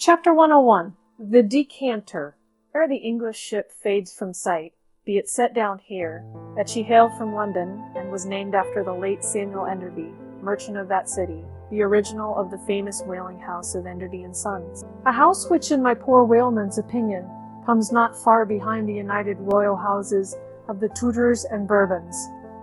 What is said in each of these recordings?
Chapter 101. The Decanter. Ere the English ship fades from sight, be it set down here, that she hailed from London, and was named after the late Samuel Enderby, merchant of that city, the original of the famous whaling house of Enderby and Sons. A house which, in my poor whaleman's opinion, comes not far behind the united royal houses of the Tudors and Bourbons,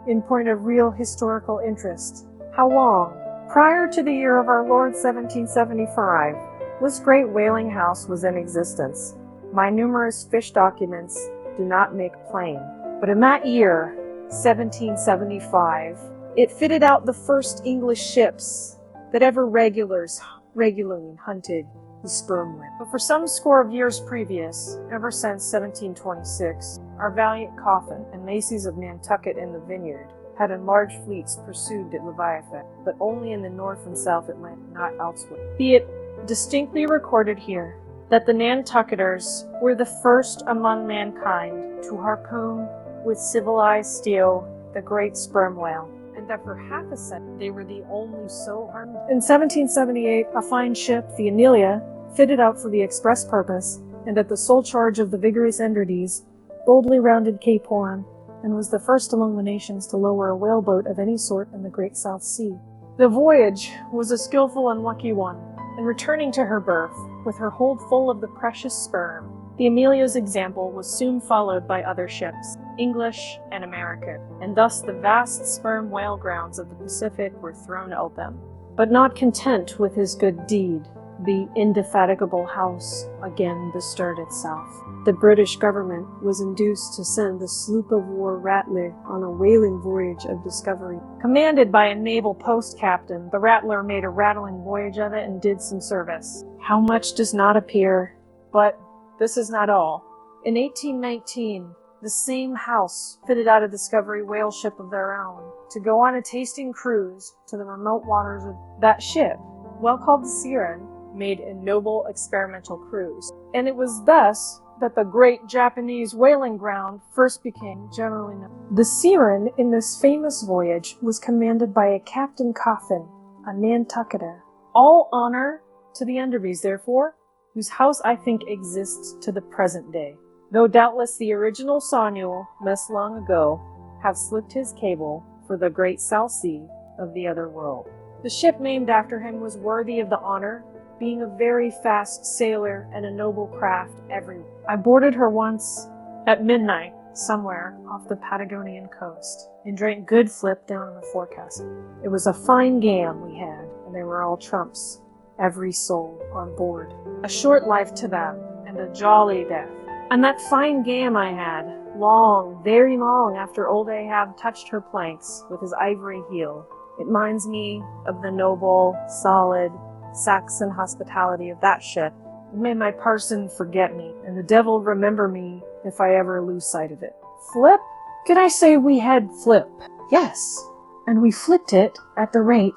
in point of real historical interest. How long? Prior to the year of our Lord 1775, this great whaling house was in existence. My numerous fish documents do not make plain. But in that year, 1775, it fitted out the first English ships that ever regularly hunted the sperm whale. But for some score of years previous, ever since 1726, our valiant Coffin and Macy's of Nantucket and the Vineyard had enlarged fleets pursued at Leviathan, but only in the North and South Atlantic, not elsewhere. Be it distinctly recorded here that the Nantucketers were the first among mankind to harpoon with civilized steel the great sperm whale, and that for half a century they were the only so harmed. In 1778, a fine ship, the Amelia, fitted out for the express purpose, and at the sole charge of the vigorous Enderdies, boldly rounded Cape Horn, and was the first among the nations to lower a whaleboat of any sort in the Great South Sea. The voyage was a skillful and lucky one, and returning to her berth, with her hold full of the precious sperm, the Amelia's example was soon followed by other ships, English and American, and thus the vast sperm whale grounds of the Pacific were thrown open. But not content with his good deed, the indefatigable house again bestirred itself. The British government was induced to send the sloop of war Rattler on a whaling voyage of discovery. Commanded by a naval post captain, the Rattler made a rattling voyage of it and did some service. How much does not appear, but this is not all. In 1819, the same house fitted out a discovery whale ship of their own to go on a tasting cruise to the remote waters of that ship, well called the Siren, made a noble experimental cruise. And it was thus that the great Japanese whaling ground first became generally known. The Siren in this famous voyage was commanded by a Captain Coffin, a Nantucketer. All honor to the Enderbys, therefore, whose house I think exists to the present day, though doubtless the original Samuel, must long ago have slipped his cable for the great South Sea of the other world. The ship named after him was worthy of the honor, being a very fast sailor and a noble craft everywhere. I boarded her once at midnight somewhere off the Patagonian coast and drank good flip down in the forecastle. It was a fine gam we had, and they were all trumps, every soul on board. A short life to them, and a jolly death. And that fine gam I had, long, very long after old Ahab touched her planks with his ivory heel, it minds me of the noble, solid, Saxon hospitality of that ship. May my parson forget me, and the devil remember me if I ever lose sight of it. Flip? Could I say we had flip? Yes, and we flipped it at the rate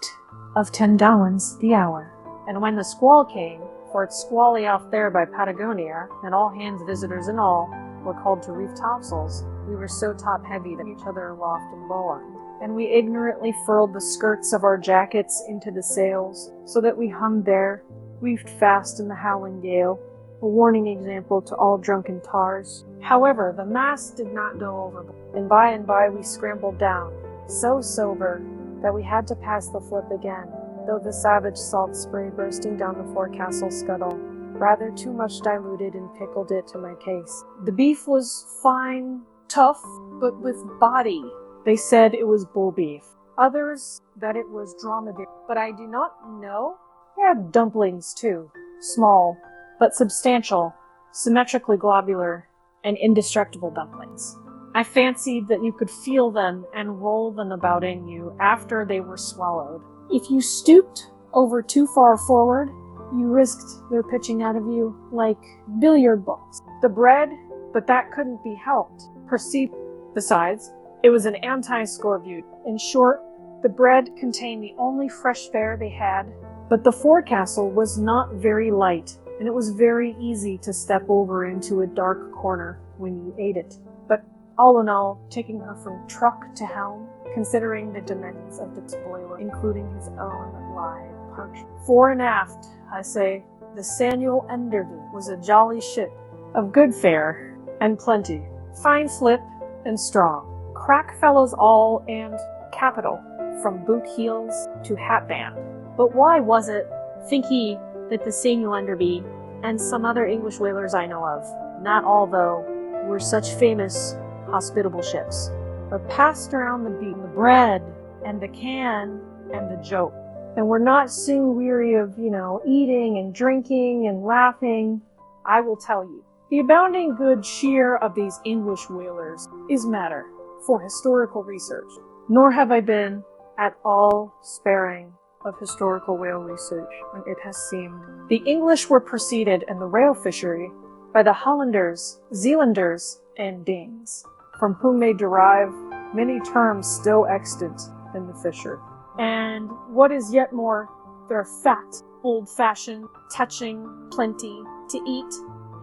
of 10 gallons the hour. And when the squall came, for it's squally off there by Patagonia, and all hands, visitors and all, were called to reef topsails, we were so top-heavy that each other aloft and bowline. And we ignorantly furled the skirts of our jackets into the sails, so that we hung there, reefed fast in the howling gale, a warning example to all drunken tars. However, the mast did not go overboard, and by we scrambled down, so sober that we had to pass the flip again, though the savage salt spray bursting down the forecastle scuttle rather too much diluted and pickled it to my case. The beef was fine, tough, but with body. They said it was bull beef. Others that it was dromedary. But I do not know. We had dumplings too. Small, but substantial, symmetrically globular, and indestructible dumplings. I fancied that you could feel them and roll them about in you after they were swallowed. If you stooped over too far forward, you risked their pitching out of you like billiard balls. The bread, but that couldn't be helped. Besides, it was an anti-scorbutte. In short, the bread contained the only fresh fare they had, but the forecastle was not very light, and it was very easy to step over into a dark corner when you ate it. But all in all, taking her from truck to helm, considering the dimensions of the spoiler, including his own live parchment. Fore and aft, I say, The Samuel Enderby was a jolly ship, of good fare and plenty, fine slip and strong, crack fellows all and capital, from boot heels to hatband. But why was it, think ye, that the Samuel Enderby, and some other English whalers I know of, not all though, were such famous, hospitable ships, but passed around the beat, the bread, and the can, and the joke, and were not soon weary of, eating and drinking and laughing? I will tell you, the abounding good cheer of these English whalers is matter for historical research, nor have I been at all sparing of historical whale research when it has seemed. The English were preceded in the whale fishery by the Hollanders, Zealanders, and Danes, from whom they derive many terms still extant in the fishery. And what is yet more, they're fat, old-fashioned, touching, plenty, to eat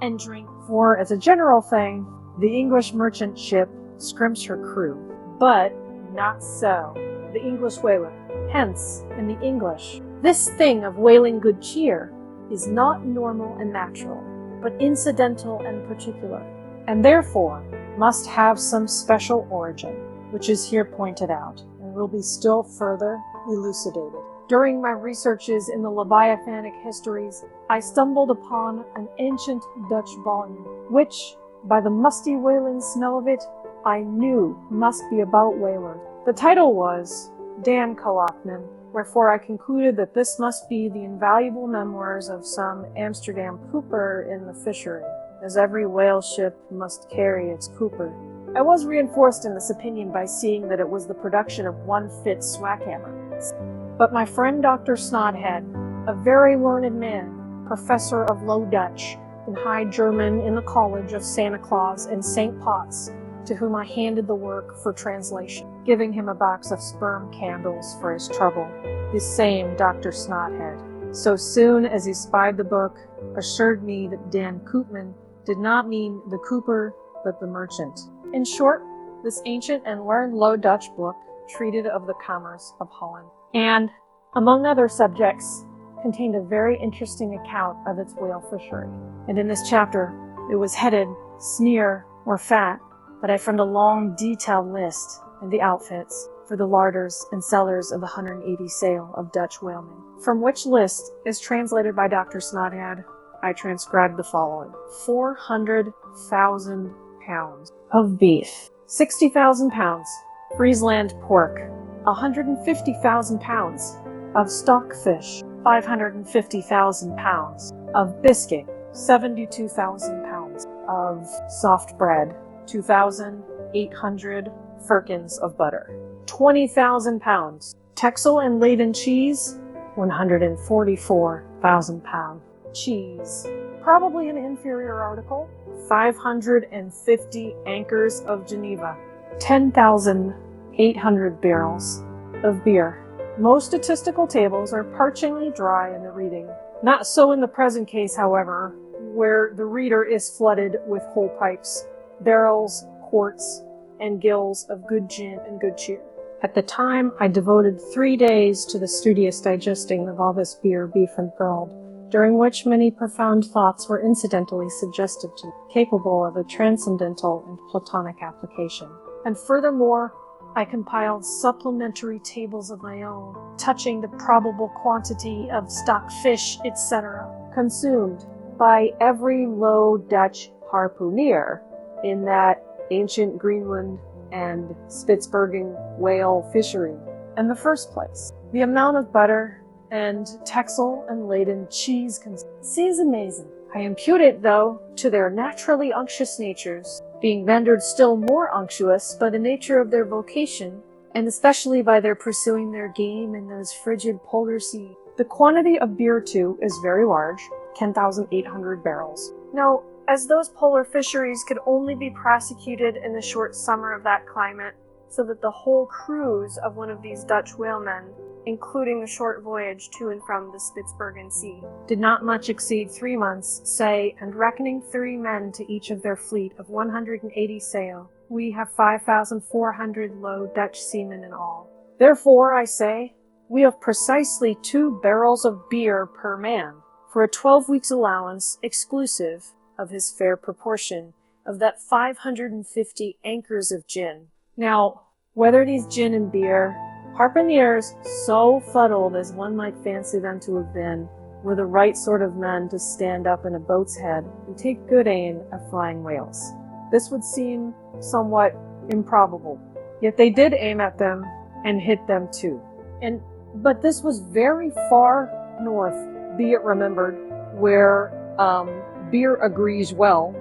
and drink. For, as a general thing, the English merchant ship scrimps her crew, but not so the English whaler. Hence, in the English, this thing of whaling good cheer is not normal and natural, but incidental and particular, and therefore must have some special origin, which is here pointed out, and will be still further elucidated. During my researches in the Leviathanic histories, I stumbled upon an ancient Dutch volume, which, by the musty whaling smell of it, I knew must be about whalers. The title was Dan Kolopman, wherefore I concluded that this must be the invaluable memoirs of some Amsterdam cooper in the fishery, as every whale ship must carry its cooper. I was reinforced in this opinion by seeing that it was the production of one Fitz Swackhammer. But my friend Dr. Snodhead, a very learned man, professor of Low Dutch and High German in the College of Santa Claus and St. Potts, to whom I handed the work for translation, giving him a box of sperm candles for his trouble. This same Dr. Snodhead, so soon as he spied the book, assured me that Dan Koopman did not mean the cooper, but the merchant. In short, this ancient and learned Low Dutch book treated of the commerce of Holland, and, among other subjects, contained a very interesting account of its whale fishery. And in this chapter, it was headed Sneer or Fat, but I found a long, detailed list of the outfits for the larders and cellars of the 180 sail of Dutch whalemen, from which list, as translated by Dr. Snodhead, I transcribed the following: 400,000 pounds of beef, 60,000 pounds Friesland pork, 150,000 pounds of stockfish, 550,000 pounds of biscuit, 72,000 pounds of soft bread, 2,800 firkins of butter, 20,000 pounds Texel and Leyden cheese, 144,000 pound cheese, probably an inferior article, 550 anchors of Geneva, 10,800 barrels of beer. Most statistical tables are parchingly dry in the reading. Not so in the present case, however, where the reader is flooded with whole pipes, barrels, quarts, and gills of good gin and good cheer. At the time, I devoted 3 days to the studious digesting of all this beer, beef, and furled, during which many profound thoughts were incidentally suggested to me, capable of a transcendental and platonic application. And furthermore, I compiled supplementary tables of my own, touching the probable quantity of stock fish, etc., consumed by every Low Dutch harpooneer in that ancient Greenland and Spitsbergen whale fishery. In the first place, the amount of butter and Texel and Leyden cheese seems amazing. I impute it, though, to their naturally unctuous natures, being rendered still more unctuous by the nature of their vocation, and especially by their pursuing their game in those frigid polar seas. The quantity of beer, too, is very large, 10,800 barrels. Now, as those polar fisheries could only be prosecuted in the short summer of that climate, so that the whole cruise of one of these Dutch whalemen, including the short voyage to and from the Spitsbergen Sea, did not much exceed 3 months, say, and reckoning 30 men to each of their fleet of 180 sail, we have 5,400 Low Dutch seamen in all. Therefore, I say, we have precisely 2 barrels of beer per man, for a 12 weeks allowance exclusive of his fair proportion of that 550 anchors of gin. Now, whether it is gin and beer, harpooneers, so fuddled as one might fancy them to have been, were the right sort of men to stand up in a boat's head and take good aim at flying whales. This would seem somewhat improbable, yet they did aim at them and hit them too. But this was very far north, be it remembered, where beer agrees well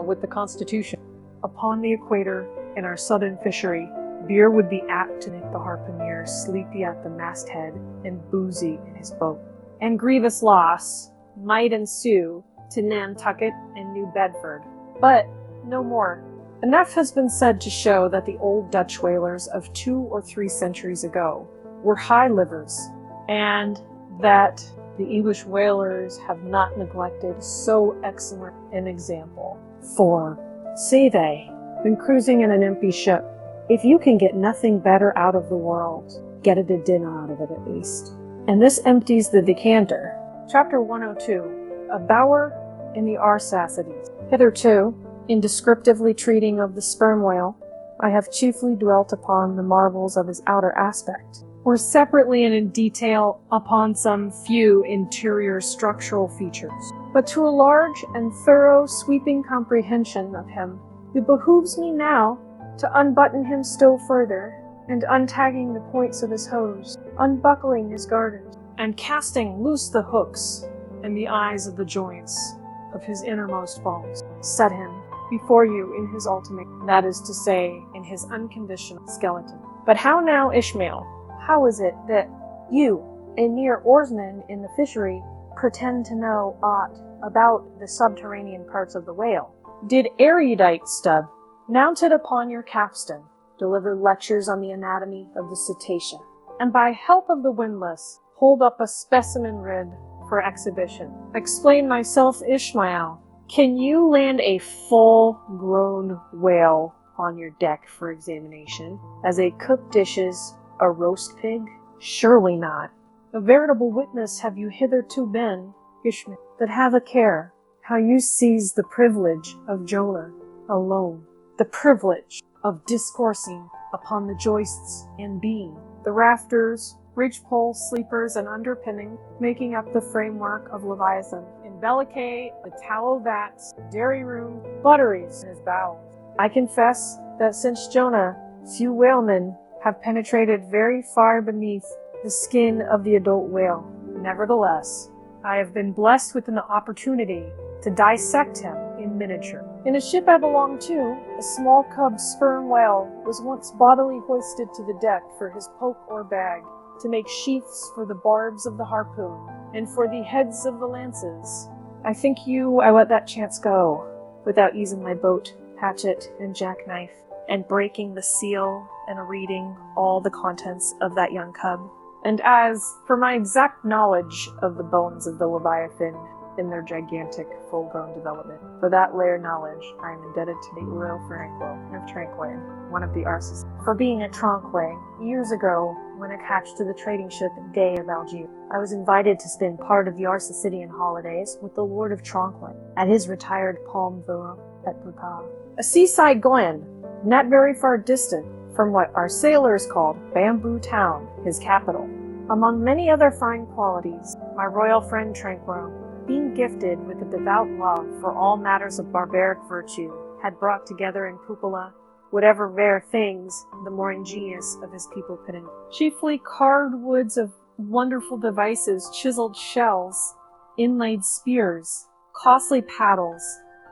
with the Constitution. Upon the equator, in our southern fishery, beer would be apt to make the harpooner sleepy at the masthead and boozy in his boat. And grievous loss might ensue to Nantucket and New Bedford. But no more. Enough has been said to show that the old Dutch whalers of 2 or 3 centuries ago were high livers, and that the English whalers have not neglected so excellent an example. For, say they, when cruising in an empty ship, if you can get nothing better out of the world, get a dinner out of it at least. And this empties the decanter. Chapter 102, A Bower in the Arsacides. Hitherto, in descriptively treating of the sperm whale, I have chiefly dwelt upon the marvels of his outer aspect, or separately and in detail upon some few interior structural features. But to a large and thorough sweeping comprehension of him, it behooves me now to unbutton him still further, and untagging the points of his hose, unbuckling his garters, and casting loose the hooks and the eyes of the joints of his innermost bones, set him before you in his ultimate, that is to say, in his unconditional skeleton. But how now, Ishmael? How is it that you, a mere oarsman in the fishery, pretend to know aught about the subterranean parts of the whale? Did erudite Stubb, mounted upon your capstan, deliver lectures on the anatomy of the cetacea, and by help of the windlass, hold up a specimen rib for exhibition? Explain myself, Ishmael. Can you land a full-grown whale on your deck for examination, as a cook dishes a roast pig? Surely not. A veritable witness have you hitherto been, Ishmael, but have a care how you seize the privilege of Jonah alone, the privilege of discoursing upon the joists and beam, the rafters, ridgepole, sleepers, and underpinning, making up the framework of Leviathan, in Bellicay, the tallow vats, dairy room, butteries in his bowels. I confess that since Jonah, few whalemen have penetrated very far beneath the skin of the adult whale. Nevertheless, I have been blessed with an opportunity to dissect him in miniature. In a ship I belonged to, a small cub sperm whale was once bodily hoisted to the deck for his poke or bag, to make sheaths for the barbs of the harpoon, and for the heads of the lances. I think I let that chance go, without using my boat, hatchet, and jackknife, and breaking the seal and reading all the contents of that young cub. And as for my exact knowledge of the bones of the Leviathan in their gigantic, full-grown development, for that layer knowledge I am indebted to the Uro Franco of Tranquay, one of the Arses. For being at Tranquay, years ago, when attached to the trading ship Day of Algiers, I was invited to spend part of the Arsicidian holidays with the Lord of Tranquay at his retired palm villa at Boucau, a seaside glen, not very far distant from what our sailors called Bamboo Town, his capital. Among many other fine qualities, my royal friend Tranquil, being gifted with a devout love for all matters of barbaric virtue, had brought together in cupola whatever rare things the more ingenious of his people could invent. Chiefly carved woods of wonderful devices, chiseled shells, inlaid spears, costly paddles,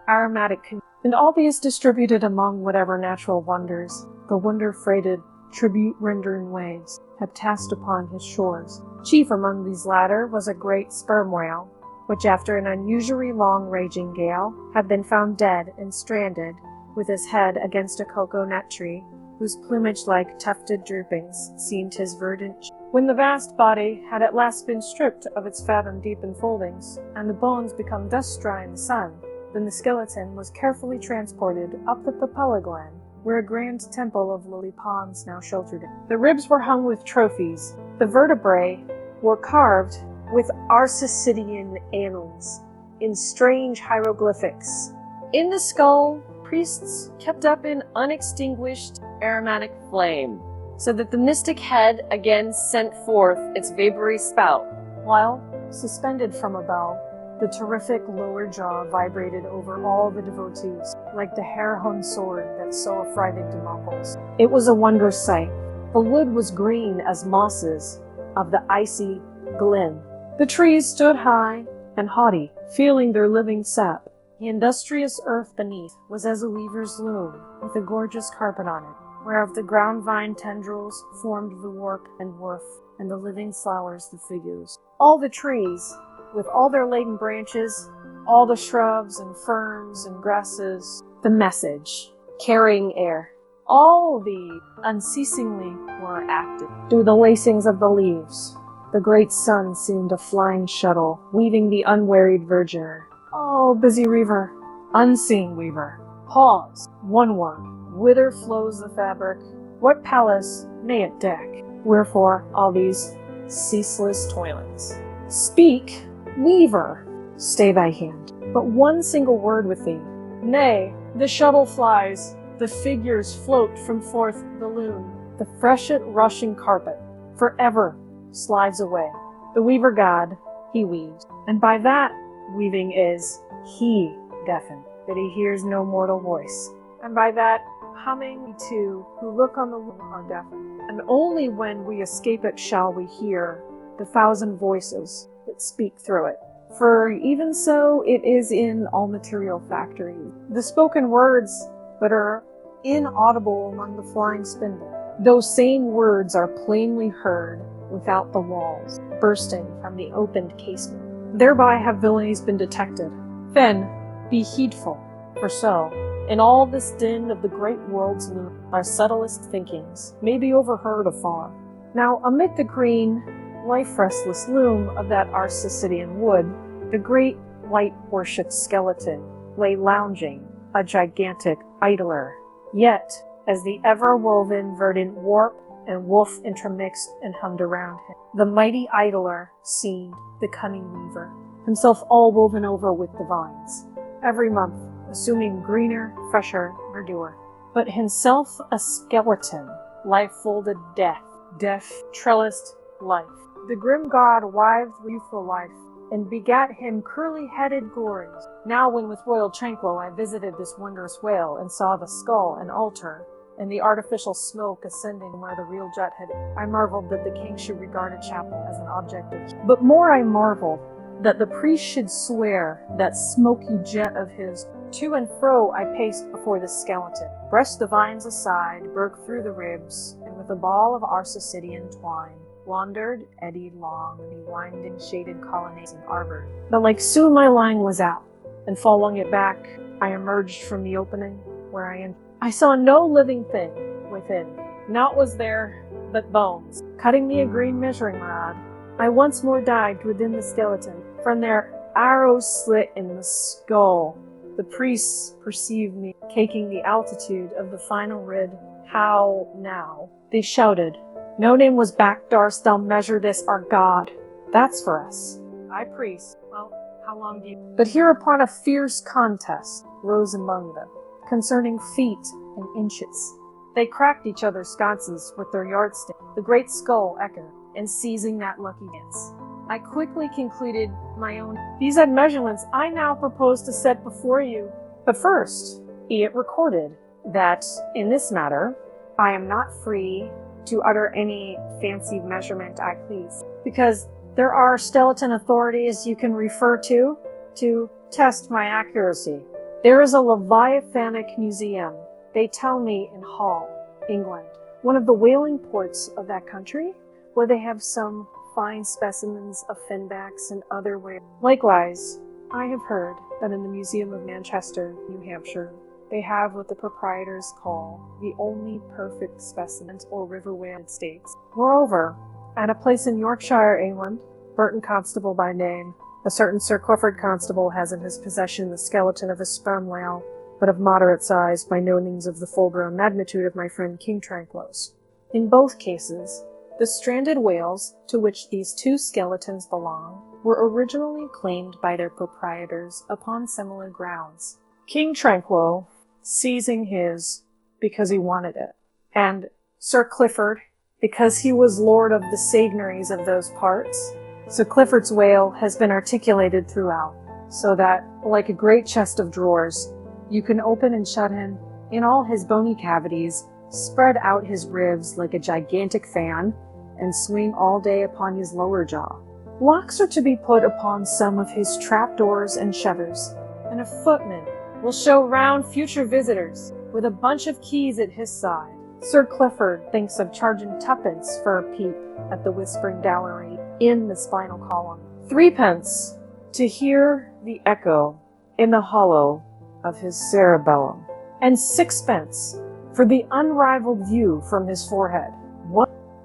aromatic and all these distributed among whatever natural wonders the wonder-freighted, tribute-rendering waves had cast upon his shores. Chief among these latter was a great sperm whale, which after an unusually long raging gale had been found dead and stranded, with his head against a cocoa-nut tree, whose plumage-like tufted droopings seemed his verdant cheek. When the vast body had at last been stripped of its fathom-deep enfoldings, and the bones become dust-dry in the sun, then the skeleton was carefully transported up the Papella Glen, where a grand temple of lily ponds now sheltered it. The ribs were hung with trophies. The vertebrae were carved with Arsacidian annals in strange hieroglyphics. In the skull, priests kept up an unextinguished aromatic flame, so that the mystic head again sent forth its vapory spout, while, suspended from a bell, the terrific lower jaw vibrated over all the devotees, like the hair-hung sword that so affrighted the Mongols. It was a wondrous sight. The wood was green as mosses of the icy glen. The trees stood high and haughty, feeling their living sap. The industrious earth beneath was as a weaver's loom, with a gorgeous carpet on it, whereof the ground vine tendrils formed the warp and woof, and the living flowers the figures. All the trees, with all their laden branches, all the shrubs and ferns and grasses, the message, carrying air. All the unceasingly were active through the lacings of the leaves. The great sun seemed a flying shuttle, weaving the unwearied verdure. Oh, busy weaver, unseen weaver, pause, one word. Whither flows the fabric? What palace may it deck? Wherefore all these ceaseless toilings? Speak, weaver, stay thy hand. But one single word with thee. Nay, the shuttle flies, the figures float from forth the loom. The freshet rushing carpet forever slides away. The weaver god, he weaves, and by that weaving is he deafened, that he hears no mortal voice. And by that humming too, who look on the loom are deafened. And only when we escape it shall we hear the thousand voices that speak through it. For even so it is in all material factories. The spoken words but are inaudible among the flying spindle. Those same words are plainly heard without the walls, bursting from the opened casement. Thereby have villainies been detected. Then be heedful, for so, in all this din of the great world's loom, our subtlest thinkings may be overheard afar. Now, amid the green, life-restless loom of that Arsacidian wood, the great white horseshoe skeleton lay lounging, a gigantic idler. Yet, as the ever-woven verdant warp and woof intermixed and hummed around him, the mighty idler seemed the cunning weaver, himself all woven over with the vines, every month assuming greener, fresher verdure, but himself a skeleton, life-folded death, trellised life. The grim god wived youthful life, and begat him curly-headed glories. Now when with royal tranquil I visited this wondrous whale, and saw the skull and altar, and the artificial smoke ascending where the real jet had, I marveled that the king should regard a chapel as an object of. But more I marveled that the priest should swear that smoky jet of his. To and fro I paced before the skeleton, brushed the vines aside, broke through the ribs, and with a ball of Arsacidian twine, wandered, eddied long the winding shaded colonnades and arbors. But like soon my line was out, and following it back, I emerged from the opening where I saw no living thing within. Naught was there but bones. Cutting me a green measuring rod, I once more dived within the skeleton. From their arrows slit in the skull, the priests perceived me, caking the altitude of the final rid. How now? They shouted. No name was back, darst thou measure this, our god. That's for us. I priest. Well, how long do you... But hereupon a fierce contest rose among them, concerning feet and inches. They cracked each other's sconces with their yardstick. The great skull echoed, and seizing that lucky chance, I quickly concluded my own. These measurements I now propose to set before you. But first, be it recorded that in this matter, I am not free to utter any fancy measurement I please, because there are skeleton authorities you can refer to test my accuracy. There is a Leviathanic museum, they tell me, in Hull, England, one of the whaling ports of that country, where they have some fine specimens of finbacks and other whales. Likewise, I have heard that in the Museum of Manchester, New Hampshire, they have what the proprietors call the only perfect specimens or river whale in the States. Moreover, at a place in Yorkshire, England, Burton Constable by name, a certain Sir Clifford Constable has in his possession the skeleton of a sperm whale, but of moderate size, by no means of the full-grown magnitude of my friend King Tranquillos. In both cases, The stranded whales, to which these two skeletons belong, were originally claimed by their proprietors upon similar grounds. King Tranquo seizing his because he wanted it, and Sir Clifford because he was lord of the seigneuries of those parts. Sir Clifford's whale has been articulated throughout, so that, like a great chest of drawers, you can open and shut him in all his bony cavities, spread out his ribs like a gigantic fan, and swing all day upon his lower jaw. Locks are to be put upon some of his trapdoors and shutters, and a footman will show round future visitors with a bunch of keys at his side. Sir Clifford thinks of charging tuppence for a peep at the whispering dowry in the spinal column, 3d to hear the echo in the hollow of his cerebellum, and 6d for the unrivaled view from his forehead.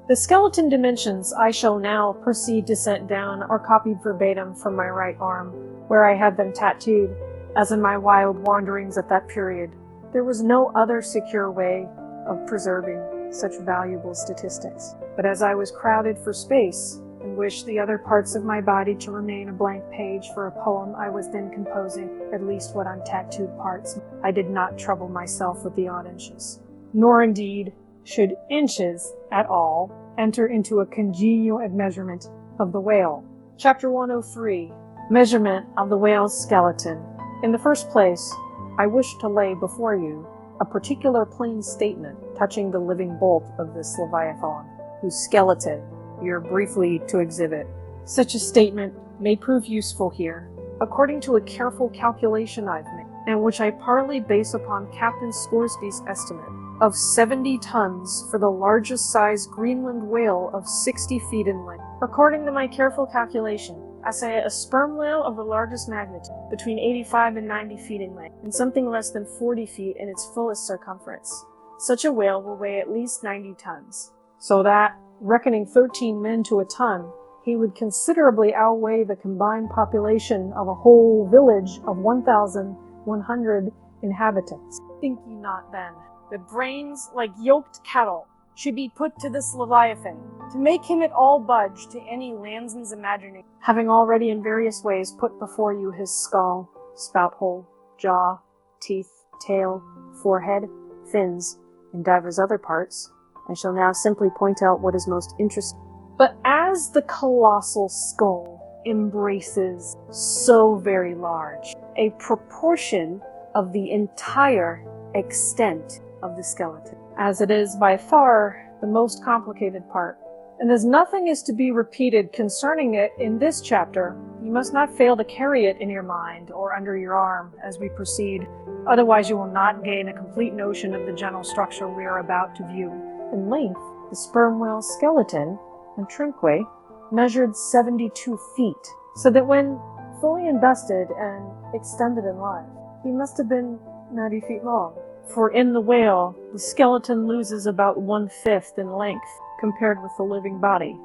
The skeleton dimensions I shall now proceed to set down are copied verbatim from my right arm, where I had them tattooed, as in my wild wanderings at that period. There was no other secure way of preserving such valuable statistics. But as I was crowded for space, and wished the other parts of my body to remain a blank page for a poem I was then composing, at least what untattooed parts, I did not trouble myself with the odd inches. Nor indeed should inches at all enter into a congenial measurement of the whale. Chapter 103. Measurement of the whale's skeleton. In the first place, I wish to lay before you a particular plain statement touching the living bulk of this Leviathan, whose skeleton you're briefly to exhibit. Such a statement may prove useful here, according to a careful calculation I've made, and which I partly base upon Captain Scoresby's estimate of 70 tons for the largest size Greenland whale of 60 feet in length. According to my careful calculation, I say a sperm whale of the largest magnitude, between 85 and 90 feet in length, and something less than 40 feet in its fullest circumference. Such a whale will weigh at least 90 tons, so that, reckoning 13 men to a ton, he would considerably outweigh the combined population of a whole village of 1,100 inhabitants. Think ye not, then, that brains like yoked cattle should be put to this Leviathan, to make him at all budge to any landsman's imagining, having already in various ways put before you his skull, spout hole, jaw, teeth, tail, forehead, fins, and divers other parts, I shall now simply point out what is most interesting. But as the colossal skull embraces so very large a proportion of the entire extent of the skeleton, as it is by far the most complicated part, and as nothing is to be repeated concerning it in this chapter, you must not fail to carry it in your mind or under your arm as we proceed, otherwise you will not gain a complete notion of the general structure we are about to view. In length, the sperm whale's skeleton and trinque measured 72 feet, so that when fully invested and extended in life, he must have been 90 feet long. For in the whale, the skeleton loses about 1/5 in length compared with the living body.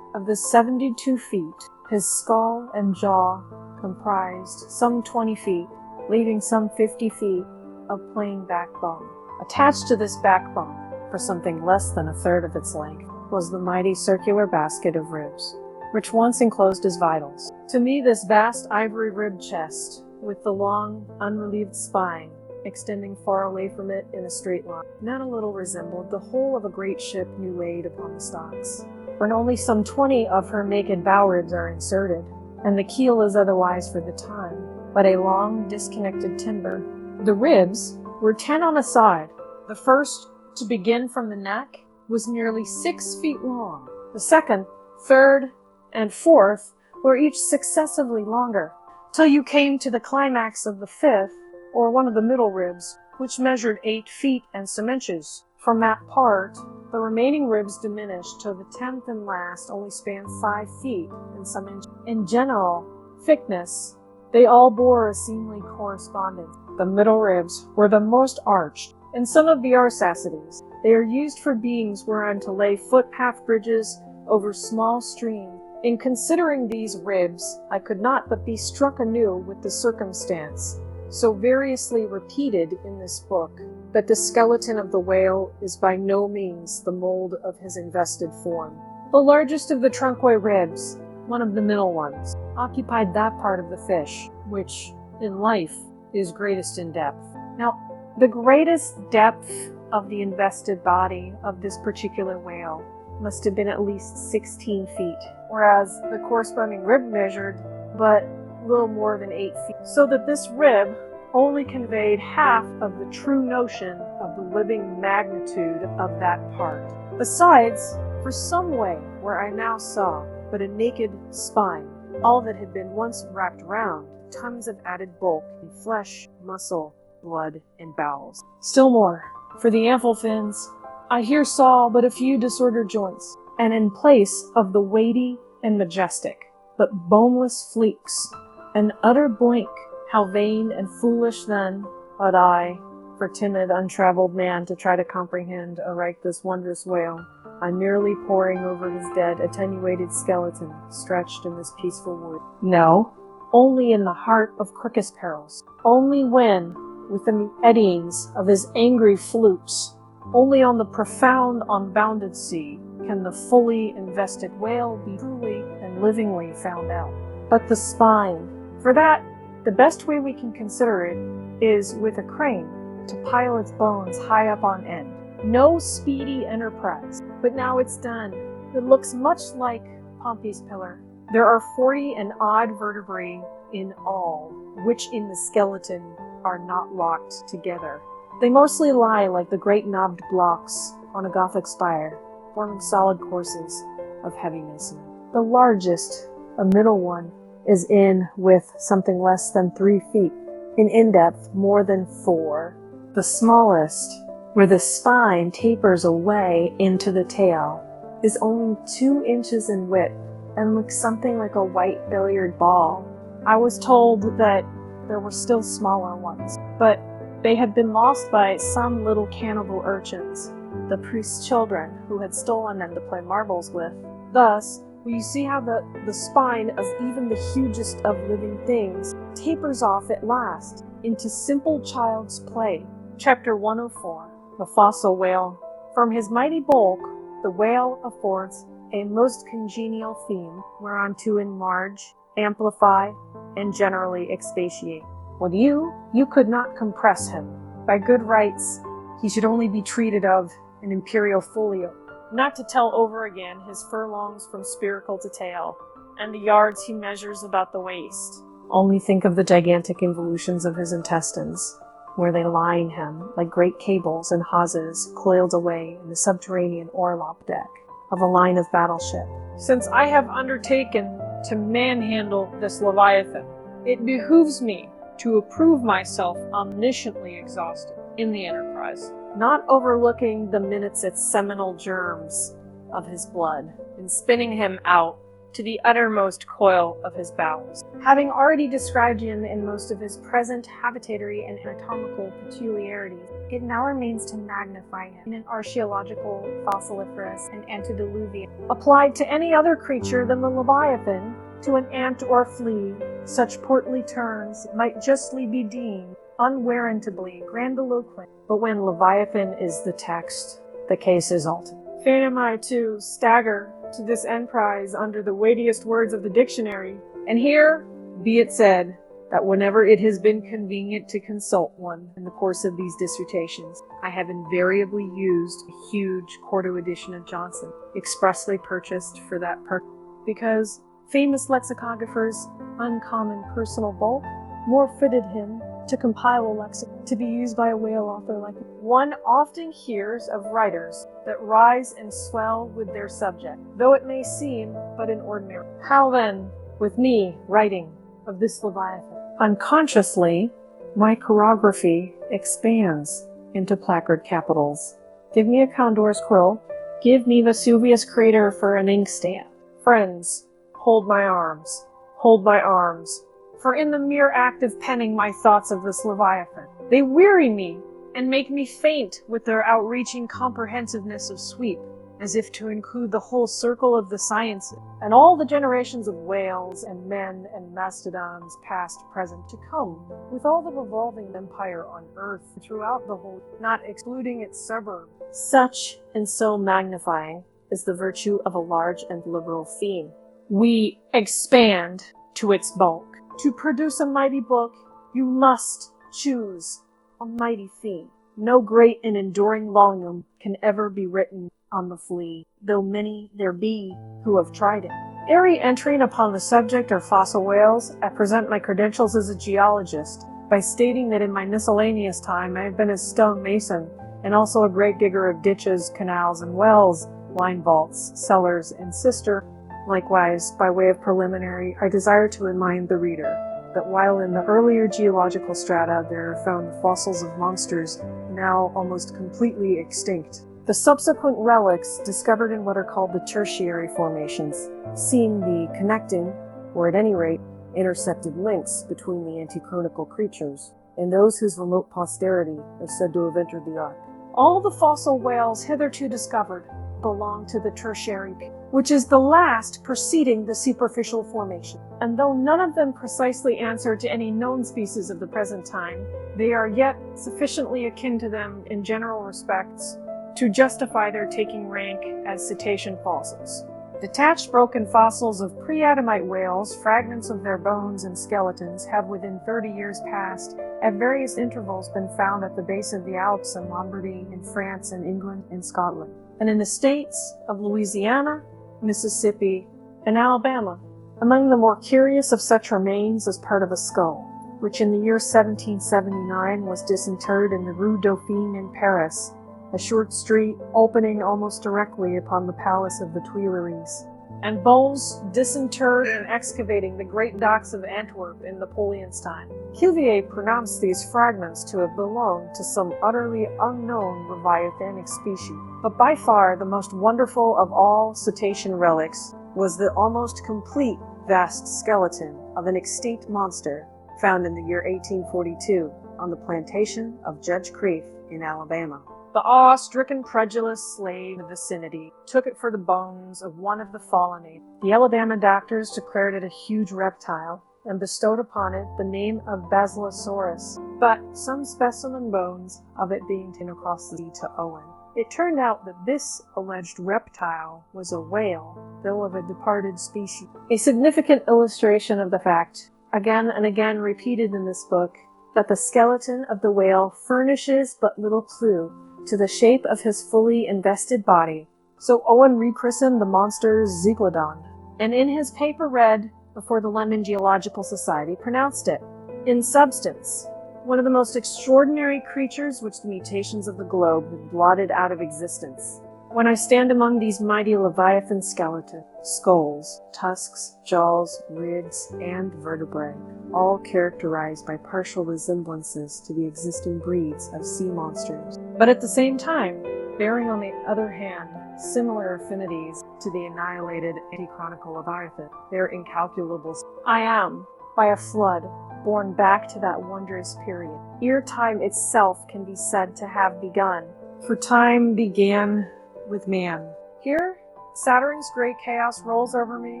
Of the 72 feet, his skull and jaw comprised some 20 feet, leaving some 50 feet of plain backbone. Attached to this backbone, for something less than 1/3 of its length, was the mighty circular basket of ribs, which once enclosed his vitals. To me, this vast ivory ribbed chest, with the long, unrelieved spine, extending far away from it in a straight line, not a little resembled the whole of a great ship new laid upon the stocks, wherein only some 20 of her naked bow ribs are inserted, and the keel is otherwise for the time but a long disconnected timber. The ribs were 10 on a side. The first, to begin from the neck, was nearly 6 feet long. The second, third, and fourth were each successively longer, till you came to the climax of the fifth, or one of the middle ribs, which measured 8 feet and some inches. From that part, the remaining ribs diminished till the 10th and last only spanned 5 feet and some inches. In general thickness, they all bore a seemly correspondence. The middle ribs were the most arched, and some of the arsacides. They are used for beams whereon to lay footpath bridges over small streams. In considering these ribs, I could not but be struck anew with the circumstance, so variously repeated in this book, that the skeleton of the whale is by no means the mold of his invested form. The largest of the truncoid ribs, one of the middle ones, occupied that part of the fish, which, in life, is greatest in depth. Now, the greatest depth of the invested body of this particular whale must have been at least 16 feet, whereas the corresponding rib measured but little more than 8 feet. So that this rib only conveyed half of the true notion of the living magnitude of that part. Besides, for some way where I now saw but a naked spine, all that had been once wrapped round, tons of added bulk in flesh, muscle, blood, and bowels. Still more, for the ample fins, I here saw but a few disordered joints, and in place of the weighty and majestic, but boneless fleeks, an utter blank. How vain and foolish then, thought I, for timid, untraveled man to try to comprehend aright this wondrous whale, I'm merely poring over his dead, attenuated skeleton, stretched in this peaceful wood. No, only in the heart of Crocus perils, only when, with the eddyings of his angry flukes, only on the profound, unbounded sea, can the fully invested whale be truly and livingly found out. But the spine, for that, the best way we can consider it is with a crane to pile its bones high up on end. No speedy enterprise, but now it's done. It looks much like Pompey's pillar. There are 40 and odd vertebrae in all, which in the skeleton are not locked together. They mostly lie like the great knobbed blocks on a Gothic spire, forming solid courses of heavy masonry. The largest, a middle one, is in with something less than 3 feet, in depth more than 4. The smallest, where the spine tapers away into the tail, is only 2 inches in width and looks something like a white billiard ball. I was told that there were still smaller ones, but they had been lost by some little cannibal urchins, the priest's children, who had stolen them to play marbles with. Thus, you see how the spine of even the hugest of living things tapers off at last into simple child's play. Chapter 104, The Fossil Whale. From his mighty bulk, the whale affords a most congenial theme whereon to enlarge, amplify, and generally expatiate. With you could not compress him. By good rights, he should only be treated of an imperial folio. Not to tell over again his furlongs from spiracle to tail, and the yards he measures about the waist. Only think of the gigantic involutions of his intestines, where they line him like great cables and hawsers coiled away in the subterranean orlop deck of a line of battleship. Since I have undertaken to manhandle this Leviathan, it behooves me to approve myself omnisciently exhausted in the enterprise, not overlooking the minutes its seminal germs of his blood, and spinning him out to the uttermost coil of his bowels. Having already described him in most of his present habitatory and anatomical peculiarities, it now remains to magnify him in an archaeological, fossiliferous, and antediluvian. Applied to any other creature than the Leviathan, to an ant or flea, such portly terms might justly be deemed unwarrantably grandiloquent. But when Leviathan is the text, the case is altered. Fain am I to stagger to this emprise under the weightiest words of the dictionary, and here be it said that whenever it has been convenient to consult one in the course of these dissertations, I have invariably used a huge quarto edition of Johnson, expressly purchased for that purpose, because famous lexicographers' uncommon personal bulk more fitted him to compile a lexicon to be used by a whale author like him. One often hears of writers that rise and swell with their subject, though it may seem but an ordinary. How then, with me writing of this Leviathan? Unconsciously, my chirography expands into placard capitals. Give me a condor's quill. Give me Vesuvius crater for an inkstand. Friends, hold my arms. Hold my arms. For in the mere act of penning my thoughts of this Leviathan, they weary me and make me faint with their outreaching comprehensiveness of sweep. as if to include the whole circle of the sciences, and all the generations of whales and men and mastodons, past, present, to come, with all the revolving empire on earth throughout the whole, not excluding its suburb. Such and so magnifying is the virtue of a large and liberal theme. We expand to its bulk. To produce a mighty book, you must choose a mighty theme. No great and enduring volume can ever be written on the flea, though many there be who have tried it. Ere entering upon the subject of fossil whales, I present my credentials as a geologist by stating that in my miscellaneous time I have been a stone mason and also a great digger of ditches, canals, and wells, line vaults, cellars, and cistern. Likewise, by way of preliminary, I desire to remind the reader that while in the earlier geological strata there are found fossils of monsters now almost completely extinct, the subsequent relics discovered in what are called the tertiary formations seem the connecting, or at any rate, intercepted links between the antichronical creatures and those whose remote posterity are said to have entered the ark. All the fossil whales hitherto discovered belong to the tertiary period, which is the last preceding the superficial formation. And though none of them precisely answer to any known species of the present time, they are yet sufficiently akin to them in general respects to justify their taking rank as cetacean fossils. Detached broken fossils of pre-Adamite whales, fragments of their bones and skeletons, have within 30 years past, at various intervals, been found at the base of the Alps in Lombardy, in France, in England, and Scotland, and in the states of Louisiana, Mississippi, and Alabama. Among the more curious of such remains is part of a skull, which in the year 1779 was disinterred in the Rue Dauphine in Paris, a short street opening almost directly upon the Palace of the Tuileries, and bones disinterred and excavating the great docks of Antwerp in Napoleon's time. Cuvier pronounced these fragments to have belonged to some utterly unknown leviathanic species. But by far the most wonderful of all cetacean relics was the almost complete vast skeleton of an extinct monster found in the year 1842 on the plantation of Judge Crieff in Alabama. The awe-stricken, credulous slave in the vicinity took it for the bones of one of the fallen apes. The Alabama doctors declared it a huge reptile and bestowed upon it the name of Basilosaurus, but some specimen bones of it being taken across the sea to Owen. It turned out that this alleged reptile was a whale, though of a departed species. A significant illustration of the fact, again and again repeated in this book, that the skeleton of the whale furnishes but little clue to the shape of his fully invested body, so Owen rechristened the monster Zeuglodon, and in his paper read before the London Geological Society pronounced it, in substance, one of the most extraordinary creatures which the mutations of the globe have blotted out of existence. When I stand among these mighty leviathan skeletons, skulls, tusks, jaws, ribs, and vertebrae, all characterized by partial resemblances to the existing breeds of sea monsters, but at the same time, bearing on the other hand similar affinities to the annihilated antichronical leviathan, their incalculable. I am, by a flood, borne back to that wondrous period, ere time itself can be said to have begun, for time began with man. Here, Saturn's great chaos rolls over me,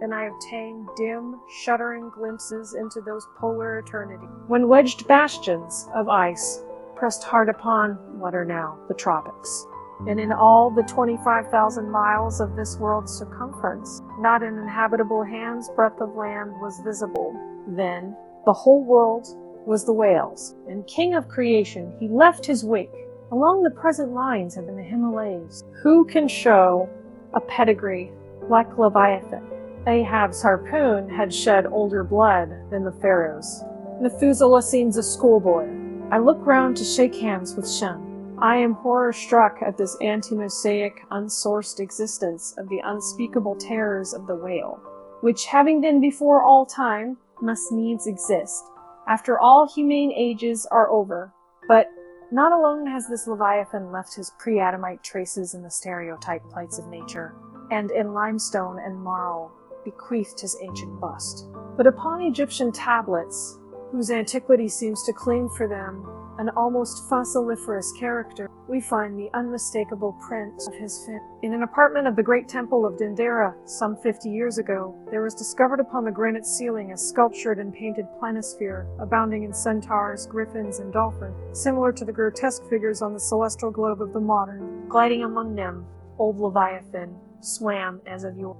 and I obtain dim, shuddering glimpses into those polar eternities, when wedged bastions of ice pressed hard upon what are now the tropics. And in all the 25,000 miles of this world's circumference, not an inhabitable hand's breadth of land was visible. Then, the whole world was the whale's, and king of creation, he left his wake along the present lines of the Himalayas. Who can show a pedigree like Leviathan? Ahab's harpoon had shed older blood than the pharaoh's. Methuselah seems a schoolboy. I look round to shake hands with Shem. I am horror-struck at this anti-Mosaic, unsourced existence of the unspeakable terrors of the whale, which, having been before all time, must needs exist, after all humane ages are over. But not alone has this Leviathan left his pre-Adamite traces in the stereotype plights of nature, and in limestone and marl bequeathed his ancient bust, but upon Egyptian tablets, whose antiquity seems to claim for them an almost fossiliferous character, we find the unmistakable print of his fin. In an apartment of the great temple of Dendera some 50 years ago, there was discovered upon the granite ceiling a sculptured and painted planisphere, abounding in centaurs, griffins, and dolphins, similar to the grotesque figures on the celestial globe of the modern. Gliding among them, old Leviathan swam as of yore.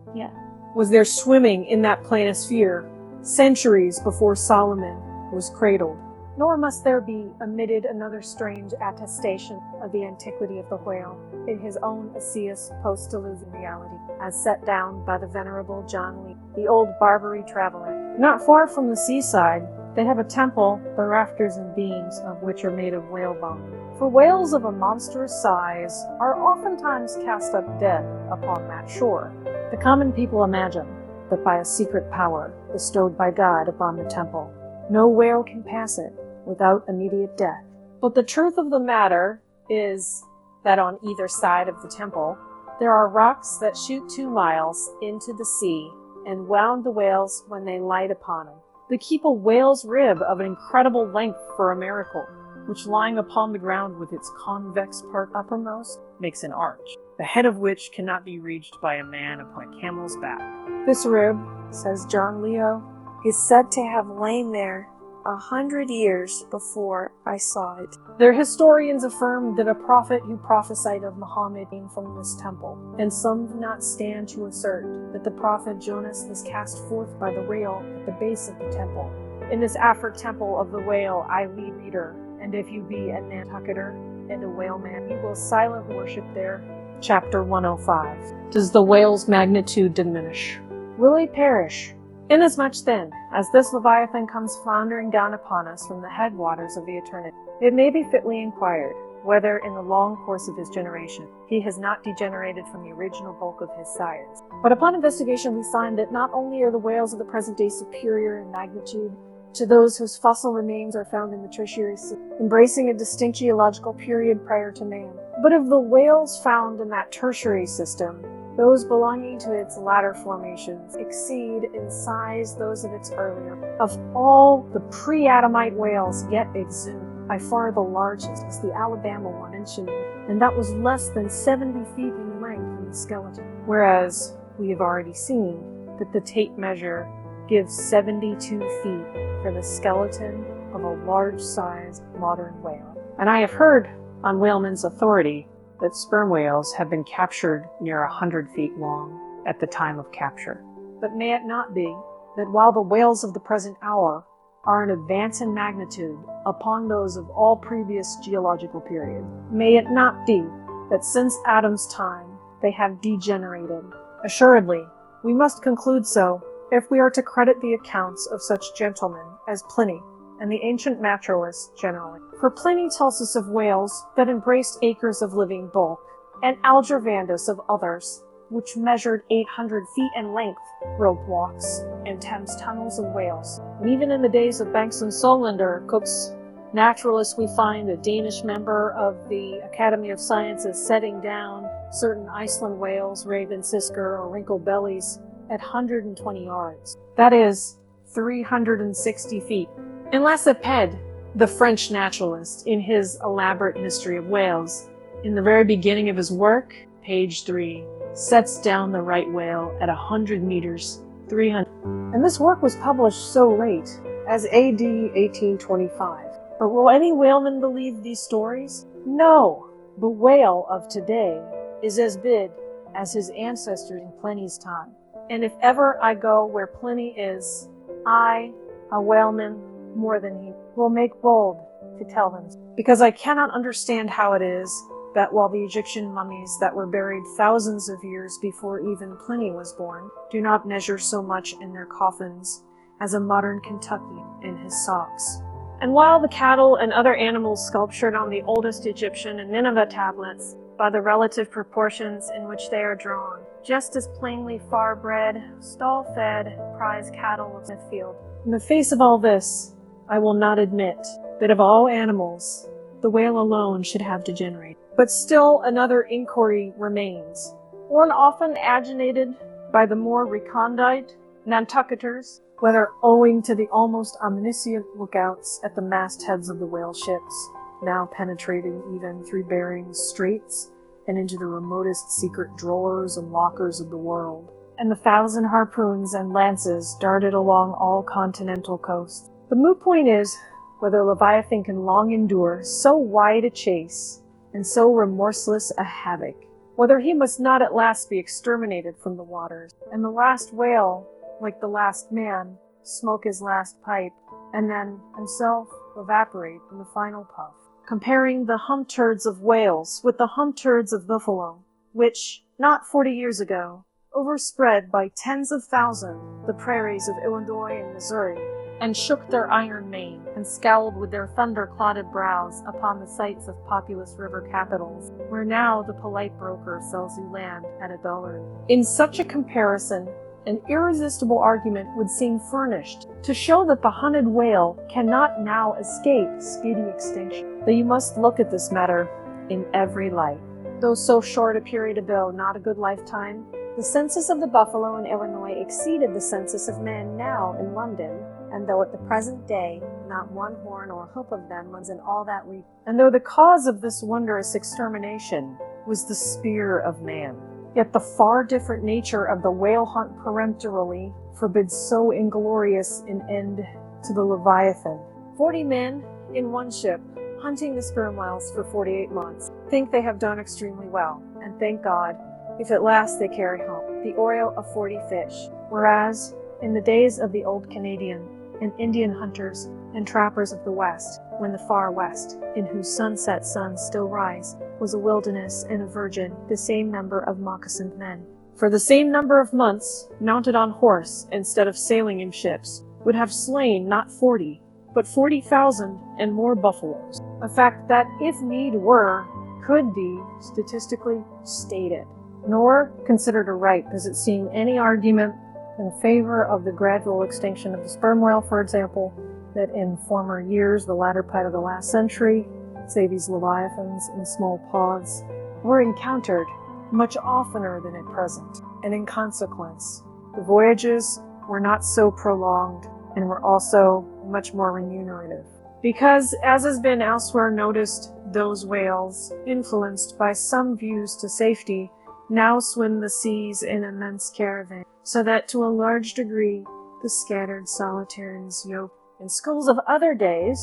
Was there swimming in that planisphere centuries before Solomon was cradled. Nor must there be omitted another strange attestation of the antiquity of the whale in his own Asius post-Diluvian reality, as set down by the venerable John Lee, the old Barbary traveler. Not far from the seaside, they have a temple, the rafters and beams of which are made of whale bone. For whales of a monstrous size are oftentimes cast up dead upon that shore. The common people imagine that by a secret power bestowed by God upon the temple, no whale can pass it without immediate death. But the truth of the matter is that on either side of the temple, there are rocks that shoot 2 miles into the sea and wound the whales when they light upon them. They keep a whale's rib of an incredible length for a miracle, which lying upon the ground with its convex part uppermost makes an arch, the head of which cannot be reached by a man upon a camel's back. This rib, says John Leo, is said to have lain there 100 years before I saw it. Their historians affirm that a prophet who prophesied of Muhammad came from this temple, and some do not stand to assert that the prophet Jonas was cast forth by the whale at the base of the temple. In this Afrik temple of the whale I lead reader, and if you be a Nantucketer and a whaleman, you will silent worship there. Chapter 105. Does the whale's magnitude diminish? Will he perish? Inasmuch then, as this Leviathan comes floundering down upon us from the headwaters of the eternity, it may be fitly inquired, whether in the long course of his generation, he has not degenerated from the original bulk of his sires. But upon investigation we find that not only are the whales of the present day superior in magnitude to those whose fossil remains are found in the tertiary system, embracing a distinct geological period prior to man, but of the whales found in that tertiary system, those belonging to its latter formations exceed in size those of its earlier. Of all the pre-Adamite whales yet exhumed, by far the largest is the Alabama one in Chile, and that was less than 70 feet in length in the skeleton, whereas we have already seen that the tape measure gives 72 feet for the skeleton of a large-sized modern whale. And I have heard, on whalemen's authority, that sperm whales have been captured near 100 feet long at the time of capture. But may it not be that while the whales of the present hour are an advance in magnitude upon those of all previous geological periods, may it not be that since Adam's time they have degenerated? Assuredly, we must conclude so if we are to credit the accounts of such gentlemen as Pliny and the ancient naturalists generally. For Pliny tells us of whales that embraced acres of living bulk, and Aldrovandus of others, which measured 800 feet in length, rope walks, and Thames tunnels of whales. And even in the days of Banks and Solander, Cook's naturalists, we find a Danish member of the Academy of Sciences setting down certain Iceland whales, raven sisker or wrinkled bellies, at 120 yards. That is 360 feet. And Lacepede, the French naturalist, in his elaborate history of whales, in the very beginning of his work, page 3, sets down the right whale at 100 meters, 300. And this work was published so late as AD 1825. But will any whaleman believe these stories? No! The whale of today is as big as his ancestors in Pliny's time. And if ever I go where Pliny is, I, a whaleman, more than he will make bold to tell them, because I cannot understand how it is that while the Egyptian mummies that were buried thousands of years before even Pliny was born do not measure so much in their coffins as a modern Kentuckian in his socks. And while the cattle and other animals sculptured on the oldest Egyptian and Nineveh tablets by the relative proportions in which they are drawn, just as plainly far-bred, stall-fed prize cattle of Smithfield. In the face of all this, I will not admit that of all animals, the whale alone should have degenerated. But still another inquiry remains, one often agitated by the more recondite Nantucketers, whether owing to the almost omniscient lookouts at the mastheads of the whale ships, now penetrating even through Bering Straits and into the remotest secret drawers and lockers of the world. And the 1,000 harpoons and lances darted along all continental coasts. The moot point is whether Leviathan can long endure so wide a chase and so remorseless a havoc, whether he must not at last be exterminated from the waters, and the last whale, like the last man, smoke his last pipe, and then himself evaporate in the final puff. Comparing the humped herds of whales with the humped herds of buffalo, which, not 40 years ago, overspread by tens of thousands the prairies of Illinois and Missouri, and shook their iron mane, and scowled with their thunder-clouded brows upon the sites of populous river capitals, where now the polite broker sells you land at $1. In such a comparison, an irresistible argument would seem furnished to show that the hunted whale cannot now escape speedy extinction. Though you must look at this matter in every light. Though so short a period ago not a good lifetime, the census of the buffalo in Illinois exceeded the census of men now in London, and though at the present day not one horn or hoof of them was in all that region, and though the cause of this wondrous extermination was the spear of man, yet the far different nature of the whale hunt peremptorily forbids so inglorious an end to the Leviathan. 40 men in one ship, hunting the sperm whales for 48 months, think they have done extremely well, and thank God, if at last they carry home the oil of 40 fish, whereas in the days of the old Canadian and Indian hunters and trappers of the West, when the far West, in whose sunset suns still rise, was a wilderness and a virgin, the same number of moccasined men, for the same number of months, mounted on horse instead of sailing in ships, would have slain not 40, but 40,000 and more buffaloes, a fact that, if need were, could be statistically stated. Nor, considered aright, does it seem any argument in favor of the gradual extinction of the sperm whale, for example, that in former years, the latter part of the last century, say these leviathans in small pods, were encountered much oftener than at present, and in consequence, the voyages were not so prolonged and were also much more remunerative. Because, as has been elsewhere noticed, those whales, influenced by some views to safety, now swim the seas in immense caravans, so that to a large degree the scattered solitaries yoked in schools of other days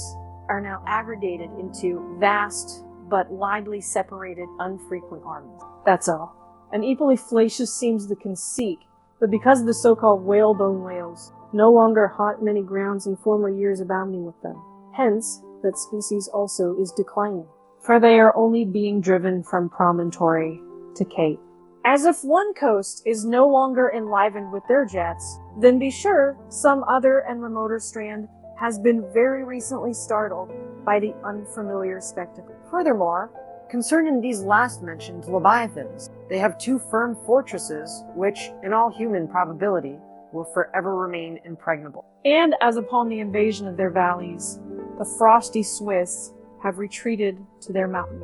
are now aggregated into vast but widely separated unfrequent armies. That's all. And equally fallacious seems the conceit, but because of the so-called whalebone whales no longer haunt many grounds in former years abounding with them, hence that species also is declining, for they are only being driven from promontory to cape. As if one coast is no longer enlivened with their jets, then be sure some other and remoter strand has been very recently startled by the unfamiliar spectacle. Furthermore, concerning these last mentioned leviathans, they have 2 firm fortresses which, in all human probability, will forever remain impregnable. And as upon the invasion of their valleys, the frosty Swiss have retreated to their mountain.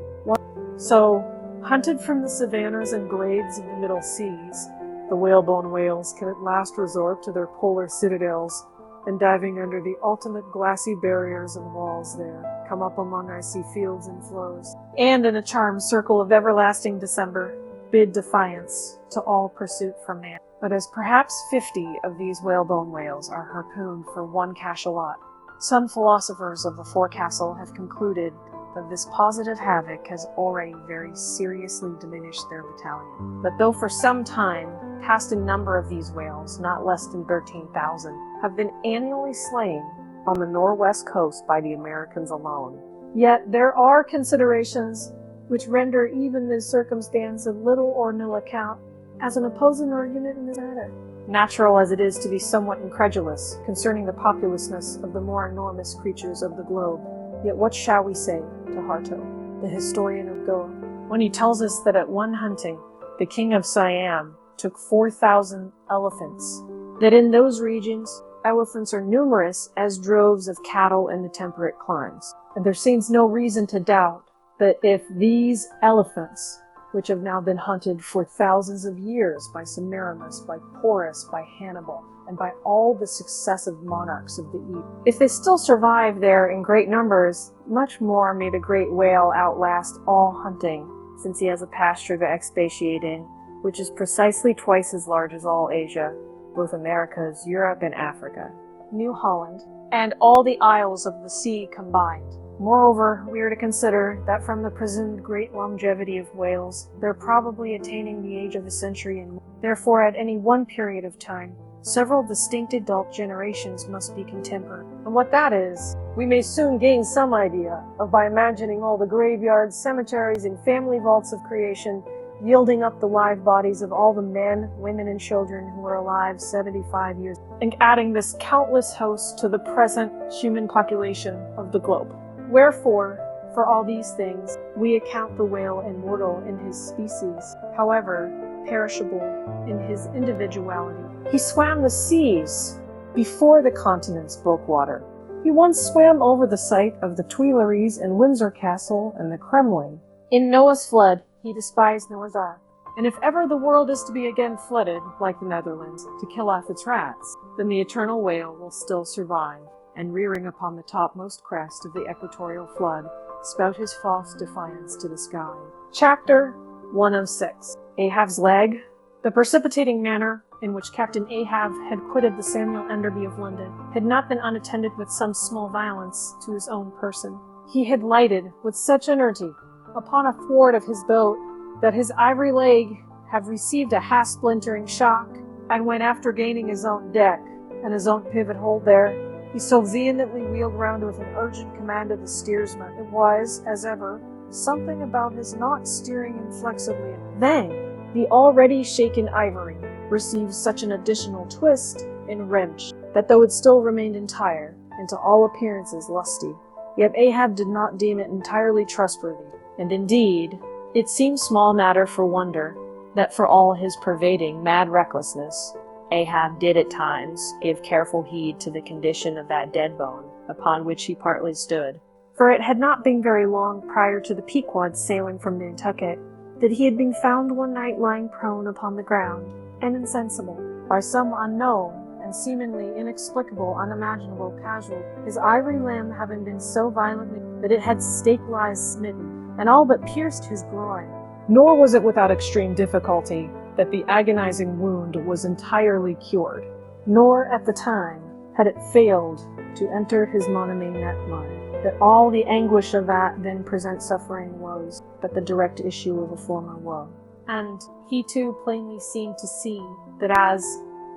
So, hunted from the savannas and glades of the Middle Seas, the whalebone whales can at last resort to their polar citadels, and diving under the ultimate glassy barriers and walls there, come up among icy fields and floes, and in a charmed circle of everlasting December, bid defiance to all pursuit from man. But as perhaps 50 of these whalebone whales are harpooned for 1 cachalot, some philosophers of the forecastle have concluded that this positive havoc has already very seriously diminished their battalion. But though for some time past, a number of these whales, not less than 13,000, have been annually slain on the northwest coast by the Americans alone, yet there are considerations which render even this circumstance of little or no account as an opposing argument in this matter. Natural as it is to be somewhat incredulous concerning the populousness of the more enormous creatures of the globe, yet what shall we say to Harto, the historian of Goa, when he tells us that at one hunting, the king of Siam took 4,000 elephants, that in those regions, elephants are numerous as droves of cattle in the temperate climes, and there seems no reason to doubt that if these elephants which have now been hunted for thousands of years by Semiramis, by Porus, by Hannibal, and by all the successive monarchs of the East. If they still survive there in great numbers, much more may the great whale outlast all hunting, since he has a pasture to expatiate in, which is precisely twice as large as all Asia, both Americas, Europe, and Africa, New Holland, and all the isles of the sea combined. Moreover, we are to consider that from the presumed great longevity of whales, they're probably attaining the age of a century and more. Therefore, at any one period of time, several distinct adult generations must be contemporary. And what that is, we may soon gain some idea of by imagining all the graveyards, cemeteries, and family vaults of creation yielding up the live bodies of all the men, women, and children who were alive 75 years, and adding this countless host to the present human population of the globe. Wherefore, for all these things, we account the whale immortal in his species, however perishable in his individuality. He swam the seas before the continents broke water. He once swam over the site of the Tuileries and Windsor Castle and the Kremlin. In Noah's flood, he despised Noah's Ark. And if ever the world is to be again flooded, like the Netherlands, to kill off its rats, then the eternal whale will still survive, and rearing upon the topmost crest of the equatorial flood, spout his false defiance to the sky. Chapter 106. Ahab's Leg. The precipitating manner in which Captain Ahab had quitted the Samuel Enderby of London had not been unattended with some small violence to his own person. He had lighted with such energy upon a thwart of his boat that his ivory leg had received a half-splintering shock, and when after gaining his own deck and his own pivot hold there, he so vehemently wheeled round with an urgent command of the steersman, it was, as ever, something about his not steering inflexibly. Then the already shaken ivory received such an additional twist and wrench that though it still remained entire, and to all appearances lusty, yet Ahab did not deem it entirely trustworthy. And indeed, it seems small matter for wonder that for all his pervading mad recklessness, Ahab did at times give careful heed to the condition of that dead bone upon which he partly stood. For it had not been very long prior to the Pequod sailing from Nantucket that he had been found one night lying prone upon the ground, and insensible, by some unknown and seemingly inexplicable, unimaginable casualty, his ivory limb having been so violently that it had stake-wise smitten, and all but pierced his groin. Nor was it without extreme difficulty that the agonizing wound was entirely cured, nor at the time had it failed to enter his monomaniac mind, that all the anguish of that then present suffering was but the direct issue of a former woe. And he too plainly seemed to see that as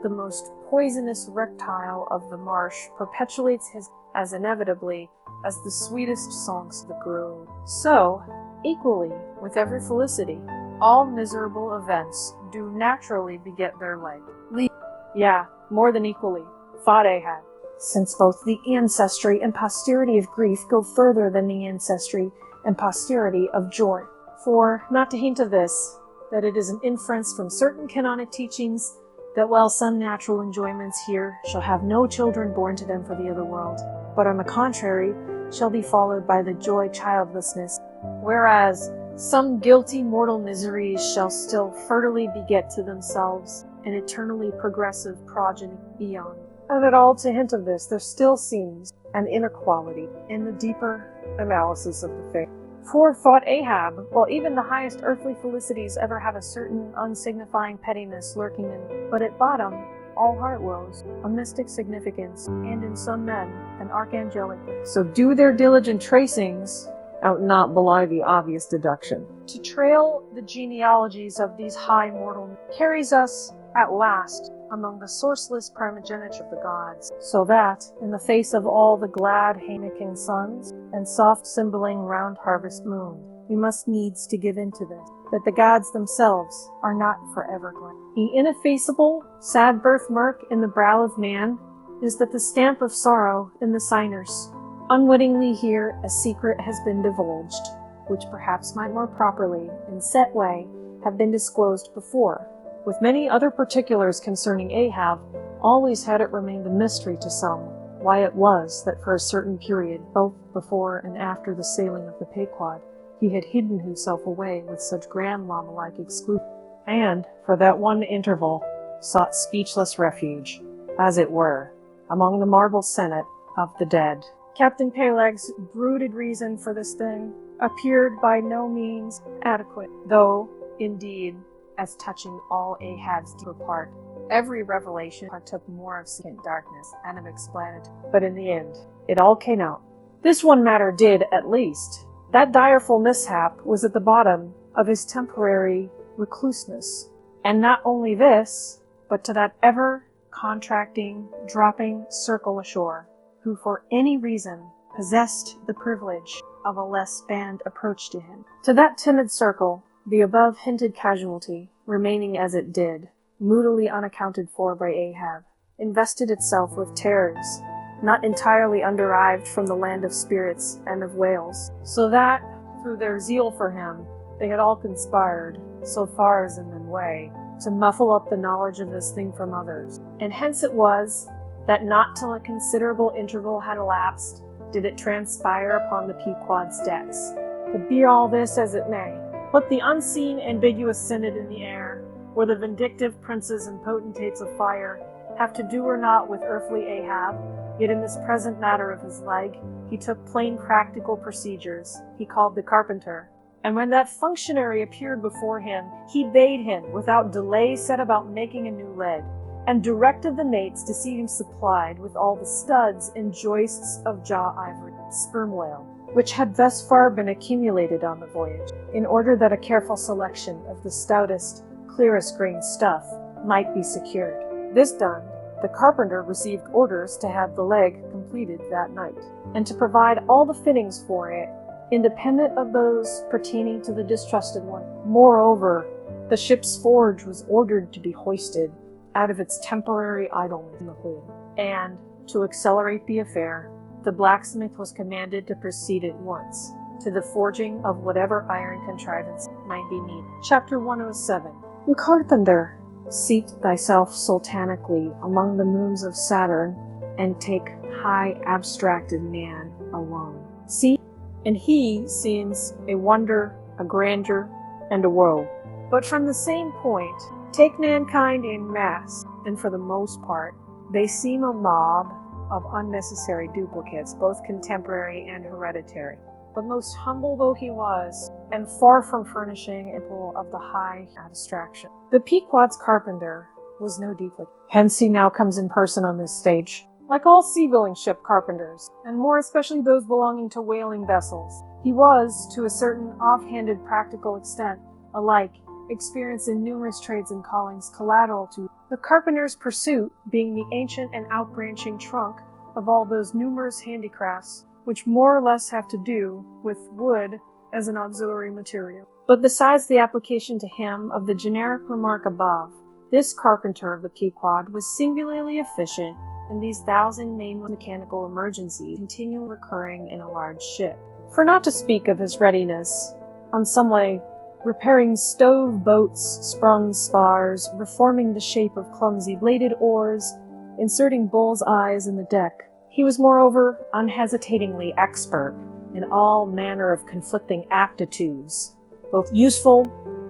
the most poisonous reptile of the marsh perpetuates his as inevitably as the sweetest songs of the grove, so, equally, with every felicity, all miserable events do naturally beget their like. More than equally, thought Ahab, since both the ancestry and posterity of grief go further than the ancestry and posterity of joy. For, not to hint of this, that it is an inference from certain canonic teachings that while some natural enjoyments here shall have no children born to them for the other world, but on the contrary shall be followed by the joy childlessness, whereas some guilty mortal miseries shall still fertilely beget to themselves an eternally progressive progeny beyond. And at all to hint of this, there still seems an inequality in the deeper analysis of the faith. For, thought Ahab, while even the highest earthly felicities ever have a certain unsignifying pettiness lurking in, but at bottom, all heart woes, a mystic significance, and in some men, an archangelic. So do their diligent tracings out not belie the obvious deduction. To trail the genealogies of these high mortal carries us, at last, among the sourceless primogeniture of the gods, so that, in the face of all the glad Hanukkah suns, and soft symboling round harvest moon, we must needs to give in to this, that the gods themselves are not forever glad. The ineffaceable, sad birthmark in the brow of man is that the stamp of sorrow in the signers. Unwittingly here a secret has been divulged, which perhaps might more properly, in set way, have been disclosed before. With many other particulars concerning Ahab, always had it remained a mystery to some, why it was that for a certain period, both before and after the sailing of the Pequod, he had hidden himself away with such grand llama-like exclusion, and, for that one interval, sought speechless refuge, as it were, among the marble senate of the dead. Captain Peleg's brooded reason for this thing appeared by no means adequate, though, indeed, as touching all Ahab's deeper part, every revelation partook more of second darkness and of explanatory. But in the end, it all came out. This one matter did, at least. That direful mishap was at the bottom of his temporary recluseness. And not only this, but to that ever-contracting, dropping circle ashore, who for any reason possessed the privilege of a less banned approach to him. To that timid circle, the above-hinted casualty, remaining as it did, moodily unaccounted for by Ahab, invested itself with terrors, not entirely underived from the land of spirits and of whales, so that, through their zeal for him, they had all conspired, so far as in their way, to muffle up the knowledge of this thing from others. And hence it was that not till a considerable interval had elapsed did it transpire upon the Pequod's decks. But be all this as it may, what the unseen ambiguous synod in the air, or the vindictive princes and potentates of fire, have to do or not with earthly Ahab, yet in this present matter of his leg, he took plain practical procedures. He called the carpenter, and when that functionary appeared before him, he bade him, without delay, set about making a new leg, and directed the mates to see him supplied with all the studs and joists of jaw ivory, sperm whale, which had thus far been accumulated on the voyage, in order that a careful selection of the stoutest, clearest grained stuff might be secured. This done, the carpenter received orders to have the leg completed that night, and to provide all the fittings for it, independent of those pertaining to the distrusted one. Moreover, the ship's forge was ordered to be hoisted out of its temporary idleness in the hold, and, to accelerate the affair, the blacksmith was commanded to proceed at once to the forging of whatever iron contrivance might be needed. Chapter 107. You carpenter, seat thyself sultanically among the moons of Saturn, and take high abstracted man alone. See, and he seems a wonder, a grandeur, and a woe. But from the same point, take mankind in mass, and for the most part, they seem a mob of unnecessary duplicates, both contemporary and hereditary. But most humble though he was, and far from furnishing a pool of the high abstraction, the Pequod's carpenter was no duplicate. Hence he now comes in person on this stage. Like all sea-going ship carpenters, and more especially those belonging to whaling vessels, he was, to a certain off-handed practical extent, alike experienced in numerous trades and callings collateral to the carpenter's pursuit, being the ancient and outbranching trunk of all those numerous handicrafts which more or less have to do with wood as an auxiliary material. But besides the application to him of the generic remark above, this carpenter of the Pequod was singularly efficient in these thousand nameless mechanical emergencies continually recurring in a large ship. For not to speak of his readiness, on some way, repairing stove boats, sprung spars, reforming the shape of clumsy bladed oars, inserting bull's eyes in the deck, he was moreover unhesitatingly expert in all manner of conflicting aptitudes, both useful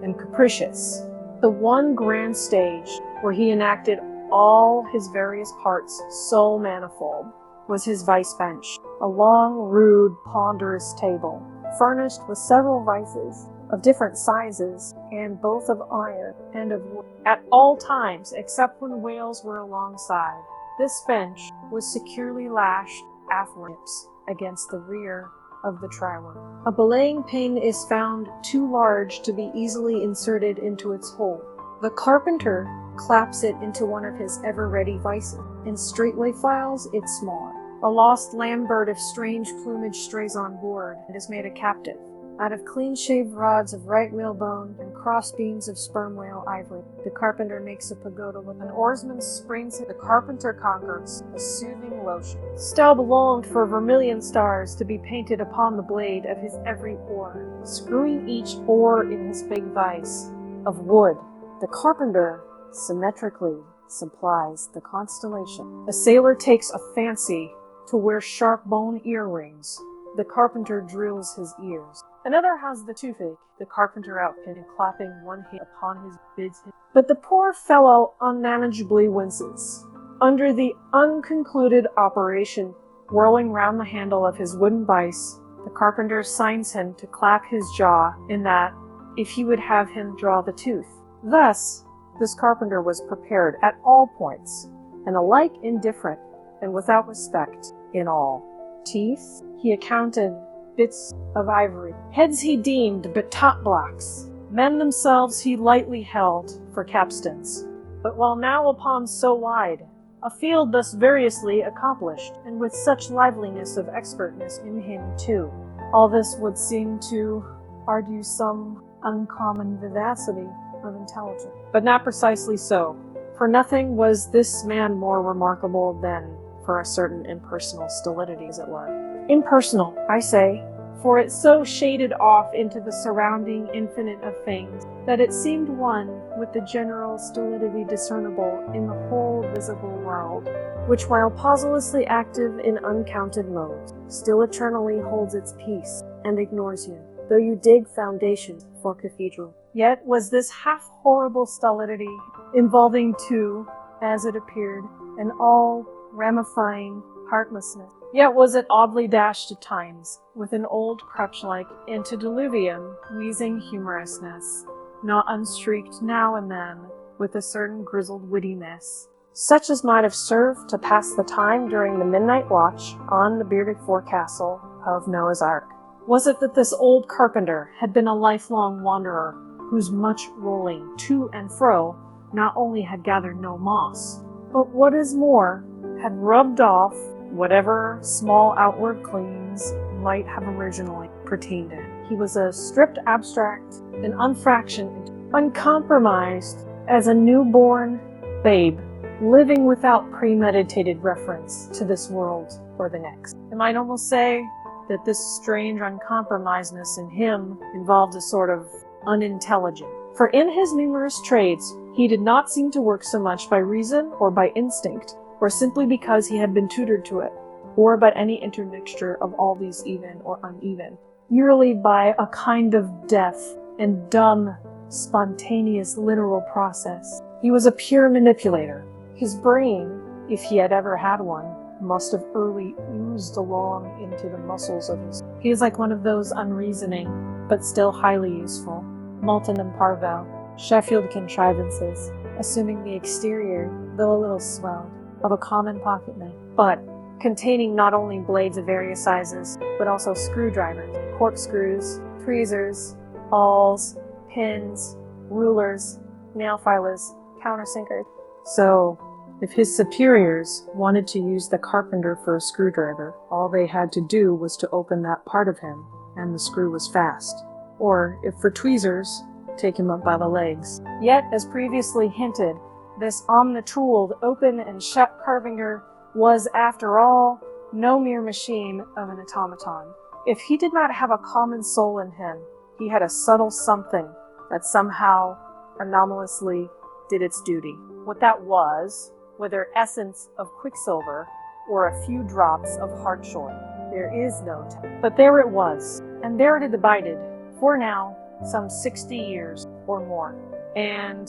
and capricious. The one grand stage where he enacted all his various parts so manifold was his vice bench, a long, rude, ponderous table, furnished with several vices of different sizes, and both of iron and of wood. At all times, except when whales were alongside, this bench was securely lashed aftwards against the rear of the trireme. A belaying pin is found too large to be easily inserted into its hole. The carpenter claps it into one of his ever-ready vices, and straightway files it smaller. A lost land bird of strange plumage strays on board, and is made a captive. Out of clean-shaved rods of right whalebone and cross-beams of sperm whale ivory, the carpenter makes a pagoda with an oarsman springs it. The carpenter conquers a soothing lotion. Staub longed for vermilion stars to be painted upon the blade of his every oar, screwing each oar in his big vise of wood. The carpenter symmetrically supplies the constellation. A sailor takes a fancy to wear sharp bone earrings. The carpenter drills his ears. Another has the toothache, the carpenter outpin and clapping one hand upon his bids him. But the poor fellow unmanageably winces under the unconcluded operation. Whirling round the handle of his wooden vice, the carpenter signs him to clap his jaw in that, if he would have him draw the tooth. Thus, this carpenter was prepared at all points, and alike indifferent and without respect in all. Teeth he accounted bits of ivory. Heads he deemed but top blocks. Men themselves he lightly held for capstans. But while now upon so wide a field thus variously accomplished, and with such liveliness of expertness in him too, all this would seem to argue some uncommon vivacity of intelligence. But not precisely so, for nothing was this man more remarkable than for a certain impersonal stolidity, as it were. Impersonal, I say, for it so shaded off into the surrounding infinite of things that it seemed one with the general stolidity discernible in the whole visible world, which while pauselessly active in uncounted modes, still eternally holds its peace and ignores you, though you dig foundations for cathedral. Yet was this half horrible stolidity, involving too, as it appeared, an all ramifying heartlessness. Yet was it oddly dashed at times, with an old crutch-like antediluvian, wheezing humorousness, not unstreaked now and then with a certain grizzled wittiness, such as might have served to pass the time during the midnight watch on the bearded forecastle of Noah's Ark. Was it that this old carpenter had been a lifelong wanderer, whose much rolling to and fro not only had gathered no moss, but what is more, had rubbed off whatever small outward cleans might have originally pertained to him? He was a stripped abstract, an unfractioned, uncompromised as a newborn babe, living without premeditated reference to this world or the next. I might almost say that this strange uncompromisedness in him involved a sort of unintelligence. For in his numerous trades, he did not seem to work so much by reason or by instinct, or simply because he had been tutored to it, or by any intermixture of all these even or uneven, merely by a kind of deaf and dumb, spontaneous literal process. He was a pure manipulator. His brain, if he had ever had one, must have early oozed along into the muscles of his. He is like one of those unreasoning, but still highly useful, Moulton and Parvell, Sheffield contrivances, assuming the exterior, though a little swelled, of a common pocket knife, but containing not only blades of various sizes, but also screwdrivers, corkscrews, tweezers, awls, pins, rulers, nail filers, countersinkers. So, if his superiors wanted to use the carpenter for a screwdriver, all they had to do was to open that part of him, and the screw was fast. Or, if for tweezers, take him up by the legs. Yet, as previously hinted, this omnitooled, open and shut carpenter was, after all, no mere machine of an automaton. If he did not have a common soul in him, he had a subtle something that somehow, anomalously, did its duty. What that was, whether essence of quicksilver or a few drops of hartshorn, there is no telling. But there it was, and there it had abided, for now, some 60 years or more. And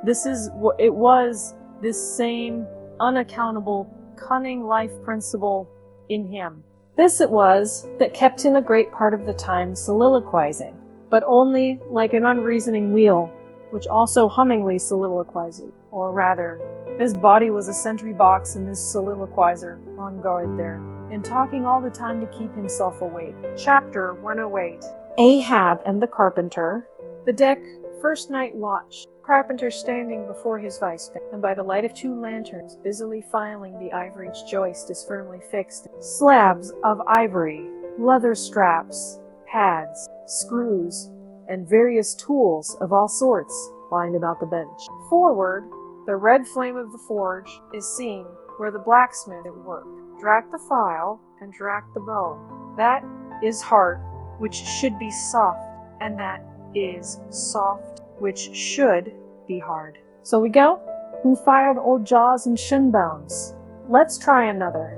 this is what it was, this same unaccountable, cunning life principle in him. This it was that kept him a great part of the time soliloquizing, but only like an unreasoning wheel, which also hummingly soliloquized, or rather, his body was a sentry box and this soliloquizer on guard there, and talking all the time to keep himself awake. Chapter 108. Ahab and the Carpenter. The deck, first night watch. Carpenter standing before his vice, and by the light of 2 lanterns, busily filing the ivory joist is firmly fixed. Slabs of ivory, leather straps, pads, screws, and various tools of all sorts lying about the bench. Forward, the red flame of the forge is seen where the blacksmith at work. Drack the file and drack the bone. That is hard, which should be soft, and that is soft, which should be hard. So we go? Who fired old jaws and shin bones? Let's try another.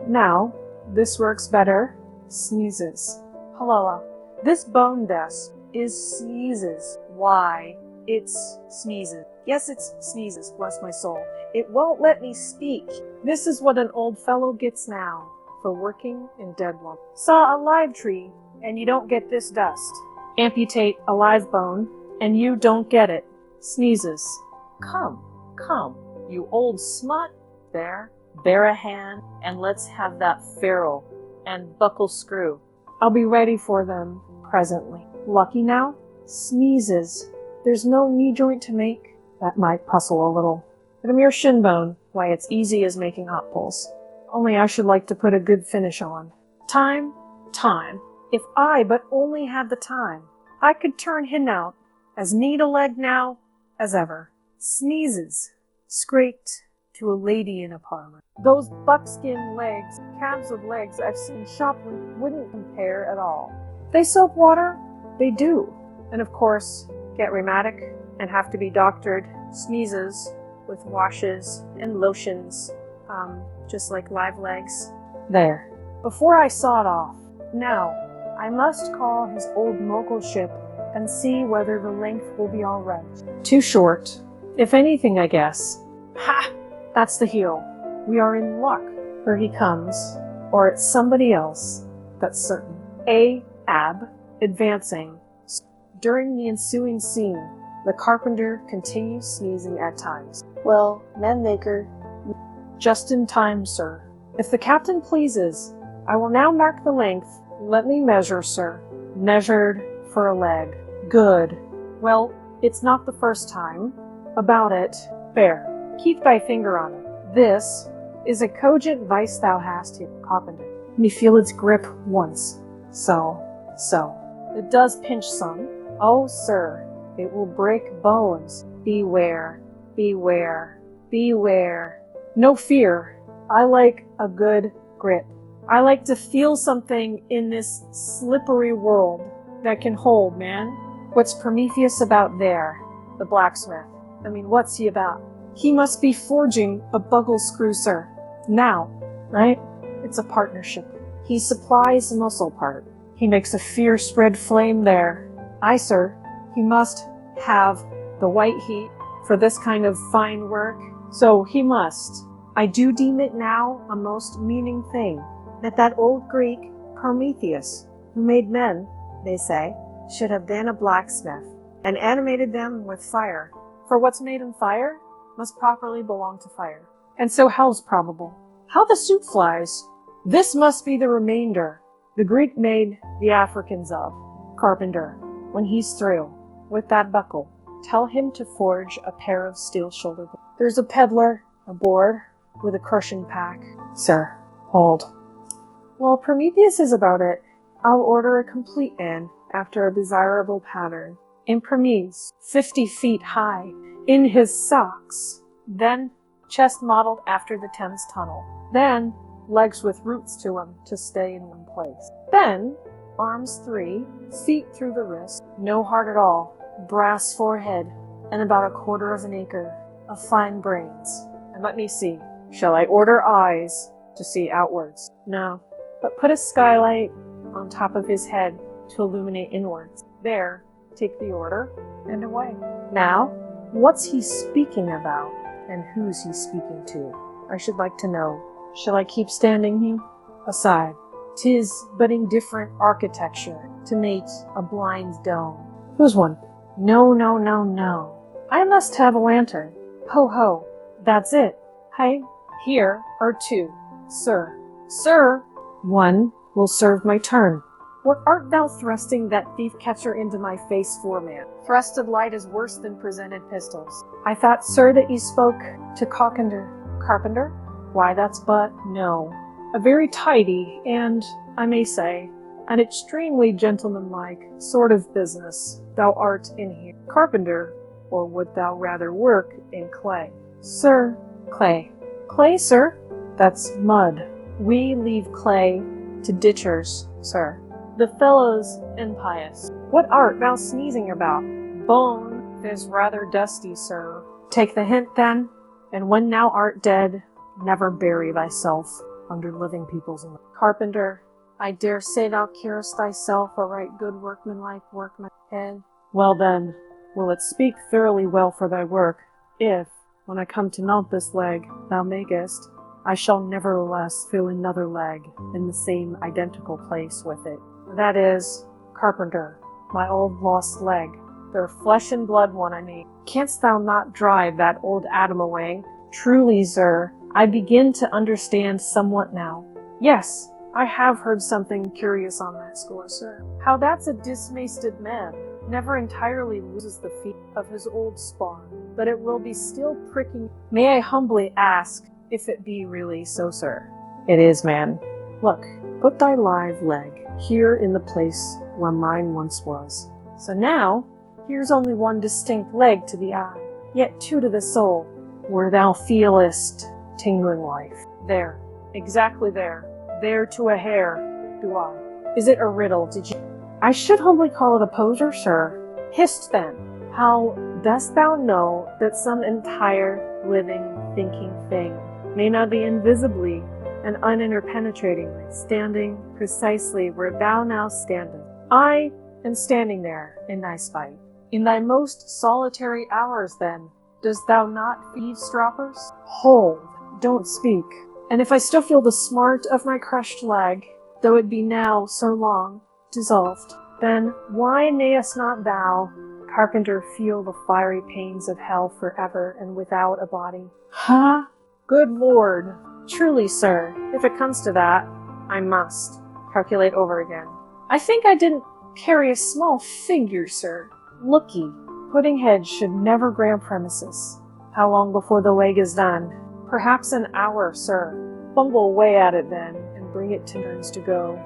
Now, this works better. Sneezes. Halala. This bone desk is sneezes. Why? It's sneezes. Yes, it's sneezes, bless my soul. It won't let me speak. This is what an old fellow gets now for working in dead lumber. Saw a live tree, and you don't get this dust. Amputate a live bone, and you don't get it. Sneezes. Come, come, you old smut. There, bear a hand, and let's have that ferrule and buckle screw. I'll be ready for them presently. Lucky now? Sneezes. There's no knee joint to make. That might puzzle a little. But a mere shin bone, why, it's easy as making hot pulls. Only I should like to put a good finish on. Time, time. If I but only had the time, I could turn him out as neat a leg now as ever. Sneezes. Scraped to a lady in a parlor. Those buckskin legs, calves of legs I've seen shopping wouldn't compare at all. They soap water? They do. And of course, get rheumatic and have to be doctored. Sneezes with washes and lotions, just like live legs. There. Before I saw it off, now, I must call his old Mogul ship and see whether the length will be all right. Too short. If anything, I guess. Ha! That's the heel. We are in luck. Here he comes. Or it's somebody else. That's certain. Ab, advancing. During the ensuing scene, the carpenter continues sneezing at times. Well, manmaker, just in time, sir. If the captain pleases, I will now mark the length. Let me measure, sir. Measured for a leg. Good. Well, it's not the first time. About it. Fair. Keep thy finger on it. This is a cogent vice thou hast here, carpenter. Me feel its grip once. So. It does pinch some. Oh, sir, it will break bones. Beware, beware, beware. No fear. I like a good grip. I like to feel something in this slippery world that can hold, man. What's Prometheus about there? The blacksmith. I mean, what's he about? He must be forging a buckle screw, sir. Now, right? It's a partnership. He supplies the muscle part. He makes a fierce red flame there. Aye, sir. He must have the white heat for this kind of fine work. So he must. I do deem it now a most meaning thing that old Greek Prometheus, who made men, they say, should have been a blacksmith and animated them with fire. For what's made in fire must properly belong to fire. And so hell's probable. How the soup flies! This must be the remainder the Greek made the Africans of. Carpenter, when he's through with that buckle, tell him to forge a pair of steel shoulder blades. There's a peddler aboard with a crushing pack. Sir, hold. While Prometheus is about it, I'll order a complete man after a desirable pattern. In Prometheus, 50 feet high, in his socks. Then, chest modeled after the Thames Tunnel. Then, legs with roots to them to stay in one place. Then, arms 3, feet through the wrist, no heart at all, brass forehead, and about 1/4 of an acre of fine brains. And let me see, shall I order eyes to see outwards? No, but put a skylight on top of his head to illuminate inwards. There, take the order, and away. Now, what's he speaking about, and who's he speaking to? I should like to know. Shall I keep standing here? Aside. 'Tis but indifferent architecture to mate a blind dome. Who's one? No. I must have a lantern. Ho ho. That's it. Hey, here are 2. Sir. Sir! 1 will serve my turn. What art thou thrusting that thief-catcher into my face for, man? Thrusted light is worse than presented pistols. I thought, sir, that you spoke to Carpenter. Carpenter? Why, that's but, no. A very tidy, and, I may say, an extremely gentlemanlike sort of business thou art in here. Carpenter, or would thou rather work in clay? Sir, clay. Clay, sir? That's mud. We leave clay to ditchers, sir. The fellow's impious. What art thou sneezing about? Bone is rather dusty, sir. Take the hint, then, and when thou art dead, never bury thyself under living people's. Carpenter, I dare say thou carest thyself a right good workmanlike workman head. Well then, will it speak thoroughly well for thy work, if, when I come to mount this leg, thou makest, I shall nevertheless fill another leg in the same identical place with it. That is, carpenter, my old lost leg, their flesh and blood one I mean. Canst thou not drive that old Adam away? Truly, sir, I begin to understand somewhat now. Yes, I have heard something curious on that score, sir. How that's a dismasted man never entirely loses the feet of his old spawn, but it will be still pricking. May I humbly ask if it be really so, sir? It is, man. Look, put thy live leg here in the place where mine once was. So now, here's only one distinct leg to the eye, yet two to the soul, where thou feelest tingling life. There, exactly there to a hair, do I. Is it a riddle, did you? I should humbly call it a poser, sir. Hist then, how dost thou know that some entire, living, thinking thing may not be invisibly and uninterpenetratingly standing precisely where thou now standest? I am standing there in thy spite. In thy most solitary hours, then, dost thou not eavesdroppers? Hold, don't speak. And if I still feel the smart of my crushed leg, though it be now so long dissolved, then why mayest not thou, carpenter, feel the fiery pains of hell forever and without a body? Huh? Good Lord! Truly, sir, if it comes to that, I must calculate over again. I think I didn't carry a small figure, sir. Look-ye, pudding heads should never grant premises. How long before the leg is done? Perhaps an hour, sir. Bungle away at it then, and bring it to turns to go.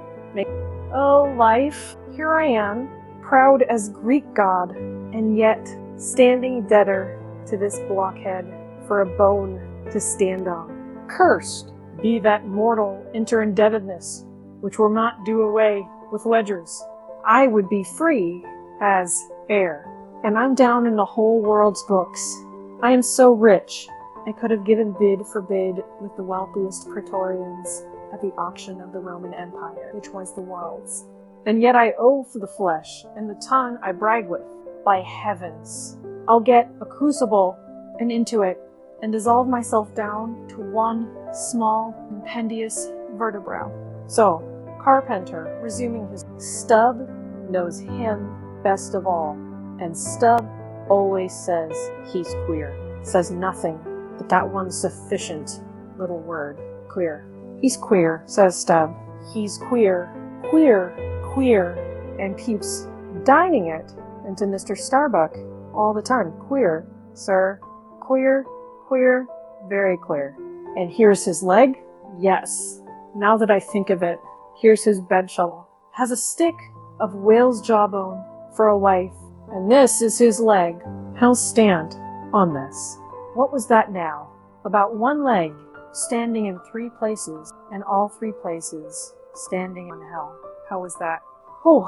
Oh, life, here I am, proud as Greek god, and yet standing debtor to this blockhead for a bone to stand on. Cursed be that mortal interindebtedness, which will not do away with ledgers. I would be free as air, and I'm down in the whole world's books. I am so rich, I could have given bid for bid with the wealthiest praetorians at the auction of the Roman Empire, which was the world's. And yet I owe for the flesh, and the tongue I brag with. By heavens, I'll get a crucible and into it, and dissolve myself down to one small, impendious vertebra. So, carpenter, resuming his Stubb knows him best of all, and Stubb always says he's queer. Says nothing but that one sufficient little word, queer. He's queer, says Stubb. He's queer, queer, queer, and keeps dining it into Mr. Starbuck all the time. Queer, sir. Queer, queer, very queer. And here's his leg? Yes. Now that I think of it, here's his bed shovel. Has a stick of whale's jawbone for a wife, and this is his leg. He'll stand on this. What was that now? About one leg standing in three places, and all three places standing in hell. How was that? Oh,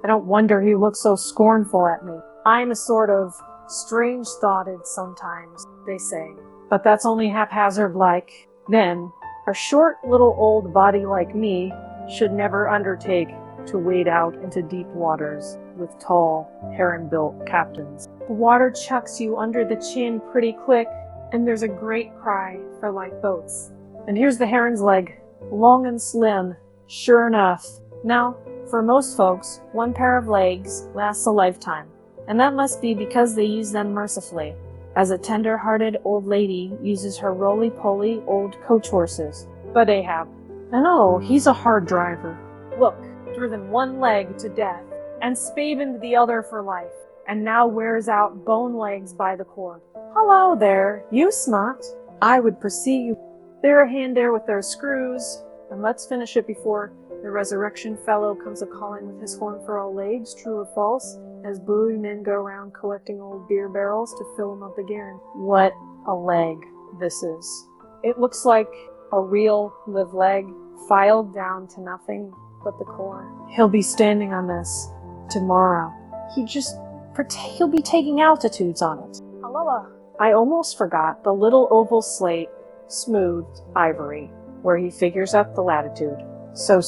I don't wonder he looked so scornful at me. I'm a sort of strange-thoughted sometimes, they say, but that's only haphazard-like. Then, a short little old body like me should never undertake to wade out into deep waters with tall, heron-built captains. The water chucks you under the chin pretty quick, and there's a great cry for lifeboats. And here's the heron's leg, long and slim, sure enough. Now, for most folks, one pair of legs lasts a lifetime, and that must be because they use them mercifully, as a tender-hearted old lady uses her roly-poly old coach horses. But Ahab, and oh, he's a hard driver. Look, driven one leg to death, and spavined the other for life, and now wears out bone legs by the cord. Hello there, you smut. I would perceive. They're a hand there with their screws, and let's finish it before the resurrection fellow comes a-calling with his horn for all legs, true or false, as brewery men go around collecting old beer barrels to fill them up again. What a leg this is. It looks like a real live leg, filed down to nothing but the core. He'll be standing on this tomorrow. He'll be taking altitudes on it. Aloha. I almost forgot the little oval slate, smoothed ivory, where he figures out the latitude. So.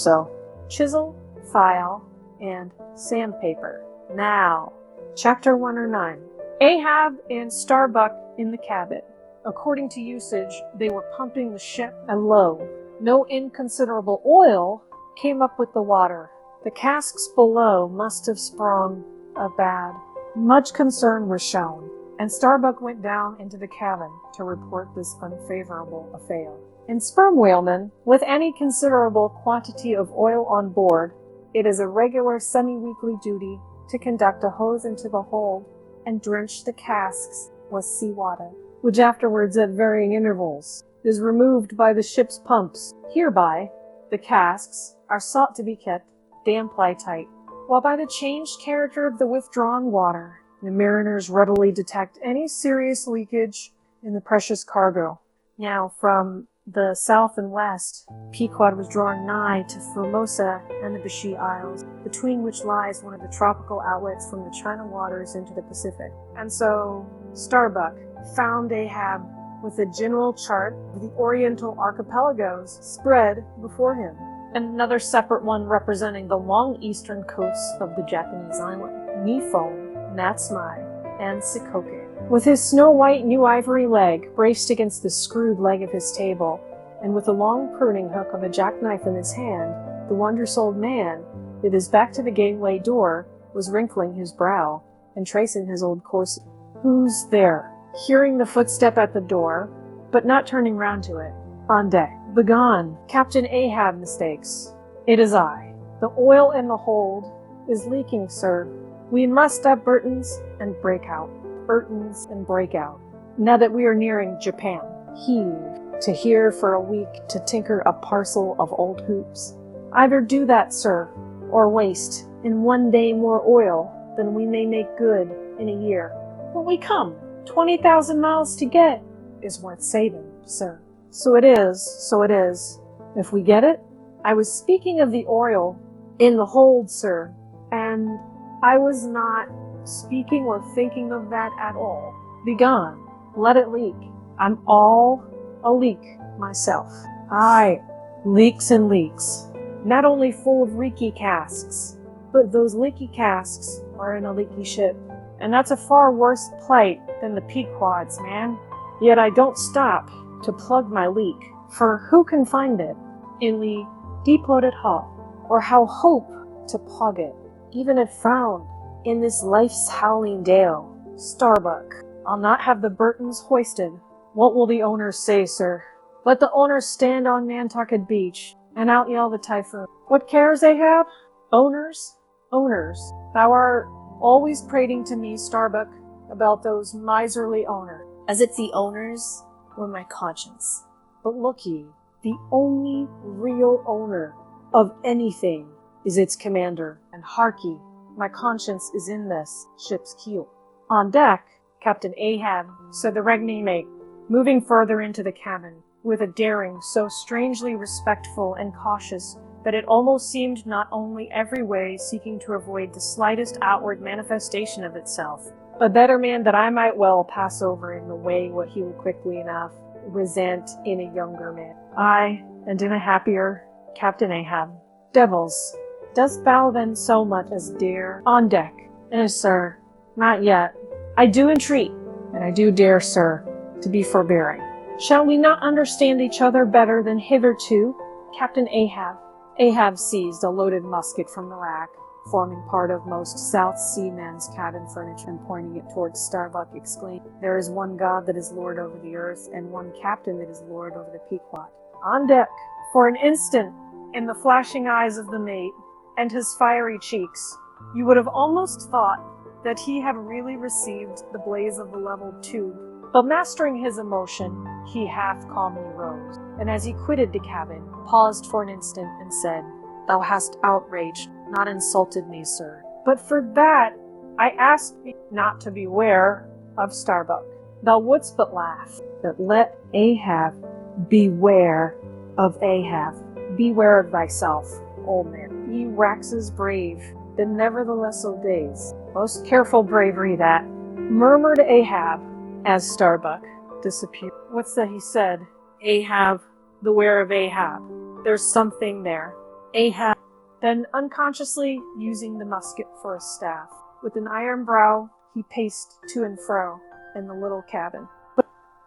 chisel, file, and sandpaper. Now, Chapter 109. Ahab and Starbuck in the cabin. According to usage, they were pumping the ship, and lo, no inconsiderable oil came up with the water. The casks below must have sprung a bad. Much concern was shown, and Starbuck went down into the cabin to report this unfavorable affair. In sperm whalemen, with any considerable quantity of oil on board, it is a regular semi-weekly duty to conduct a hose into the hold and drench the casks with seawater, which afterwards, at varying intervals, is removed by the ship's pumps. Hereby, the casks are sought to be kept damp-lie tight, while by the changed character of the withdrawn water, the mariners readily detect any serious leakage in the precious cargo. Now, from the south and west, Pequod was drawing nigh to Formosa and the Vichy Isles, between which lies one of the tropical outlets from the China waters into the Pacific. And so, Starbuck found Ahab with a general chart of the Oriental archipelagos spread before him, and another separate one representing the long eastern coasts of the Japanese island, Niphone, Natsumai, and Shikoku. With his snow-white new ivory leg braced against the screwed leg of his table, and with the long pruning hook of a jackknife in his hand, the wondrous old man, with his back to the gateway door, was wrinkling his brow and tracing his old course. "Who's there?" Hearing the footstep at the door, but not turning round to it. On deck. "Begone, Captain Ahab mistakes. It is I. The oil in the hold is leaking, sir. We must have Burtons and break out. Burtons and break out. Now that we are nearing Japan, heave to here for a week to tinker a parcel of old hoops. Either do that, sir, or waste in one day more oil than we may make good in a year. But we come 20,000 miles to get is worth saving, sir. So it is, so it is. If we get it, I was speaking of the oil in the hold, sir, and I was not speaking or thinking of that at all. Begone, let it leak. I'm all a leak myself. Aye, leaks and leaks. Not only full of leaky casks, but those leaky casks are in a leaky ship. And that's a far worse plight than the Pequod's, man. Yet I don't stop to plug my leak, for who can find it in the deep-loaded hull, or how hope to plug it, even if found in this life's howling dale? Starbuck, I'll not have the Burtons hoisted. What will the owners say, sir? Let the owners stand on Nantucket Beach and out-yell the typhoon. What cares, Ahab? Owners? Owners. Thou art always prating to me, Starbuck, about those miserly owners, as if the owners were my conscience. But look ye, the only real owner of anything is its commander, and hark ye, my conscience is in this ship's keel. On deck, Captain Ahab, said the Regni mate, moving further into the cabin, with a daring so strangely respectful and cautious that it almost seemed not only every way seeking to avoid the slightest outward manifestation of itself, a better man that I might well pass over in the way what he will quickly enough resent in a younger man. Aye, and in a happier Captain Ahab. Devils, dost thou then so much as dare on deck? Sir, not yet. I do entreat, and I do dare, sir, to be forbearing. Shall we not understand each other better than hitherto, Captain Ahab? Ahab seized a loaded musket from the rack, forming part of most South Seaman's cabin furniture, and pointing it towards Starbuck, exclaimed, "There is one God that is Lord over the earth, and one captain that is Lord over the Pequod." On deck, for an instant, in the flashing eyes of the mate, and his fiery cheeks, you would have almost thought that he had really received the blaze of the leveled tube. But mastering his emotion, he half calmly rose, and as he quitted the cabin, paused for an instant and said, "Thou hast outraged, not insulted me, sir. But for that, I ask thee not to beware of Starbuck. Thou wouldst but laugh. But let Ahab beware of Ahab. Beware of thyself, old man. He waxes brave, but nevertheless old days. Most careful bravery that," murmured Ahab, as Starbuck disappeared. What's that he said? Ahab, beware of Ahab. There's something there. Ahab, then unconsciously using the musket for a staff. With an iron brow, he paced to and fro in the little cabin.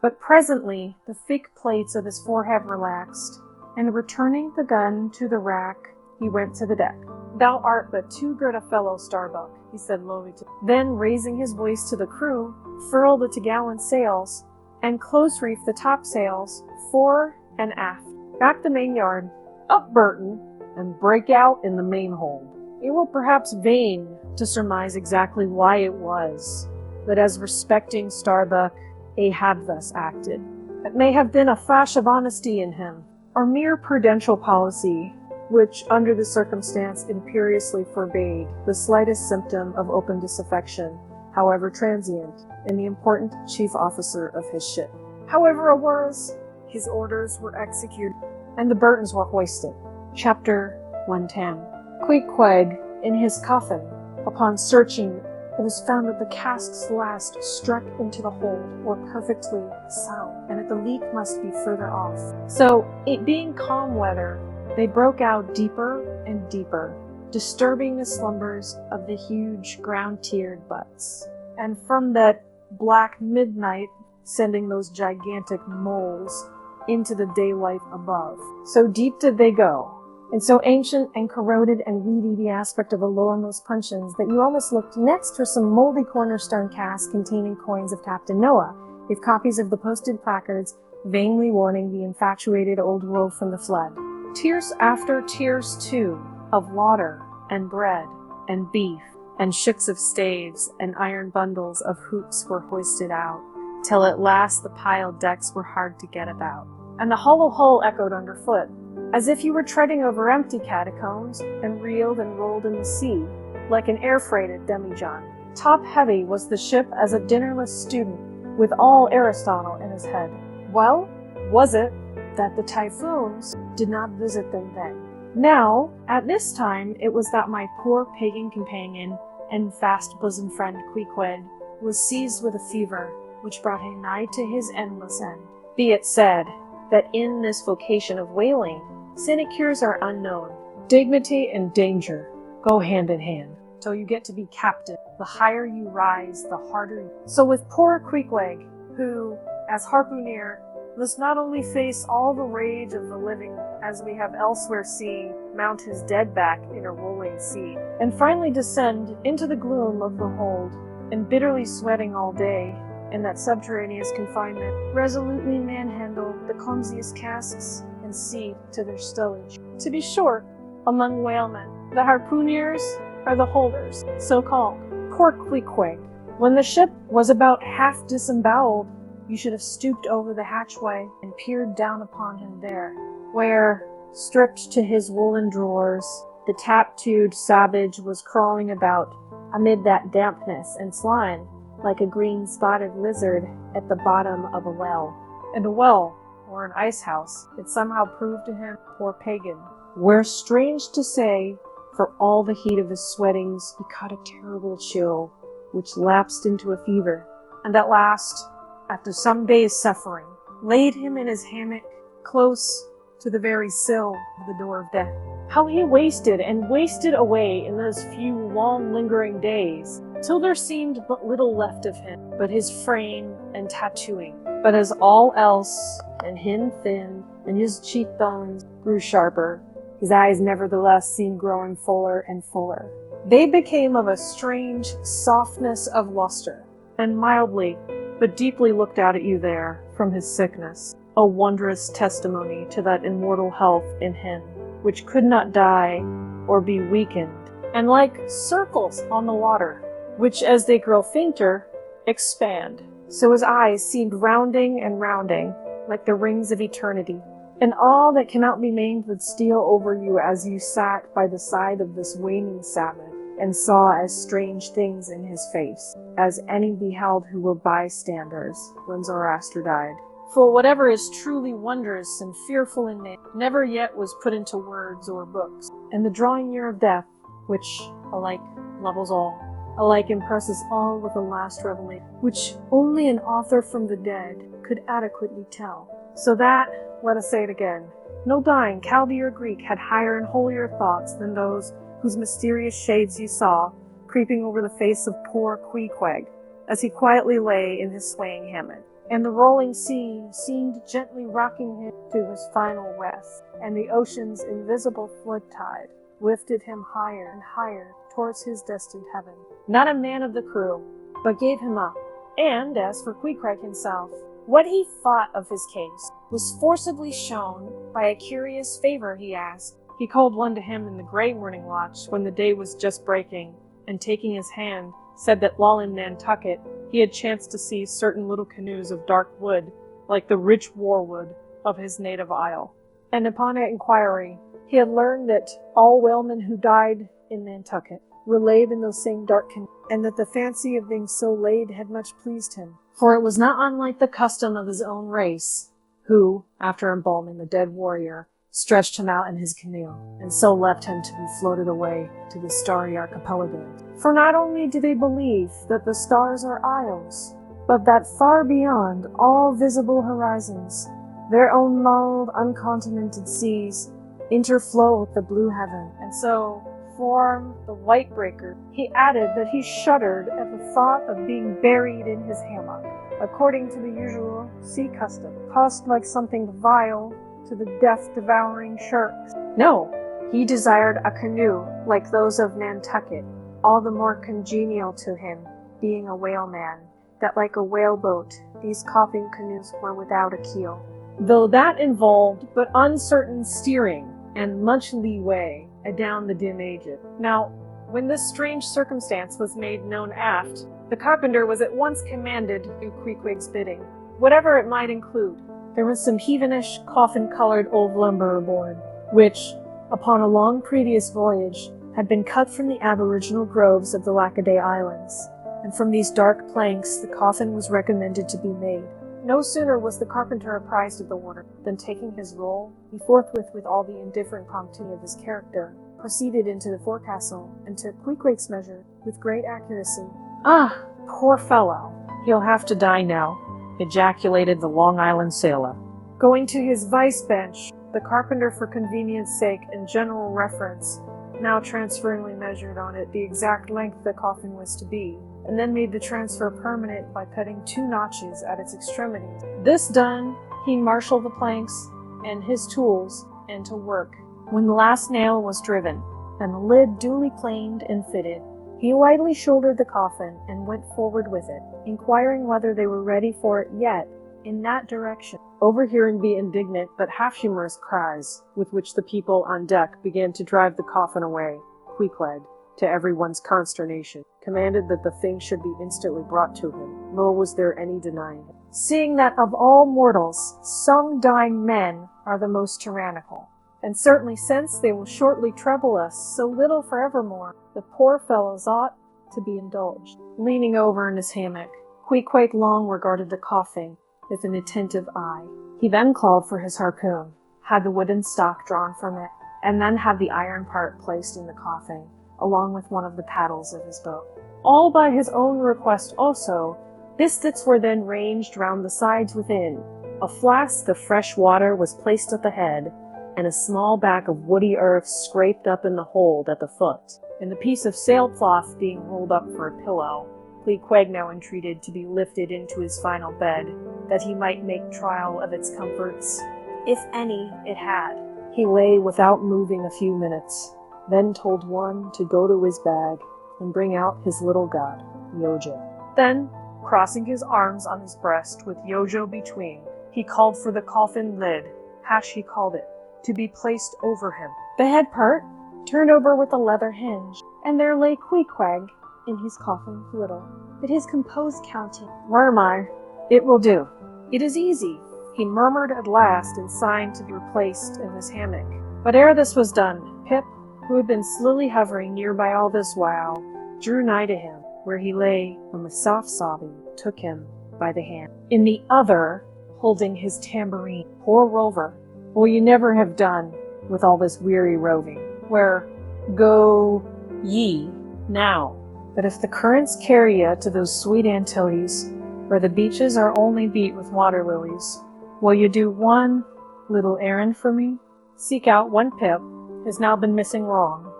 But presently, the thick plates of his forehead relaxed, and returning the gun to the rack, he went to the deck. "Thou art but too good a fellow, Starbuck," he said lowly to him. Then, raising his voice to the crew, furl the topgallant sails, and close-reef the topsails, fore and aft. "Back the mainyard, up Burton, and break out in the mainhold." It were perhaps vain to surmise exactly why it was that, as respecting Starbuck, Ahab thus acted. It may have been a flash of honesty in him, or mere prudential policy, which, under the circumstance, imperiously forbade the slightest symptom of open disaffection, however transient, in the important chief officer of his ship. However it was, his orders were executed, and the Burtons were hoisted. Chapter 110. Queequeg, in his coffin, upon searching, it was found that the cask's last struck into the hold were perfectly sound, and that the leak must be further off. So, it being calm weather, they broke out deeper and deeper, disturbing the slumbers of the huge ground-tiered butts, and from that black midnight sending those gigantic moles into the daylight above. So deep did they go, and so ancient and corroded and weedy the aspect of the lowermost puncheons that you almost looked next for some moldy cornerstone casks containing coins of Captain Noah, with copies of the posted placards vainly warning the infatuated old world from the flood. Tiers after tiers, too, of water and bread and beef and shooks of staves and iron bundles of hoops were hoisted out, till at last the piled decks were hard to get about, and the hollow hull echoed underfoot, as if you were treading over empty catacombs, and reeled and rolled in the sea, like an air-freighted demijohn. Top-heavy was the ship as a dinnerless student, with all Aristotle in his head. Well, was it that the typhoons did not visit them then? Now, at this time, it was that my poor pagan companion and fast bosom friend Queequeg was seized with a fever, which brought him nigh to his endless end. Be it said, that in this vocation of whaling, sinecures are unknown. Dignity and danger go hand in hand, till you get to be captain. The higher you rise, the harder you... So with poor Queequeg, who, as harpooner, must not only face all the rage of the living, as we have elsewhere seen, mount his dead back in a rolling sea, and finally descend into the gloom of the hold, and bitterly sweating all day, in that subterraneous confinement, resolutely manhandle the clumsiest casks and see to their stowage. To be short, among whalemen, the harpooners are the holders, so called. Poor Queequeg. When the ship was about half disemboweled, you should have stooped over the hatchway and peered down upon him there, where, stripped to his woolen drawers, the tattooed savage was crawling about amid that dampness and slime, like a green-spotted lizard at the bottom of a well. And a well, or an ice-house, it somehow proved to him, poor pagan, where, strange to say, for all the heat of his sweatings, he caught a terrible chill, which lapsed into a fever, and at last, after some days' suffering, laid him in his hammock close to the very sill of the door of death. How he wasted and wasted away in those few long lingering days, till there seemed but little left of him, but his frame and tattooing. But as all else, and him thin, and his cheekbones grew sharper, his eyes nevertheless seemed growing fuller and fuller. They became of a strange softness of luster, and mildly, but deeply looked out at you there from his sickness, a wondrous testimony to that immortal health in him, which could not die or be weakened, and like circles on the water, which as they grow fainter, expand. So his eyes seemed rounding and rounding, like the rings of eternity, and all that cannot be named would steal over you as you sat by the side of this waning Sabbath, and saw as strange things in his face, as any beheld who were bystanders when Zoroaster died. For whatever is truly wondrous and fearful in name, never yet was put into words or books, and the drawing near of death, which alike levels all, alike impresses all with a last revelation, which only an author from the dead could adequately tell. So that, Let us say it again. No dying Chaldee or Greek had higher and holier thoughts than those whose mysterious shades he saw creeping over the face of poor Queequeg as he quietly lay in his swaying hammock. And the rolling sea seemed gently rocking him to his final rest, and the ocean's invisible flood tide lifted him higher and higher towards his destined heaven. Not a man of the crew but gave him up. And as for Queequeg himself, what he thought of his case was forcibly shown by a curious favor he asked. He called one to him in the grey morning watch when the day was just breaking, and taking his hand, said that while in Nantucket he had chanced to see certain little canoes of dark wood, like the rich warwood of his native isle. And upon inquiry, he had learned that all whalemen who died in Nantucket were laid in those same dark canoes, and that the fancy of being so laid had much pleased him, for it was not unlike the custom of his own race, who, after embalming the dead warrior, stretched him out in his canoe, and so left him to be floated away to the starry archipelago. For not only do they believe that the stars are isles, but that far beyond all visible horizons, their own lulled, uncontinented seas interflow with the blue heaven, and so form the white breaker. He added that he shuddered at the thought of being buried in his hammock, according to the usual sea custom, tossed like something vile to the death-devouring sharks. No, he desired a canoe like those of Nantucket, all the more congenial to him, being a whaleman, that like a whaleboat, these coffin canoes were without a keel, though that involved but uncertain steering and much leeway adown the dim ages. Now, when this strange circumstance was made known aft, the carpenter was at once commanded to do Queequeg's bidding, whatever it might include. There was some heathenish, coffin-colored old lumber aboard, which, upon a long previous voyage, had been cut from the aboriginal groves of the Lackaday Islands, and from these dark planks the coffin was recommended to be made. No sooner was the carpenter apprised of the order than, taking his roll, he forthwith, with all the indifferent promptitude of his character, proceeded into the forecastle, and took Queequeg's measure with great accuracy. "Ah, poor fellow, he'll have to die now," ejaculated the Long Island sailor. Going to his vice bench, the carpenter, for convenience sake and general reference, now transferringly measured on it the exact length the coffin was to be, and then made the transfer permanent by cutting 2 notches at its extremities. This done, he marshaled the planks and his tools, and to work. When the last nail was driven, and the lid duly planed and fitted, he lightly shouldered the coffin and went forward with it, inquiring whether they were ready for it yet, in that direction, overhearing the indignant but half-humorous cries with which the people on deck began to drive the coffin away. Queequeg, to everyone's consternation, commanded that the thing should be instantly brought to him, nor was there any denying it, seeing that of all mortals, some dying men are the most tyrannical. And certainly, since they will shortly trouble us so little forevermore, the poor fellows ought to be indulged. Leaning over in his hammock, Queequeg long regarded the coffin with an attentive eye. He then called for his harpoon, had the wooden stock drawn from it, and then had the iron part placed in the coffin, along with one of the paddles of his boat. All by his own request also, biscuits were then ranged round the sides within. A flask of fresh water was placed at the head, and a small bag of woody earth scraped up in the hold at the foot, and the piece of sailcloth being rolled up for a pillow. Queequeg now entreated to be lifted into his final bed, that he might make trial of its comforts, if any it had. He lay without moving a few minutes, then told one to go to his bag and bring out his little god, Yojo. Then, crossing his arms on his breast with Yojo between, he called for the coffin lid, Hash he called it, to be placed over him. The head part turned over with a leather hinge, and there lay Queequeg in his coffin little. But his composed countenance, "Where am I? It will do. It is easy," he murmured at last, and signed to be replaced in his hammock. But ere this was done, Pip, who had been slowly hovering near by all this while, drew nigh to him, where he lay, and with soft sobbing took him by the hand, in the other holding his tambourine. Poor Rover, will you never have done with all this weary roving? Where go ye now? But if the currents carry ye to those sweet Antilles, where the beaches are only beat with water lilies, will you do one little errand for me? Seek out one Pip has now been missing long.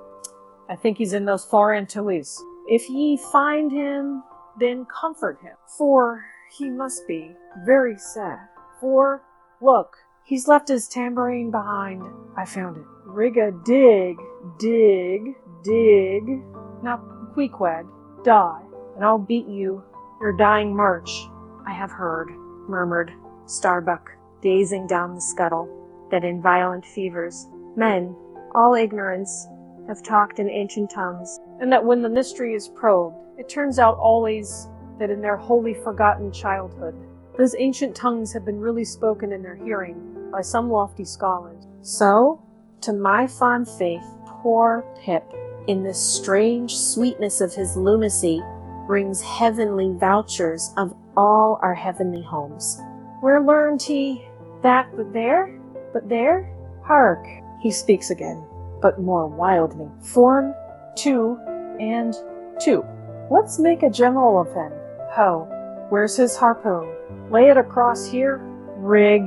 I think he's in those far Antilles. If ye find him, then comfort him, for he must be very sad. For, look, he's left his tambourine behind. I found it. Rig-a-dig, dig, dig. Now, Queequeg, die, and I'll beat you your dying march. I have heard, murmured Starbuck, gazing down the scuttle, that in violent fevers, men, all ignorance, have talked in ancient tongues, and that when the mystery is probed, it turns out always that in their wholly forgotten childhood, those ancient tongues have been really spoken in their hearing by some lofty scholars. So, to my fond faith, poor Pip, in this strange sweetness of his lunacy, brings heavenly vouchers of all our heavenly homes. Where learned he that but there? Hark, he speaks again, but more wildly. Form, 2, and 2. Let's make a general of him. Ho, where's his harpoon? Lay it across here. Rig,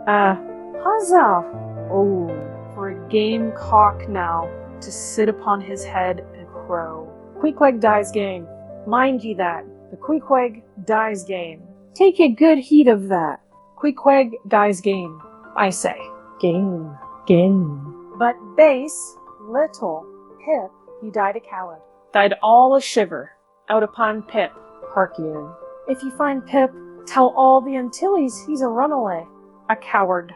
huzzah! Oh, for a game cock now, to sit upon his head and crow. Queequeg dies game. Mind ye that, the Queequeg dies game. Take ye good heed of that. Queequeg dies game, I say. Game. But base, little Pip, he died a coward. Died all a shiver, out upon Pip. Hark ye. If you find Pip, tell all the Antilles he's a runaway. A coward.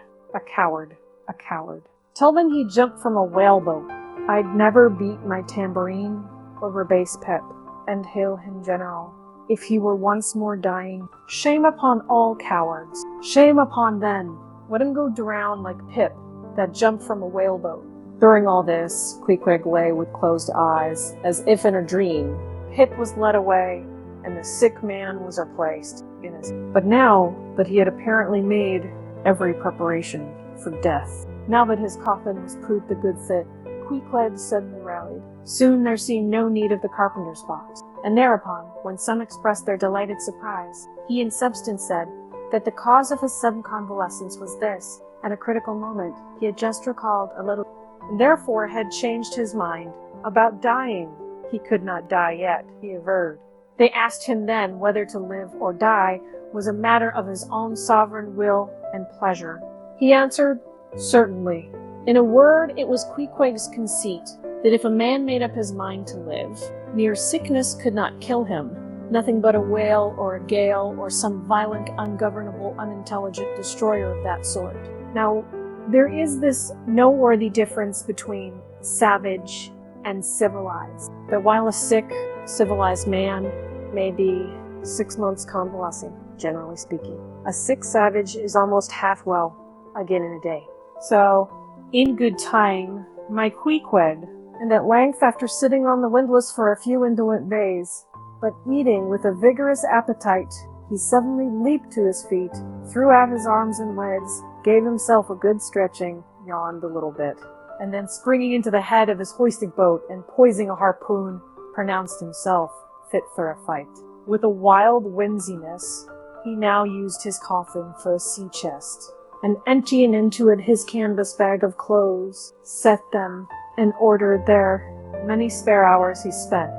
Tell them he jumped from a whaleboat. I'd never beat my tambourine over base Pip, and hail him general. If he were once more dying, shame upon all cowards. Shame upon them. Let him go drown like Pip, that jumped from a whaleboat. During all this, Queequeg lay with closed eyes, as if in a dream. Pip was led away, and the sick man was replaced in his. But now that he had apparently made every preparation for death, now that his coffin was proved a good fit, Queequeg suddenly rallied. Soon there seemed no need of the carpenter's box, and thereupon, when some expressed their delighted surprise, he in substance said that the cause of his sudden convalescence was this: at a critical moment he had just recalled a little, and therefore had changed his mind about dying. He could not die yet, he averred. They asked him then whether to live or die was a matter of his own sovereign will and pleasure. He answered, certainly. In a word, it was Queequeg's conceit that if a man made up his mind to live, mere sickness could not kill him, nothing but a whale or a gale or some violent, ungovernable, unintelligent destroyer of that sort. Now, there is this noteworthy difference between savage and civilized, that while a sick, civilized man may be 6 months convalescing, generally speaking, a sick savage is almost half well again in a day. So, in good time, my Queequeg, and at length after sitting on the windlass for a few indolent days, but eating with a vigorous appetite, he suddenly leaped to his feet, threw out his arms and legs, gave himself a good stretching, yawned a little bit, and then springing into the head of his hoisting boat and poising a harpoon, pronounced himself fit for a fight. With a wild whimsiness, he now used his coffin for a sea chest, and emptying into it his canvas bag of clothes, set them, and ordered there. Many spare hours he spent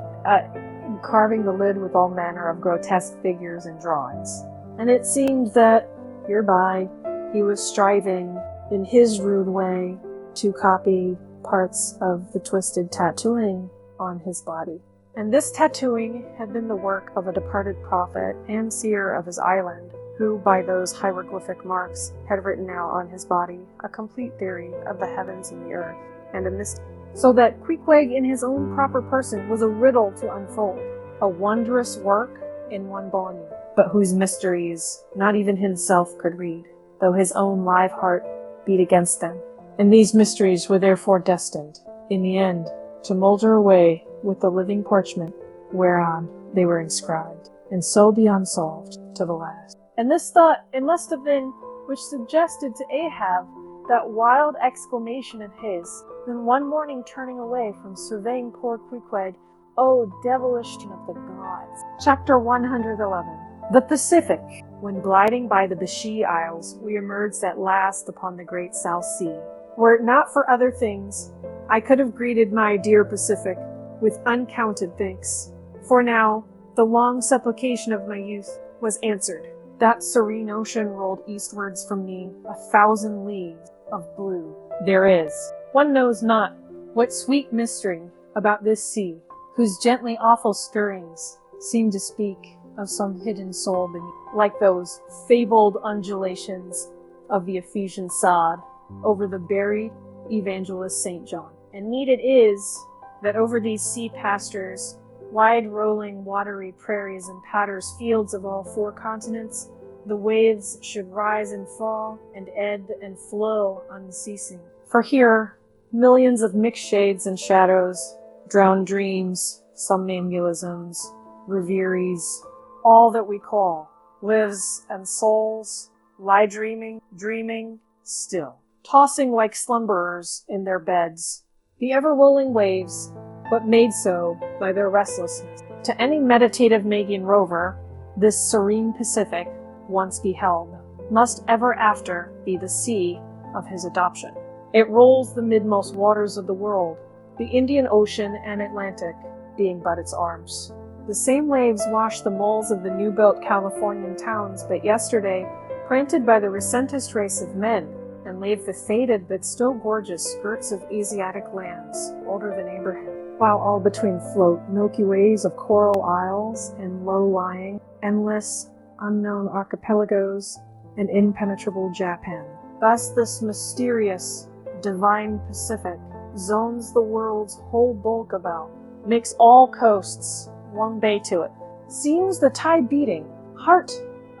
in carving the lid with all manner of grotesque figures and drawings. And it seemed that, hereby, he was striving, in his rude way, to copy parts of the twisted tattooing on his body. And this tattooing had been the work of a departed prophet and seer of his island, who by those hieroglyphic marks had written out on his body a complete theory of the heavens and the earth, and a mystery. So that Queequeg in his own proper person was a riddle to unfold, a wondrous work in one volume, but whose mysteries not even himself could read, though his own live heart beat against them. And these mysteries were therefore destined, in the end, to moulder away with the living parchment whereon they were inscribed, and so be unsolved to the last. And this thought, it must have been, which suggested to Ahab that wild exclamation of his, then one morning turning away from surveying poor Queequeg, "O devilish of the gods." Chapter 111. The Pacific. When gliding by the Beshi Isles, we emerged at last upon the great South Sea. Were it not for other things, I could have greeted my dear Pacific with uncounted thanks. For now, the long supplication of my youth was answered. That serene ocean rolled eastwards from me 1,000 leagues of blue. There is, one knows not what sweet mystery about this sea, whose gently awful stirrings seem to speak of some hidden soul beneath, like those fabled undulations of the Ephesian sod over the buried evangelist St. John. And need it is that over these sea pastures, wide rolling watery prairies and patters fields of all 4 continents, the waves should rise and fall and ebb and flow unceasing. For here, millions of mixed shades and shadows, drowned dreams, somnambulisms, reveries, all that we call lives and souls lie dreaming still, tossing like slumberers in their beds, the ever-rolling waves, but made so by their restlessness. To any meditative Magian rover, this serene Pacific, once beheld, must ever after be the sea of his adoption. It rolls the midmost waters of the world, the Indian Ocean and Atlantic being but its arms. The same waves washed the moles of the new-built Californian towns but yesterday planted by the recentest race of men, and lave the faded but still gorgeous skirts of Asiatic lands older than Abraham, while all between float milky ways of coral isles and low-lying, endless, unknown archipelagos and impenetrable Japan. Thus this mysterious, divine Pacific zones the world's whole bulk about, makes all coasts one bay to it, seems the tide-beating heart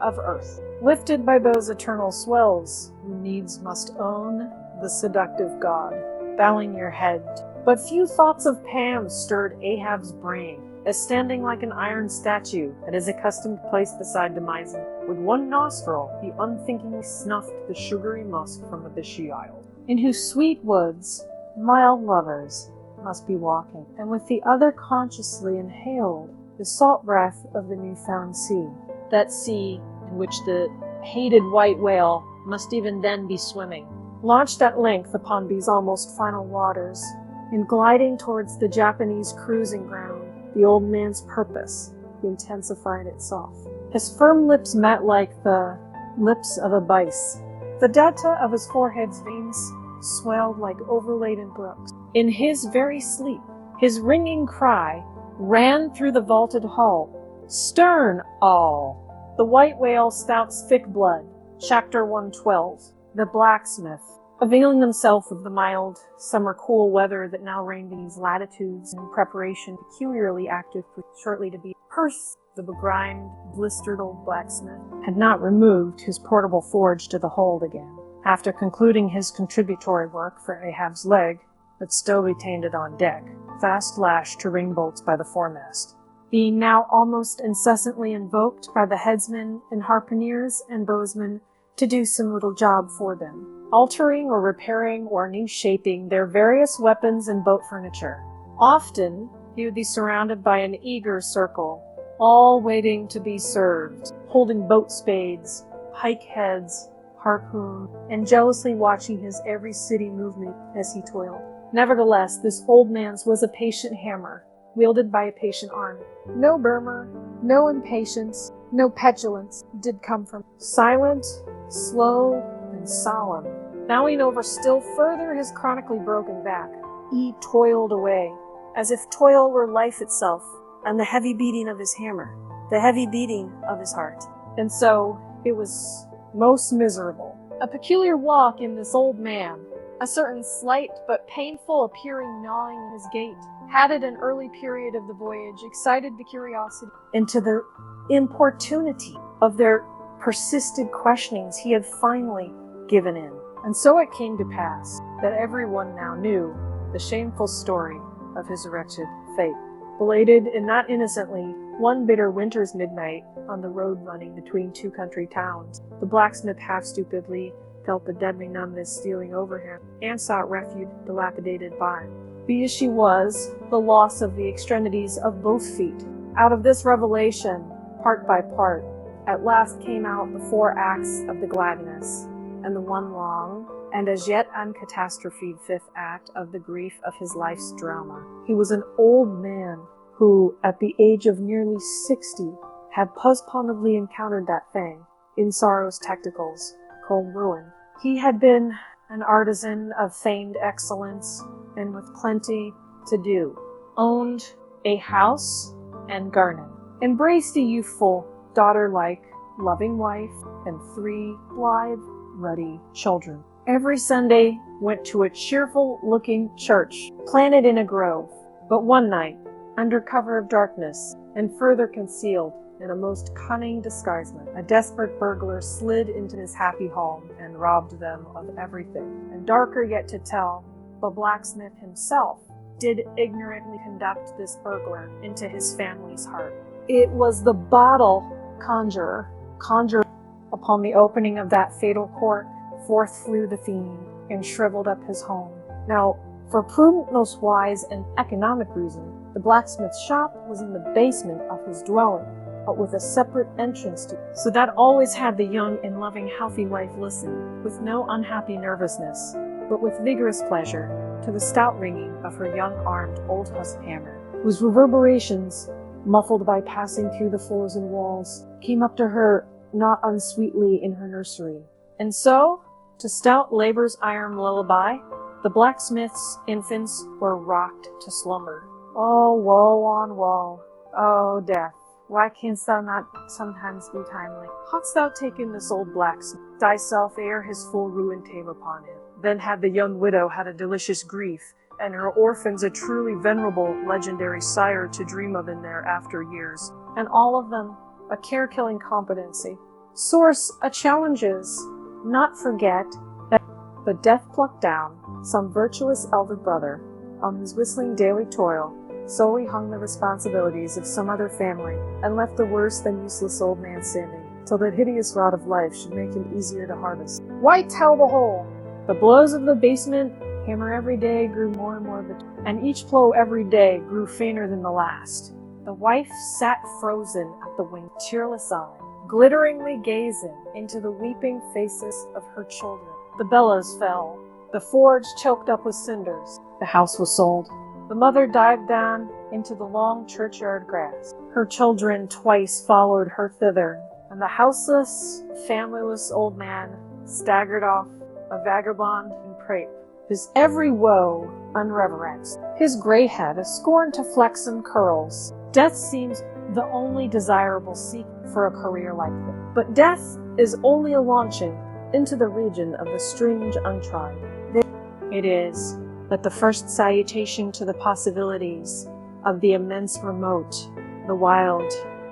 of earth, lifted by those eternal swells who needs must own the seductive god, bowing your head. But few thoughts of Pam stirred Ahab's brain, as standing like an iron statue at his accustomed place beside Demizen, with one nostril he unthinkingly snuffed the sugary musk from the Beshi Isles, in whose sweet woods mild lovers must be walking, and with the other consciously inhaled the salt breath of the new-found sea, that sea in which the hated white whale must even then be swimming. Launched at length upon these almost final waters, and gliding towards the Japanese cruising ground, the old man's purpose intensified itself. His firm lips met like the lips of a bice. The delta of his forehead's veins swelled like overladen brooks. In his very sleep, his ringing cry ran through the vaulted hull, "Stern all!" The white whale spouts thick blood. Chapter 112. The blacksmith, availing himself of the mild, summer cool weather that now reigned in these latitudes in preparation peculiarly active for shortly to be Perth, the begrimed, blistered old blacksmith, had not removed his portable forge to the hold again, after concluding his contributory work for Ahab's leg, but still retained it on deck, fast lashed to ring bolts by the foremast, being now almost incessantly invoked by the headsmen and harpooneers and bowsmen to do some little job for them, altering or repairing or new shaping their various weapons and boat furniture. Often he would be surrounded by an eager circle, all waiting to be served, holding boat spades, pike heads, harpoon, and jealously watching his every city movement as he toiled. Nevertheless, this old man's was a patient hammer, wielded by a patient arm. No murmur, no impatience, no petulance did come from him. Silent, slow, and solemn, bowing over still further his chronically broken back, he toiled away, as if toil were life itself, and the heavy beating of his hammer, the heavy beating of his heart. And so it was most miserable. A peculiar walk in this old man, a certain slight but painful appearing gnawing in his gait, had at an early period of the voyage excited the curiosity into the importunity of their persistent questionings. He had finally given in. And so it came to pass that everyone now knew the shameful story of his wretched fate. Belated and not innocently, one bitter winter's midnight on the road running between 2 country towns, the blacksmith half stupidly felt the deadly numbness stealing over him, and sought refuge dilapidated by. Be as she was, the loss of the extremities of both feet. Out of this revelation, part by part, At last came out the 4 acts of the gladness, and the one long, and as yet uncatastrophed 5th act of the grief of his life's drama. He was an old man who, at the age of nearly 60, had postponedly encountered that thing, in sorrow's tectacles, called ruin. He had been an artisan of feigned excellence, and with plenty to do, owned a house and garden, embraced a youthful, daughter-like, loving wife, and 3 blithe, ruddy children. Every Sunday went to a cheerful-looking church, planted in a grove. But one night, under cover of darkness, and further concealed in a most cunning disguisement, a desperate burglar slid into his happy home and robbed them of everything. And darker yet to tell, the blacksmith himself did ignorantly conduct this burglar into his family's heart. It was the bottle conjured upon the opening of that fatal cork. Forth flew the fiend, and shriveled up his home. Now, for prudent, most wise, and economic reason, the blacksmith's shop was in the basement of his dwelling, but with a separate entrance to it, so that always had the young and loving healthy wife listen, with no unhappy nervousness, but with vigorous pleasure, to the stout ringing of her young-armed old husk hammer, whose reverberations, muffled by passing through the floors and walls, came up to her not unsweetly in her nursery. And so, to stout labor's iron lullaby, the blacksmith's infants were rocked to slumber. Oh, woe on woe! Oh, death! Why canst thou not sometimes be timely? Hadst thou taken this old blacksmith thyself ere his full ruin came upon him, then had the young widow had a delicious grief, and her orphans a truly venerable legendary sire to dream of in their after years, and all of them a care-killing competency. Source a challenges, not forget that but death plucked down some virtuous elder brother, on whose whistling daily toil solely hung the responsibilities of some other family, and left the worse than useless old man standing, till that hideous rod of life should make him easier to harvest. Why tell the whole? The blows of the basement hammer every day grew more and more bitter, and each blow every day grew fainter than the last. The wife sat frozen at the window, tearless eyed, glitteringly gazing into the weeping faces of her children. The bellows fell, the forge choked up with cinders. The house was sold. The mother dived down into the long churchyard grass. Her children twice followed her thither, and the houseless, familyless old man staggered off, a vagabond in crape, his every woe unreverenced, his gray head a scorn to flaxen curls. Death seems the only desirable seek for a career like this. But death is only a launching into the region of the strange untried. It is but the first salutation to the possibilities of the immense remote, the wild,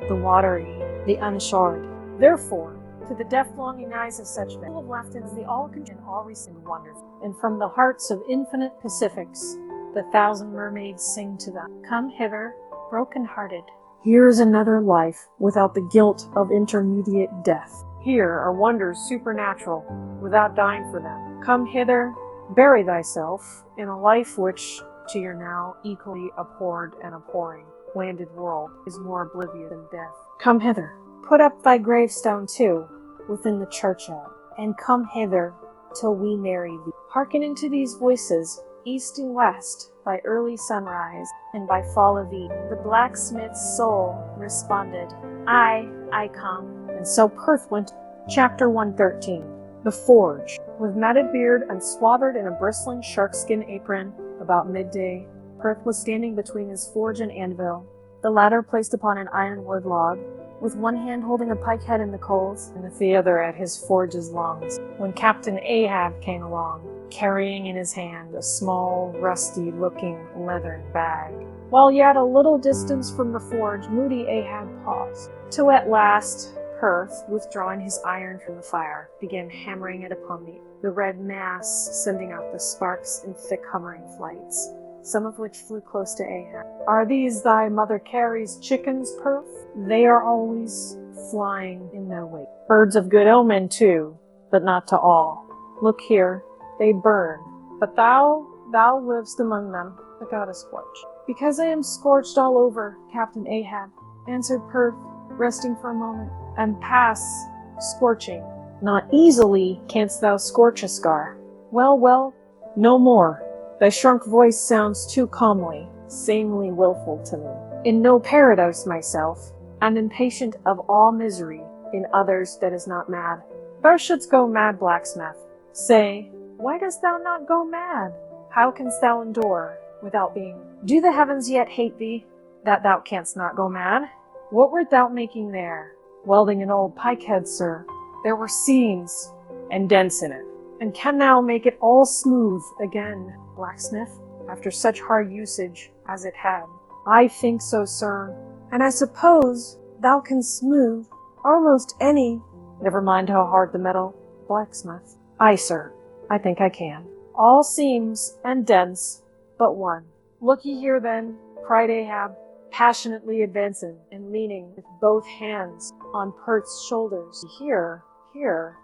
the watery, the unshorn. Therefore, to the death-longing eyes of such men, full of laughter is the all-consuming, all-recent wonderful, and from the hearts of infinite Pacifics, the 1,000 mermaids sing to them, "Come hither, broken-hearted. Here is another life without the guilt of intermediate death. Here are wonders supernatural without dying for them. Come hither, bury thyself in a life which, to your now equally abhorred and abhorring landed world, is more oblivious than death. Come hither, put up thy gravestone too, within the churchyard, and come hither till we marry thee." Hearken into these voices, east and west, by early sunrise and by fall of eve. The blacksmith's soul responded, I come. And so Perth went. Chapter 113. The Forge. With matted beard and swathered in a bristling sharkskin apron, about midday, Perth was standing between his forge and anvil, the latter placed upon an ironwood log, with one hand holding a pike head in the coals, and with the other at his forge's lungs, when Captain Ahab came along, carrying in his hand a small, rusty-looking leathern bag. While yet a little distance from the forge, moody Ahab paused, till at last Perth, withdrawing his iron from the fire, began hammering it upon the red mass, sending out the sparks in thick humming flights, some of which flew close to Ahab. "Are these thy mother Carrie's chickens, Perth? They are always flying in their wake. Birds of good omen, too, but not to all. Look here, they burn, but thou livest among them, the goddess scorch." "Because I am scorched all over, Captain Ahab," answered Perth, resting for a moment, and pass, scorching. Not easily canst thou scorch a scar. Well, well, no more. Thy shrunk voice sounds too calmly, sanely willful to me. In no paradise myself, and impatient of all misery, in others that is not mad. Thou shouldst go mad, blacksmith. Say, why dost thou not go mad? How canst thou endure, without being? Do the heavens yet hate thee, that thou canst not go mad? What wert thou making there? Welding an old pike-head, sir. There were seams and dents in it. And can thou make it all smooth again, blacksmith, after such hard usage as it had? I think so, sir. And I suppose thou canst smooth almost any— Never mind how hard the metal, blacksmith. Aye, sir, I think I can. All seams and dents but one. Look ye here then, cried Ahab, passionately advancing and leaning with both hands on Perth's shoulders. Here,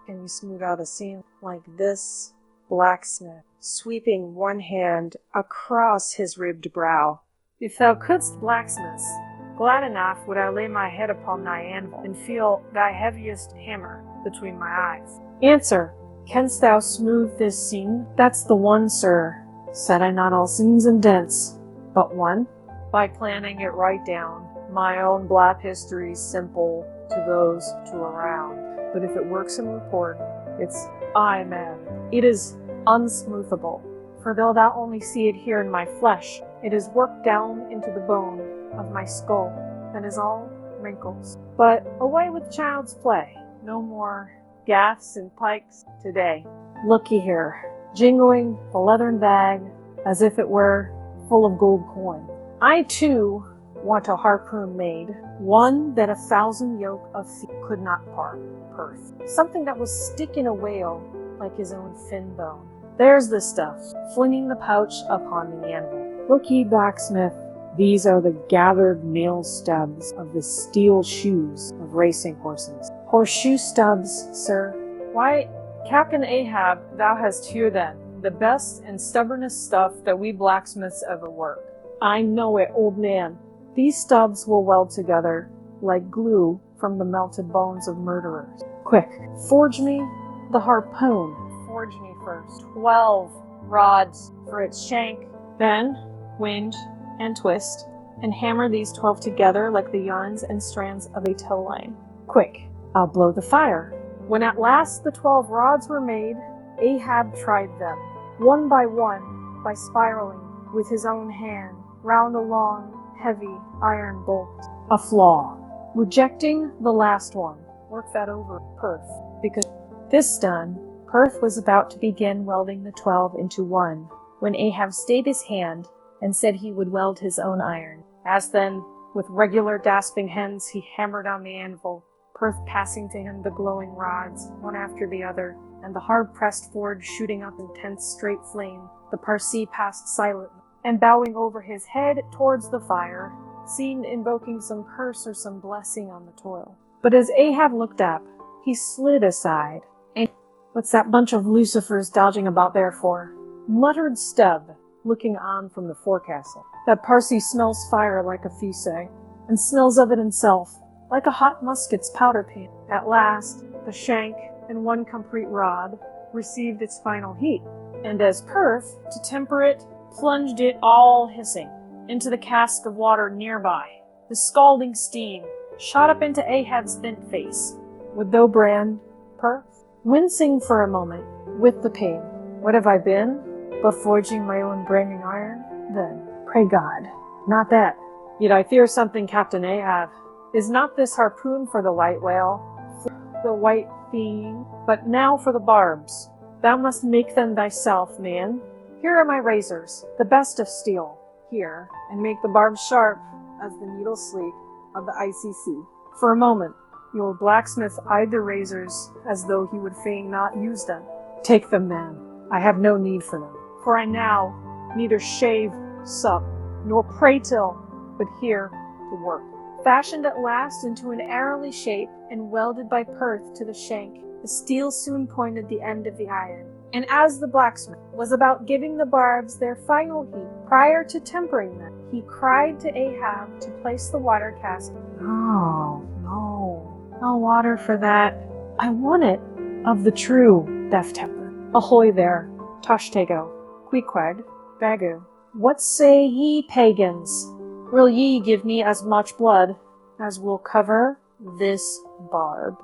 can you smooth out a seam like this? Blacksmith, sweeping one hand across his ribbed brow. If thou couldst, blacksmith, glad enough would I lay my head upon thy anvil, and feel thy heaviest hammer between my eyes. Answer, canst thou smooth this seam? That's the one, sir. Said I not all seams and dents, but one? By planning it right down, my own black history's simple to those to around. But if it works in report, it's I, man. It is unsmoothable, for though thou only see it here in my flesh, it is worked down into the bone of my skull, and is all wrinkles. But away with child's play. No more gaffs and pikes today. Looky here, jingling the leathern bag as if it were full of gold coin. I too want a harpoon made, one that 1,000 yoke of feet could not part. Perth. Something that will stick in a whale like his own fin bone. There's the stuff, flinging the pouch upon the anvil. Look ye, blacksmith, these are the gathered nail stubs of the steel shoes of racing horses. Horseshoe stubs, sir. Why, Captain Ahab, thou hast here then the best and stubbornest stuff that we blacksmiths ever work. I know it, old man. These stubs will weld together like glue from the melted bones of murderers. Quick, forge me the harpoon. Forge me first 12 rods for its shank, then wind and twist, and hammer these 12 together like the yarns and strands of a tow line. Quick, I'll blow the fire. When at last the 12 rods were made, Ahab tried them, one, by spiraling with his own hand round a long, heavy iron bolt. A flaw. Rejecting the last one, work that over Perth, because this done, Perth was about to begin welding the 12 into one, when Ahab stayed his hand and said he would weld his own iron. As then, with regular gasping hands, he hammered on the anvil, Perth passing to him the glowing rods, one after the other, and the hard-pressed forge shooting up intense straight flame. The Parsee passed silently, and bowing over his head towards the fire, seemed invoking some curse or some blessing on the toil. But as Ahab looked up, he slid aside. And what's that bunch of lucifers dodging about there for? Muttered Stubb, looking on from the forecastle. That Parsee smells fire like a fusee, and smells of it himself, like a hot musket's powder pan. At last, the shank and one complete rod received its final heat, and as Perth, to temper it, plunged it all hissing into the cask of water nearby. The scalding steam shot up into Ahab's thin face. Would thou brand, Perth? Wincing for a moment with the pain. What have I been, but forging my own branding iron? Then, pray God, not that. Yet I fear something, Captain Ahab. Is not this harpoon for the white whale, for the white fiend, but now for the barbs? Thou must make them thyself, man. Here are my razors, the best of steel. Here, and make the barbs sharp as the needle sleek of the icy sea. For a moment, the old blacksmith eyed the razors as though he would fain not use them. Take them, man. I have no need for them. For I now neither shave, sup, nor pray till, but here to work. Fashioned at last into an arrowly shape and welded by Perth to the shank, the steel soon pointed the end of the iron. And as the blacksmith was about giving the barbs their final heat, prior to tempering them, he cried to Ahab to place the water cask. No, I'll water for that. I want it, of the true deaf temper. Ahoy there, Tashtego, Queequeg, Bagu. What say ye, pagans? Will ye give me as much blood as will cover this barb?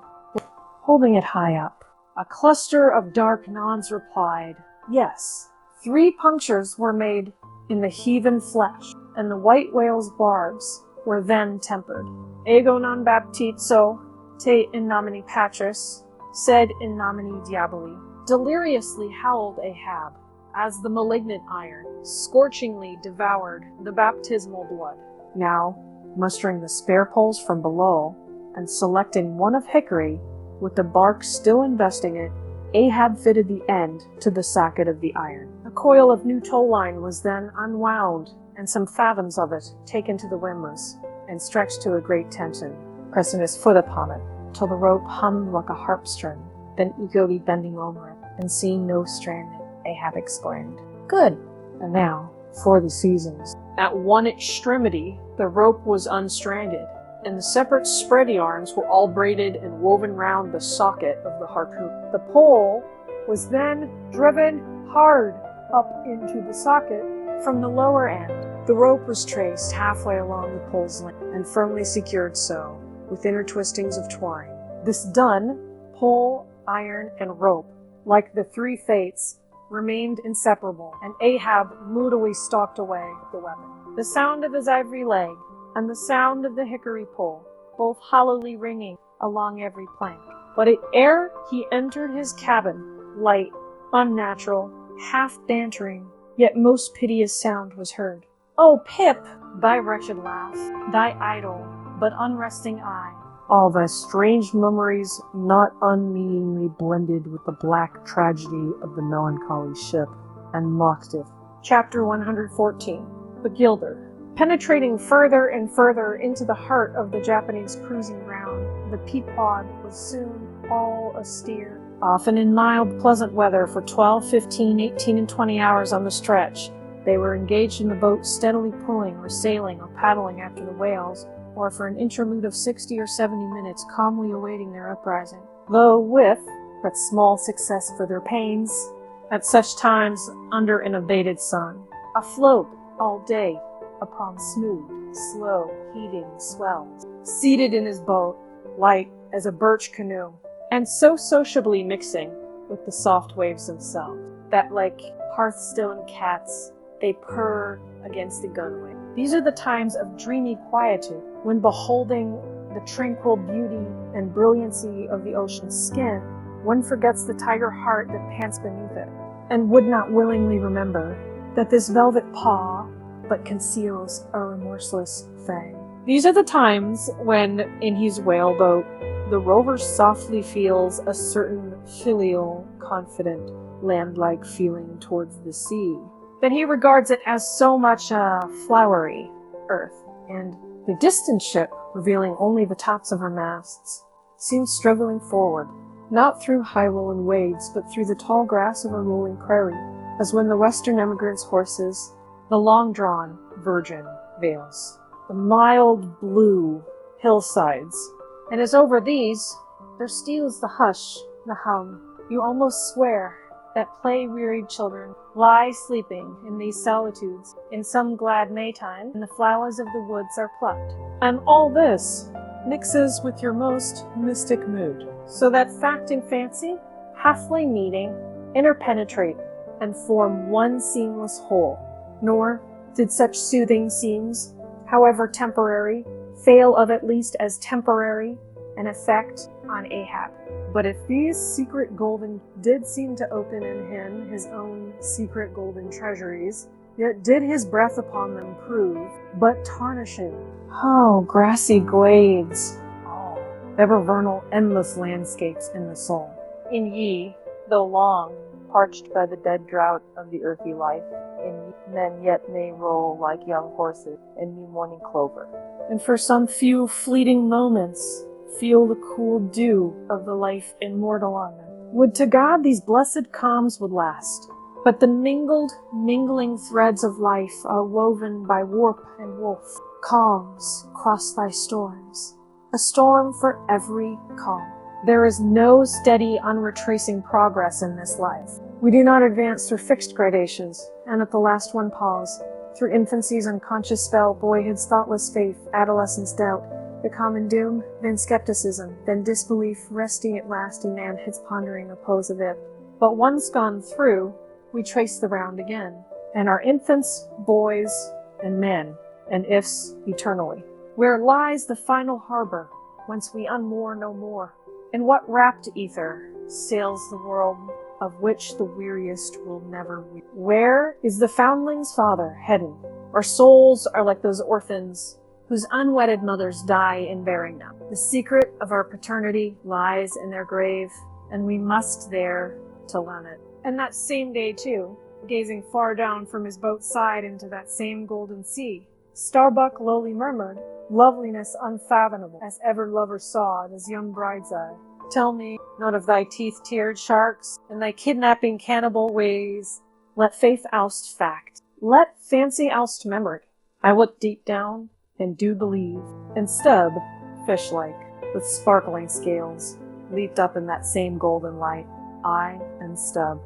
Holding it high up, a cluster of dark nons replied, yes. 3 punctures were made in the heathen flesh, and the white whale's barbs were then tempered. Ego non baptizo te in nomine Patris, sed in nomine Diaboli. Deliriously howled Ahab, as the malignant iron scorchingly devoured the baptismal blood. Now, mustering the spare poles from below, and selecting one of hickory, with the bark still investing it, Ahab fitted the end to the socket of the iron. A coil of new tow line was then unwound, and some fathoms of it taken to the windlass, and stretched to a great tension, pressing his foot upon it, till the rope hummed like a harp string. Then eagerly bending over it, and seeing no stranding, Ahab exclaimed, good! And now, for the seasons. At one extremity, the rope was unstranded, and the separate spready arms were all braided and woven round the socket of the harpoon. The pole was then driven hard up into the socket from the lower end. The rope was traced halfway along the pole's length, and firmly secured so, with intertwistings of twine. This done, pole, iron, and rope, like the 3 fates, remained inseparable, and Ahab moodily stalked away with the weapon. The sound of his ivory leg, and the sound of the hickory pole, both hollowly ringing along every plank. But ere he entered his cabin, light, unnatural, half-bantering, yet most piteous sound was heard. O Pip! Thy wretched laugh, thy idle, but unresting eye, all thy strange mummeries not unmeaningly blended with the black tragedy of the melancholy ship, and mocked it. Chapter 114. The Gilder. Penetrating further and further into the heart of the Japanese cruising ground, the Pequod was soon all astir. Often in mild, pleasant weather for 12, 15, 18, and 20 hours on the stretch, they were engaged in the boat steadily pulling or sailing or paddling after the whales, or for an interlude of 60 or 70 minutes calmly awaiting their uprising, though with but small success for their pains, at such times under an abated sun, afloat all day upon smooth, slow, heaving swells, seated in his boat, light as a birch canoe, and so sociably mixing with the soft waves themselves, that like hearthstone cats, they purr against the gunwale. These are the times of dreamy quietude, when beholding the tranquil beauty and brilliancy of the ocean's skin, one forgets the tiger heart that pants beneath it, and would not willingly remember that this velvet paw but conceals a remorseless fang. These are the times when, in his whaleboat, the rover softly feels a certain filial, confident, land-like feeling towards the sea, that he regards it as so much a flowery earth, and the distant ship, revealing only the tops of her masts, seems struggling forward, not through high-rolling waves, but through the tall grass of a rolling prairie, as when the western emigrants' horses, the long-drawn virgin vales, the mild blue hillsides, and as over these there steals the hush, the hum. You almost swear that play-wearied children lie sleeping in these solitudes in some glad Maytime, and the flowers of the woods are plucked. And all this mixes with your most mystic mood, so that fact and fancy, halfway meeting, interpenetrate, and form one seamless whole. Nor did such soothing scenes, however temporary, fail of at least as temporary an effect on Ahab. But if these secret golden did seem to open in him his own secret golden treasuries, yet did his breath upon them prove but tarnishing. Oh, grassy glades! Oh, ever vernal, endless landscapes in the soul. In ye, though long, parched by the dead drought of the earthy life, in men yet may roll like young horses in new morning clover, and for some few fleeting moments feel the cool dew of the life immortal on them. Would to God these blessed calms would last, but the mingling threads of life are woven by warp and woof. Calms cross thy storms, a storm for every calm. There is no steady, unretracing progress in this life. We do not advance through fixed gradations, and at the last one pause, through infancy's unconscious spell, boyhood's thoughtless faith, adolescence doubt, the common doom, then skepticism, then disbelief, resting at last in manhood's pondering repose of it. But once gone through, we trace the round again, and are infants, boys, and men, and ifs eternally. Where lies the final harbor, whence we unmoor no more? In what rapt ether sails the world of which the weariest will never weary? Where is the foundling's father heading? Our souls are like those orphans whose unwedded mothers die in bearing them. The secret of our paternity lies in their grave, and we must there to learn it. And that same day, too, gazing far down from his boat's side into that same golden sea, Starbuck lowly murmured, loveliness unfathomable, as ever lover saw in his young bride's eye. Tell me not of thy teeth-tiered sharks and thy kidnapping cannibal ways. Let faith oust fact. Let fancy oust memory. I look deep down and do believe. And Stubb, fish-like, with sparkling scales, leaped up in that same golden light. I and Stubb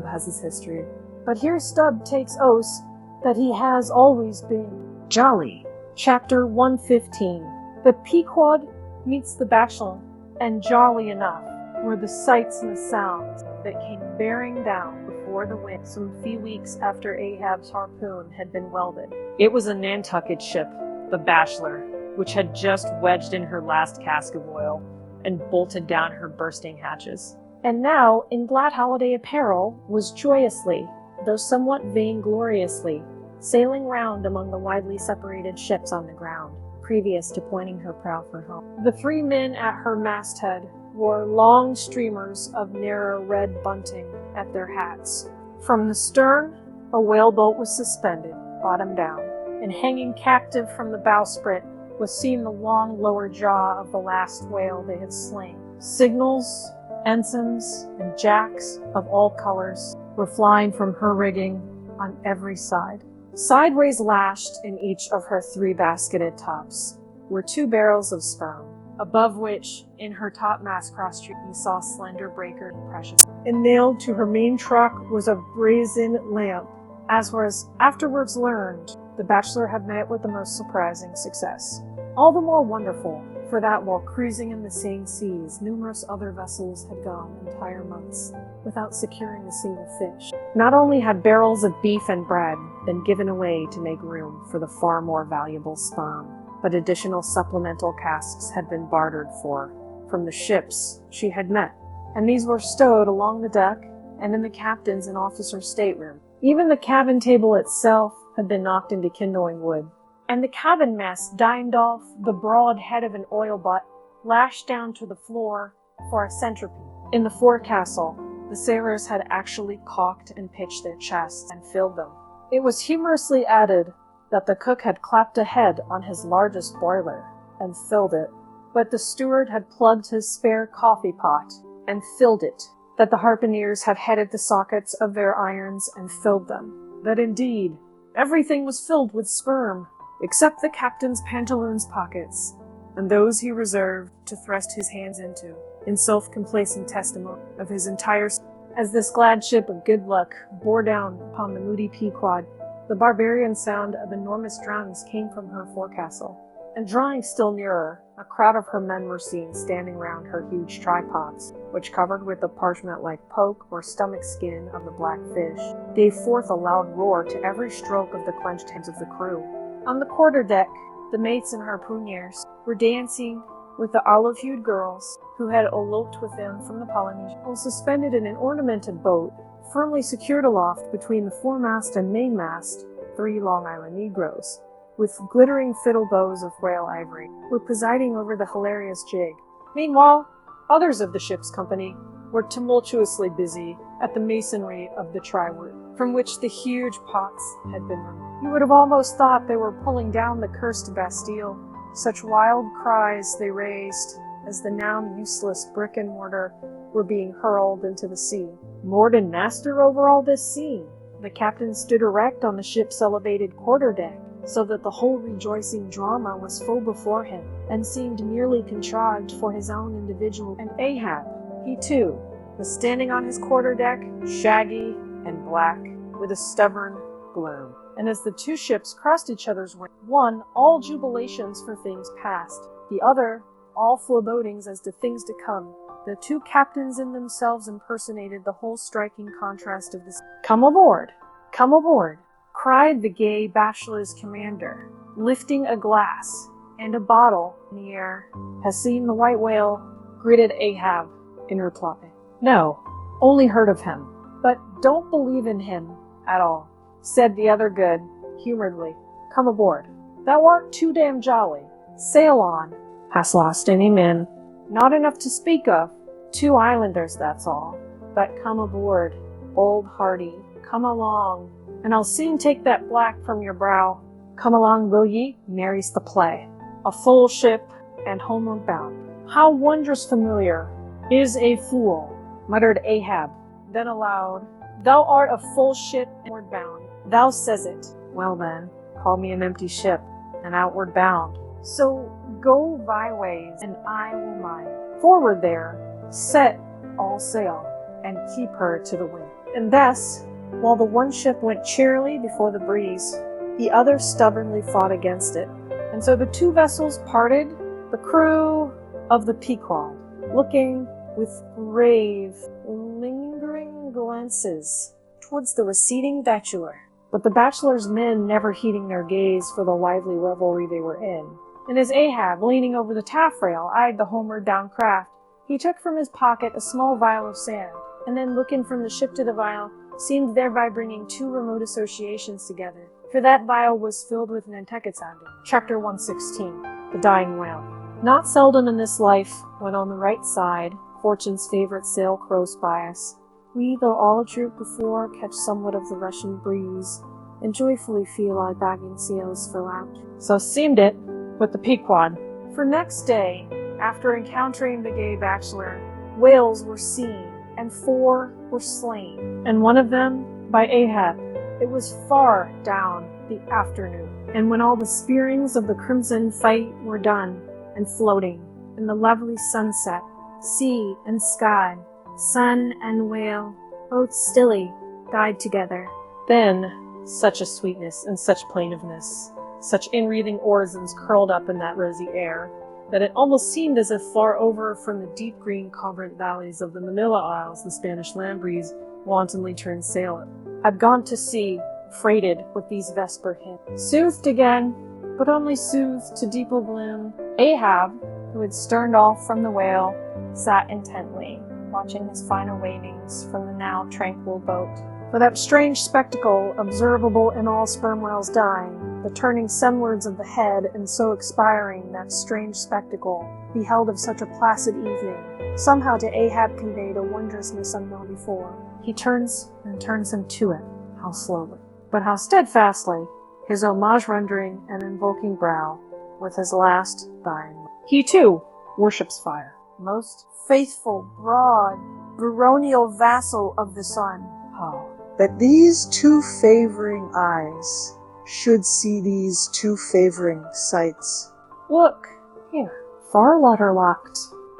has his history. But here Stubb takes oaths that he has always been jolly. Chapter 115. The Pequod meets the Bachelor, and jolly enough were the sights and the sounds that came bearing down before the wind some few weeks after Ahab's harpoon had been welded. It was a Nantucket ship, the Bachelor, which had just wedged in her last cask of oil and bolted down her bursting hatches. And now, in glad holiday apparel, was joyously, though somewhat vaingloriously, sailing round among the widely separated ships on the ground, previous to pointing her prow for home. The 3 men at her masthead wore long streamers of narrow red bunting at their hats. From the stern, a whaleboat was suspended, bottom down, and hanging captive from the bowsprit was seen the long lower jaw of the last whale they had slain. Signals, ensigns, and jacks of all colors were flying from her rigging on every side. Sideways lashed in each of her 3 basketed tops were 2 barrels of sperm, above which, in her topmast crosstree, he saw slender breaker and precious. And nailed to her main truck was a brazen lamp. As was afterwards learned, the Bachelor had met with the most surprising success. All the more wonderful, for that while cruising in the same seas, numerous other vessels had gone entire months without securing a single fish. Not only had barrels of beef and bread been given away to make room for the far more valuable sperm, but additional supplemental casks had been bartered for from the ships she had met, and these were stowed along the deck and in the captain's and officer's stateroom. Even the cabin table itself had been knocked into kindling wood, and the cabin mess dined off the broad head of an oil butt lashed down to the floor for a centerpiece. In the forecastle, the sailors had actually caulked and pitched their chests and filled them. It was humorously added that the cook had clapped a head on his largest boiler and filled it, but the steward had plugged his spare coffee pot and filled it, that the harpooneers had headed the sockets of their irons and filled them, that indeed everything was filled with sperm, except the captain's pantaloons pockets, and those he reserved to thrust his hands into, in self-complacent testimony of his entire. As this glad ship of good luck bore down upon the moody Pequod, the barbarian sound of enormous drums came from her forecastle, and drawing still nearer, a crowd of her men were seen standing round her huge tripods, which, covered with the parchment-like poke or stomach skin of the black fish, gave forth a loud roar to every stroke of the clenched hands of the crew. On the quarter-deck, the mates and harpooneers were dancing with the olive-hued girls who had eloped with them from the Polynesia, while suspended in an ornamented boat, firmly secured aloft between the foremast and mainmast, 3 Long Island Negroes, with glittering fiddle bows of royal ivory, were presiding over the hilarious jig. Meanwhile, others of the ship's company were tumultuously busy at the masonry of the trywork, from which the huge pots had been removed. You would have almost thought they were pulling down the cursed Bastille. Such wild cries they raised as the now useless brick and mortar were being hurled into the sea. Lord and master over all this scene, the captain stood erect on the ship's elevated quarter-deck, so that the whole rejoicing drama was full before him, and seemed merely contrived for his own individual. And Ahab, he too, was standing on his quarterdeck, shaggy and black, with a stubborn gloom. And as the two ships crossed each other's way, one all jubilations for things past, the other all forebodings as to things to come, the two captains in themselves impersonated the whole striking contrast of this. "Come aboard! Come aboard!" cried the gay bachelor's commander, lifting a glass and a bottle in the air. "Has seen the white whale?" gritted Ahab in reply. "No, only heard of him, but don't believe in him at all," said the other good humoredly. "Come aboard. Thou art too damn jolly. Sail on. Hast lost any men?" "Not enough to speak of. 2 islanders, that's all. But come aboard, old hearty. Come along, and I'll soon take that black from your brow. Come along, will ye? Merry's the play. A full ship and homeward bound." "How wondrous familiar is a fool," muttered Ahab. Then aloud, "Thou art a full ship and outward bound. Thou says it. Well then, call me an empty ship and outward bound. So go thy ways, and I will mine. Forward there, set all sail, and keep her to the wind." And thus, while the one ship went cheerily before the breeze, the other stubbornly fought against it. And so the two vessels parted, the crew of the Pequod, looking with grave, lingering glances towards the receding bachelor, but the bachelor's men never heeding their gaze for the lively revelry they were in. And as Ahab, leaning over the taffrail, eyed the homeward bound craft, he took from his pocket a small vial of sand, and then looking from the ship to the vial, seemed thereby bringing two remote associations together, for that vial was filled with Nantucket sounding. Chapter 116. The Dying Whale. Not seldom in this life, when on the right side, fortune's favorite sail close by us, we, though all droop before, catch somewhat of the rushing breeze, and joyfully feel our bagging sails fill out. So seemed it with the Pequod. For next day, after encountering the gay bachelor, whales were seen, and 4 were slain, and one of them by Ahab. It was far down the afternoon, and when all the spearings of the crimson fight were done, and floating in the lovely sunset, sea and sky, sun and whale, both stilly, died together. Then such a sweetness and such plaintiveness, such inwreathing orisons curled up in that rosy air, that it almost seemed as if far over from the deep green covert valleys of the Manila Isles the Spanish land breeze wantonly turned sail. "I've gone to sea, freighted with these vesper hymns." Soothed again, but only soothed to deep oblivion, Ahab, who had sterned off from the whale, sat intently, watching his final wavings from the now tranquil boat. For that strange spectacle, observable in all sperm whales dying, the turning sunwards of the head and so expiring, that strange spectacle, beheld of such a placid evening, somehow to Ahab conveyed a wondrousness unknown before. He turns and turns him to it, how slowly, but how steadfastly, his homage rendering and invoking brow, with his last dying. He too worships fire, most faithful, broad, baronial vassal of the sun. Oh, that these two favoring eyes should see these two favoring sights. Look, here, far waterlocked,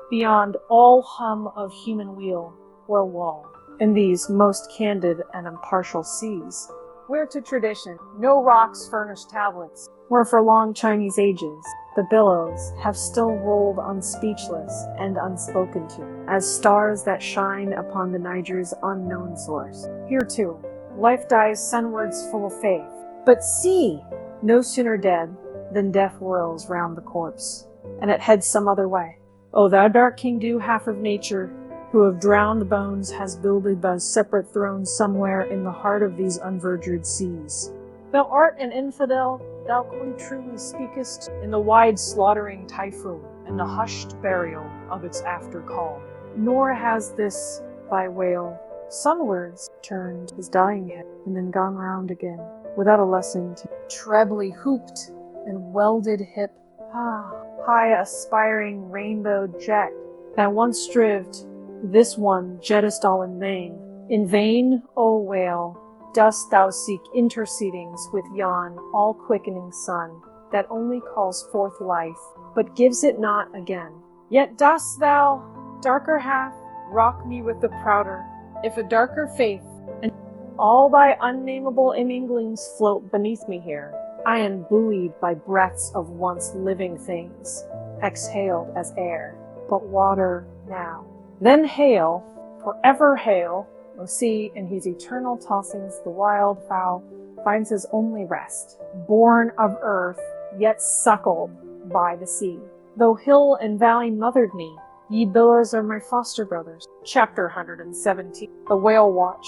beyond all hum of human wheel or wall, in these most candid and impartial seas, where to tradition no rocks furnish tablets, where for long Chinese ages the billows have still rolled unspeechless and unspoken to, as stars that shine upon the Niger's unknown source. Here too, life dies sunwards full of faith. But see, no sooner dead than death whirls round the corpse, and it heads some other way. O thou dark King Dew, half of nature, who of drowned bones has builded by separate thrones somewhere in the heart of these unverdured seas. Thou art an infidel, thou quite truly speakest, in the wide slaughtering typhoon and the hushed burial of its after call. Nor has this thy whale sunwards turned his dying head, and then gone round again, without a lesson to trebly hooped and welded hip, high aspiring rainbow jet, that once strived, this one jettest all in vain. In vain, O whale, dost thou seek intercedings with yon all-quickening sun, that only calls forth life, but gives it not again? Yet dost thou, darker half, rock me with the prouder, if a darker faith, and all thy unnameable imminglings float beneath me here. I am buoyed by breaths of once living things, exhaled as air, but water now. Then hail, forever hail, O sea, in whose eternal tossings the wild fowl finds his only rest, born of earth, yet suckled by the sea. Though hill and valley mothered me, ye billows are my foster brothers. Chapter 117. The Whale Watch.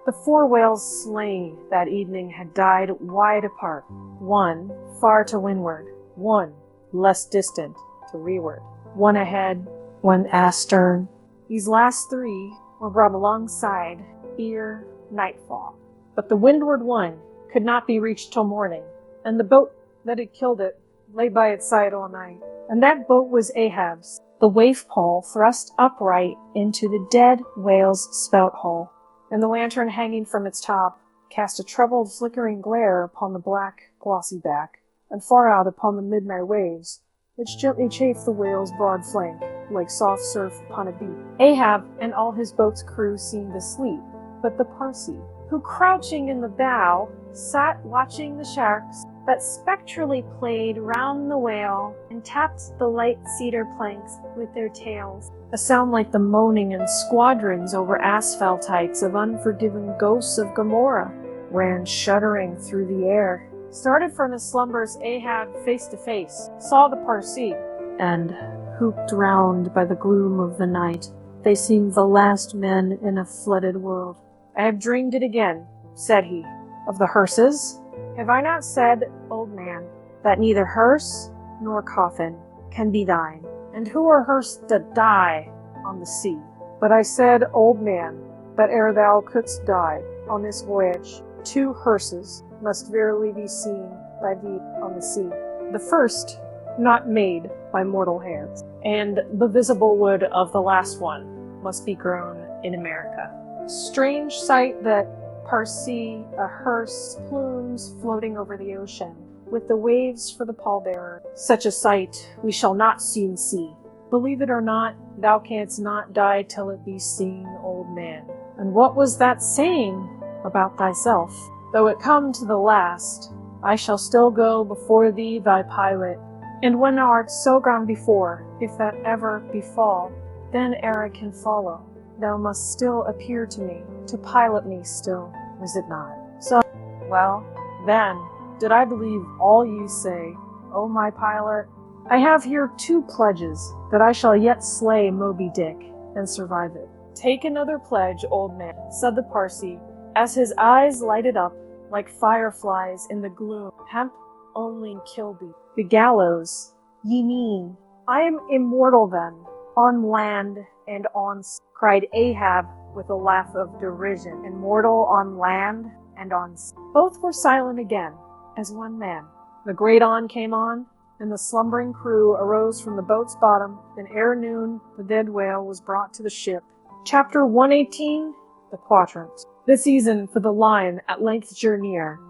The 4 whales slain that evening had died wide apart, one far to windward, one less distant to leeward, one ahead, one astern. These last 3 were brought alongside ere nightfall, but the windward one could not be reached till morning, and the boat that had killed it lay by its side all night. And that boat was Ahab's, the waif pole thrust upright into the dead whale's spout hole, and the lantern hanging from its top cast a troubled flickering glare upon the black glossy back, and far out upon the midnight waves, which gently chafed the whale's broad flank, like soft surf upon a beach. Ahab and all his boat's crew seemed asleep, but the Parsee, who crouching in the bow, sat watching the sharks that spectrally played round the whale and tapped the light cedar planks with their tails, a sound like the moaning in squadrons over asphaltites of unforgiven ghosts of Gomorrah, ran shuddering through the air. Started from his slumbers Ahab face to face, saw the Parsee, and, hooped round by the gloom of the night, they seemed the last men in a flooded world. I have dreamed it again, said he, of the hearses. Have I not said, old man, that neither hearse nor coffin can be thine? And who are hearse that die on the sea? But I said, old man, that ere thou couldst die on this voyage, 2 hearses must verily be seen by thee on the sea. The first, not made by mortal hands, and the visible wood of the last one must be grown in America. Strange sight that Parsee, a hearse, plumes floating over the ocean, with the waves for the pallbearer. Such a sight we shall not soon see. Believe it or not, thou canst not die till it be seen, old man. And what was that saying about thyself? Though it come to the last, I shall still go before thee thy pilot. And when thou art so gone before, if that ever befall, then ere I can follow, thou must still appear to me, to pilot me still, is it not? So, well, then, did I believe all you say, O my pilot? I have here 2 pledges, that I shall yet slay Moby-Dick, and survive it. Take another pledge, old man, said the Parsee, as his eyes lighted up like fireflies in the gloom. Hemp only kill thee. The gallows, ye mean. I am immortal then, on land and on sea, cried Ahab with a laugh of derision. Immortal on land and on sea. Both were silent again, as one man. The great dawn came on, and the slumbering crew arose from the boat's bottom, and ere noon the dead whale was brought to the ship. Chapter 118. The Quadrant. The season for the line at length drew near,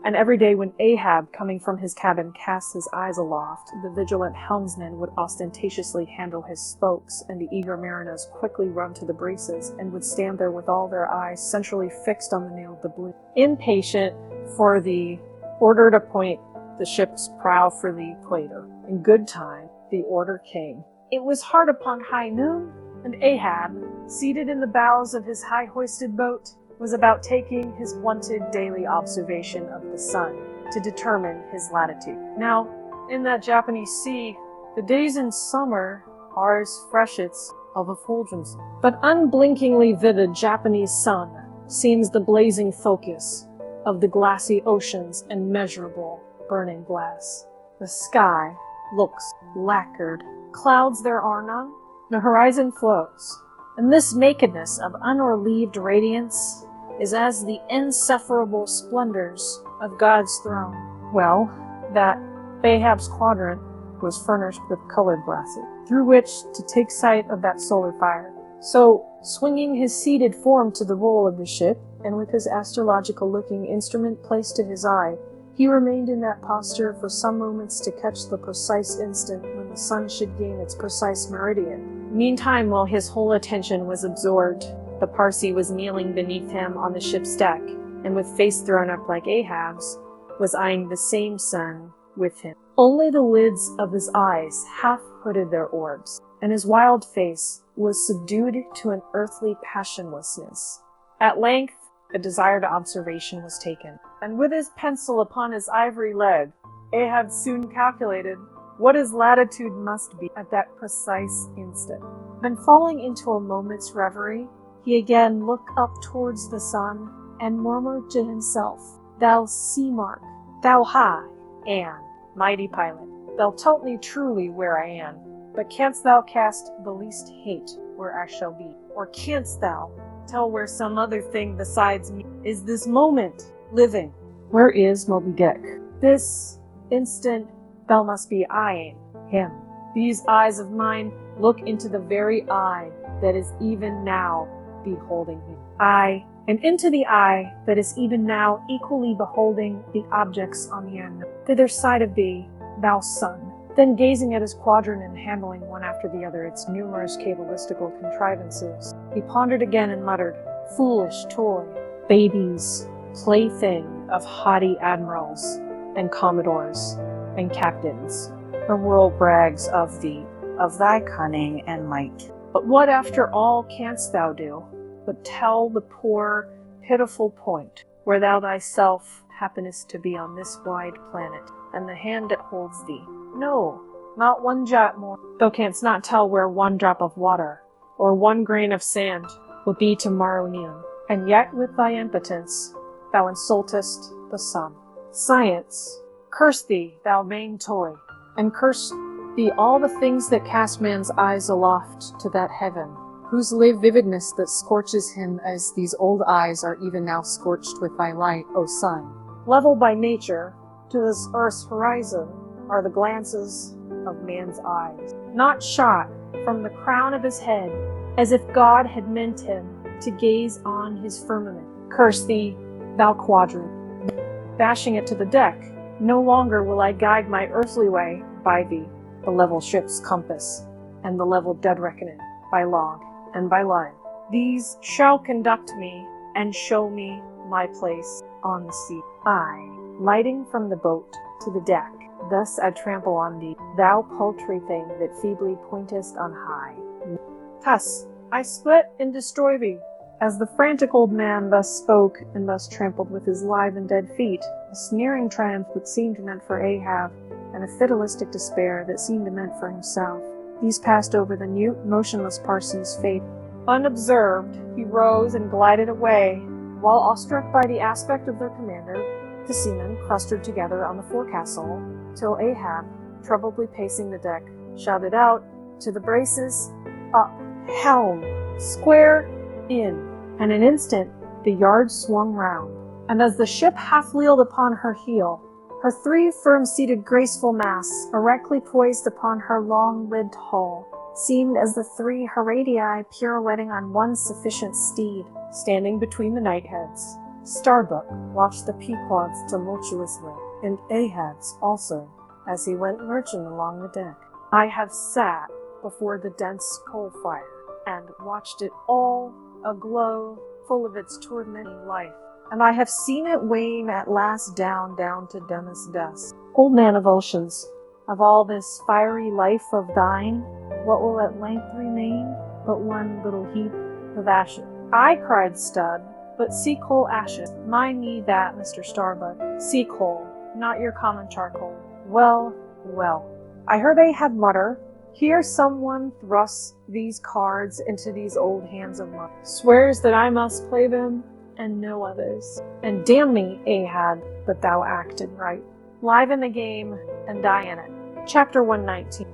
and every day when Ahab, coming from his cabin, cast his eyes aloft, the vigilant helmsman would ostentatiously handle his spokes, and the eager mariners quickly run to the braces, and would stand there with all their eyes centrally fixed on the nail of the boom, impatient for the order to point the ship's prow for the equator. In good time, the order came. It was hard upon high noon, and Ahab, seated in the bows of his high-hoisted boat, was about taking his wonted daily observation of the sun to determine his latitude. Now, in that Japanese sea, the days in summer are as freshets of effulgence, but unblinkingly vivid Japanese sun seems the blazing focus of the glassy ocean's immeasurable burning glass. The sky looks lacquered. Clouds there are none. The horizon flows, and this nakedness of unrelieved radiance is as the insufferable splendors of God's throne. Well, that Ahab's quadrant was furnished with colored glasses, through which to take sight of that solar fire. So, swinging his seated form to the roll of the ship, and with his astrological-looking instrument placed to his eye, he remained in that posture for some moments to catch the precise instant when the sun should gain its precise meridian. Meantime, while his whole attention was absorbed, the Parsee was kneeling beneath him on the ship's deck, and with face thrown up like Ahab's, was eyeing the same sun with him. Only the lids of his eyes half hooded their orbs, and his wild face was subdued to an earthly passionlessness. At length, a desired observation was taken, and with his pencil upon his ivory leg, Ahab soon calculated what his latitude must be at that precise instant. Then falling into a moment's reverie, he again looked up towards the sun, and murmured to himself, "Thou sea mark, thou high and mighty pilot, thou telt me truly where I am, but canst thou cast the least hate where I shall be? Or canst thou tell where some other thing besides me is this moment living? Where is MOBY-Dick? This instant thou must be eyeing him. These eyes of mine look into the very eye that is even now beholding him. Aye, and into the eye that is even now equally beholding the objects on the thither side of thee, thou sun." Then gazing at his quadrant and handling one after the other its numerous cabalistical contrivances, he pondered again and muttered, "Foolish toy, babies, plaything of haughty admirals, and commodores, and captains. The world brags of thee, of thy cunning and might. But what after all canst thou do, but tell the poor, pitiful point, where thou thyself happenest to be on this wide planet, and the hand that holds thee? No, not one jot more. Thou canst not tell where one drop of water, or one grain of sand, will be tomorrow noon, and yet with thy impotence thou insultest the sun. Science, curse thee, thou vain toy, and curse thee all the things that cast man's eyes aloft to that heaven, whose live vividness that scorches him as these old eyes are even now scorched with thy light, O sun. Level by nature to this earth's horizon are the glances of man's eyes, not shot from the crown of his head, as if God had meant him to gaze on his firmament. Curse thee, thou quadrant, bashing it to the deck. No longer will I guide my earthly way by thee, the level ship's compass, and the level dead reckoning, by log and by line. These shall conduct me, and show me my place on the sea. I, lighting from the boat to the deck, thus I trample on thee, thou paltry thing that feebly pointest on high. Thus I split and destroy thee." As the frantic old man thus spoke, and thus trampled with his live and dead feet, a sneering triumph that seemed meant for Ahab, and a fatalistic despair that seemed meant for himself, these passed over the mute, motionless Parsee's face. Unobserved, he rose and glided away, while awestruck by the aspect of their commander, the seamen clustered together on the forecastle, till Ahab, troubledly pacing the deck, shouted out, "To the braces, up, helm, square, in," and an instant the yard swung round, and as the ship half-wheeled upon her heel, her three firm-seated graceful masts, erectly poised upon her long-lidded hull, seemed as the three Horadii pirouetting on one sufficient steed, standing between the knightheads. Starbuck watched the Pequod's tumultuously, and Ahab's also, as he went lurching along the deck. I have sat before the dense coal fire, and watched it all aglow, full of its tormenting life, and I have seen it wane at last down to dumbest dust. Old man of oceans, of all this fiery life of thine, what will at length remain but one little heap of ashes? "I," cried Stud, "but sea coal ashes." "Mind me that, Mr. Starbuck. Sea coal, not your common charcoal." Well, well. I heard Ahab mutter, "Here someone thrusts these cards into these old hands of mine, swears that I must play them, and no others. And damn me, Ahab, but thou acted right. Live in the game, and die in it." Chapter 119.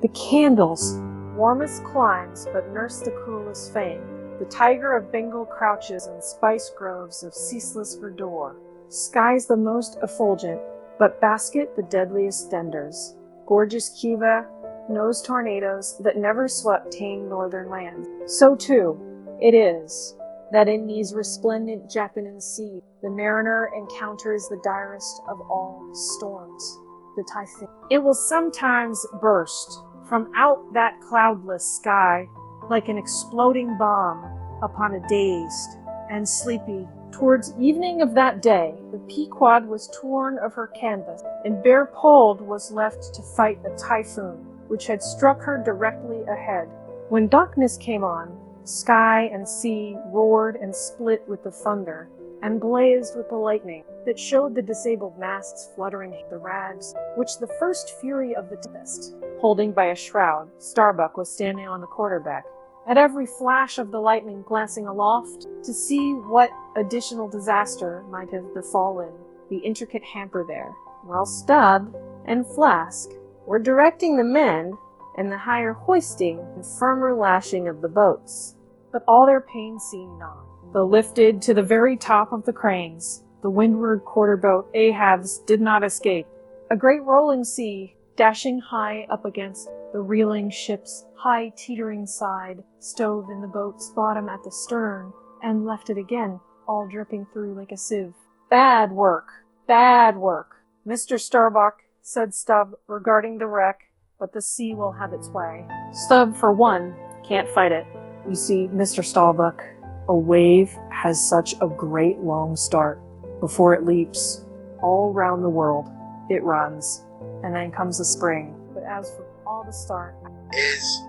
The candles, warmest climes, but nurse the cruelest fame. The tiger of Bengal crouches in spice groves of ceaseless verdure. Skies the most effulgent, but basket the deadliest denders. Gorgeous Kiva, knows tornadoes that never swept tame northern lands. So too, it is that in these resplendent Japanese seas, the mariner encounters the direst of all storms, the typhoon. It will sometimes burst from out that cloudless sky like an exploding bomb upon a dazed and sleepy. Towards evening of that day, the Pequod was torn of her canvas, and bare-poled was left to fight a typhoon, which had struck her directly ahead. When darkness came on, sky and sea roared and split with the thunder, and blazed with the lightning that showed the disabled masts fluttering the rags, which the first fury of the tempest, holding by a shroud, Starbuck was standing on the quarterdeck, at every flash of the lightning glancing aloft to see what additional disaster might have befallen the intricate hamper there, while Stubb and Flask were directing the men and the higher hoisting and firmer lashing of the boats. But all their pain seemed not. Though lifted to the very top of the cranes, the windward quarter-boat Ahab's did not escape. A great rolling sea, dashing high up against the reeling ship's high teetering side, stove in the boat's bottom at the stern, and left it again, all dripping through like a sieve. Bad work, bad work, Mr. Starbuck, said Stubb, regarding the wreck, but the sea will have its way. Stubb, for one, can't fight it. You see, Mr. Starbuck, a wave has such a great long start. Before it leaps, all round the world, it runs, and then comes the spring. But as for all the start,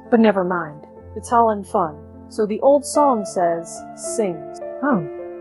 but never mind, it's all in fun. So the old song says, sings,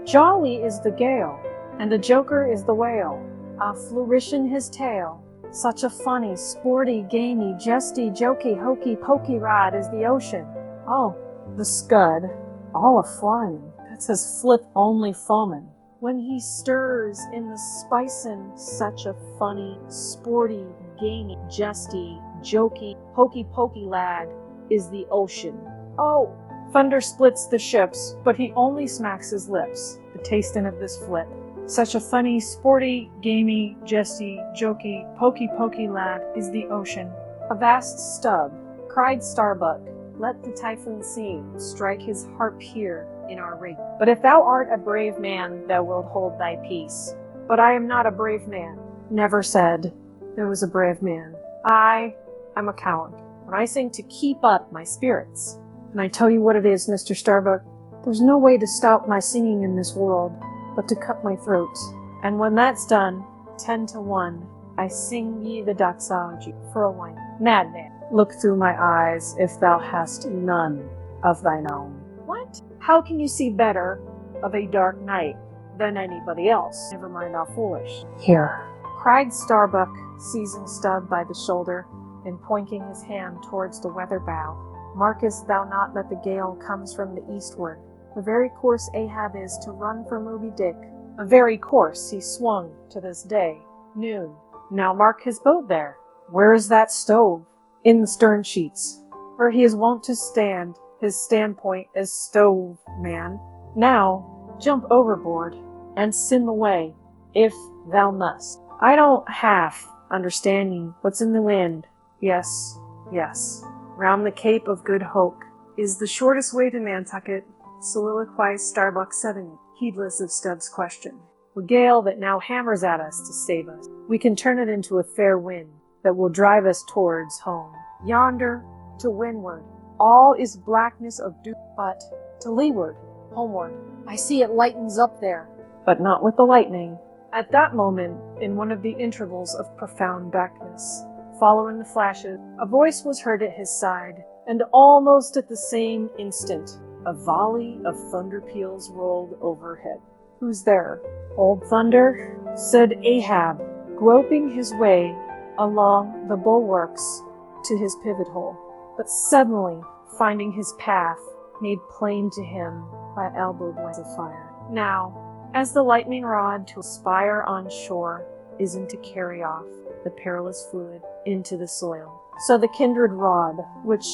jolly is the gale, and the joker is the whale, a flourishing his tail. Such a funny, sporty, gamey, jesty, jokey, hokey, pokey ride is the ocean. Oh, the scud, all a-flying, that's his flip only foamin'. When he stirs in the spicin', such a funny, sporty, gamey, jesty, jokey, hokey-pokey lad is the ocean. Oh, thunder splits the ships, but he only smacks his lips, the tastin' of this flip. Such a funny, sporty, gamey, jesty, jokey, pokey-pokey lad is the ocean. Avast Stubb, cried Starbuck, let the typhoon seem, strike his harp here in our ring. But if thou art a brave man, thou wilt hold thy peace. But I am not a brave man. Never said there was a brave man. I'm a coward. When I sing to keep up my spirits, and I tell you what it is, Mr. Starbuck, there's no way to stop my singing in this world but to cut my throat. And when that's done, 10 to 1, I sing ye the doxology for a while. Madman, look through my eyes if thou hast none of thine own. What? How can you see better of a dark night than anybody else? Never mind how foolish. Here, cried Starbuck, seizing Stubb by the shoulder and pointing his hand towards the weather bow. Markest thou not that the gale comes from the eastward? The very course Ahab is to run for MOBY-Dick. A very course he swung to this day, noon. Now mark his boat there. Where is that stove? In the stern sheets, where he is wont to stand, his standpoint as stove man. Now jump overboard and sin the way, if thou must. I don't half understanding what's in the wind. Yes, round the Cape of Good Hope is the shortest way to Nantucket, soliloquized Starbuck suddenly, heedless of Stubb's question. The gale that now hammers at us to save us, we can turn it into a fair wind that will drive us towards home. Yonder, to windward, all is blackness of doom, but to leeward, homeward, I see it lightens up there, but not with the lightning. At that moment, in one of the intervals of profound darkness, following the flashes, a voice was heard at his side, and almost at the same instant, a volley of thunder peals rolled overhead. Who's there? Old Thunder? Said Ahab, groping his way along the bulwarks to his pivot hole, but suddenly finding his path made plain to him by elbowed waves of fire. Now, as the lightning rod to aspire on shore isn't to carry off the perilous fluid into the soil, so the kindred rod, which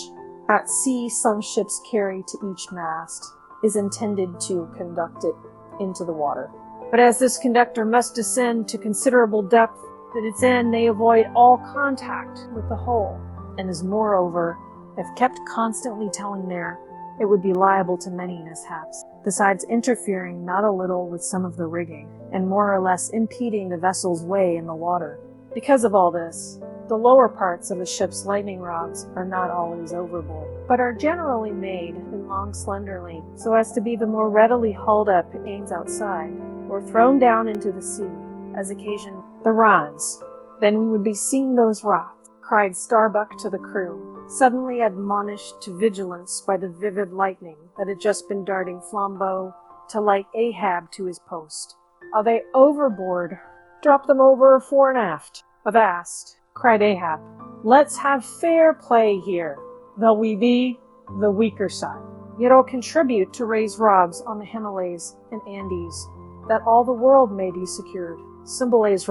at sea some ships carry to each mast, is intended to conduct it into the water. But as this conductor must descend to considerable depth, at its end they avoid all contact with the hull. and is moreover, if kept constantly telling there, it would be liable to many mishaps, besides interfering not a little with some of the rigging, and more or less impeding the vessel's way in the water. Because of all this, the lower parts of a ship's lightning rods are not always overboard, but are generally made in long slender lengths, so as to be the more readily hauled up at aims outside, or thrown down into the sea, as occasion the rods. Then we would be seeing those rocks, cried Starbuck to the crew, suddenly admonished to vigilance by the vivid lightning that had just been darting flambeau to light Ahab to his post. Are they overboard? Drop them over fore and aft. Avast, cried Ahab. Let's have fair play here, though we be the weaker side. Yet I'll contribute to raise rods on the Himalayas and Andes, that all the world may be secured. Symbolaze,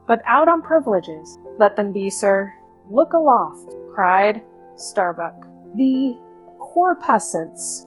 but out on privileges. Let them be, sir. Look aloft, cried Starbuck. The corpuscents,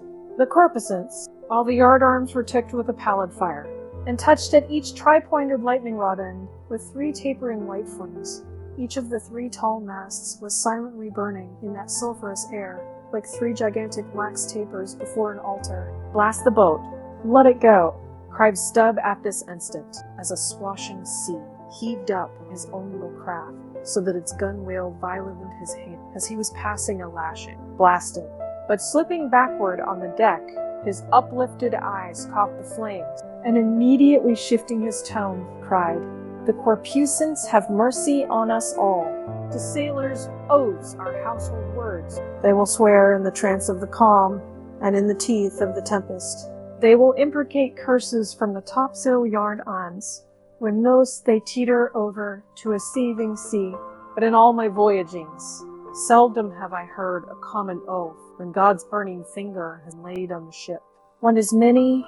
all the yard arms were ticked with a pallid fire, and touched at each tri-pointed lightning rod end with 3 tapering white flames. Each of the 3 tall masts was silently burning in that sulphurous air, like 3 gigantic wax tapers before an altar. Blast the boat! Let it go! Cried Stubb at this instant, as a swashing sea heaved up his own little craft, so that its gunwale violated his hand as he was passing a lashing. Blasted. But slipping backward on the deck, his uplifted eyes caught the flames, and immediately shifting his tone, cried, "The corpusants have mercy on us all. To sailors, oaths are household words. They will swear in the trance of the calm, and in the teeth of the tempest. They will imprecate curses from the topsail yard arms, when those they teeter over to a seething sea. But in all my voyagings, seldom have I heard a common oath when God's burning finger has laid on the ship. One as many,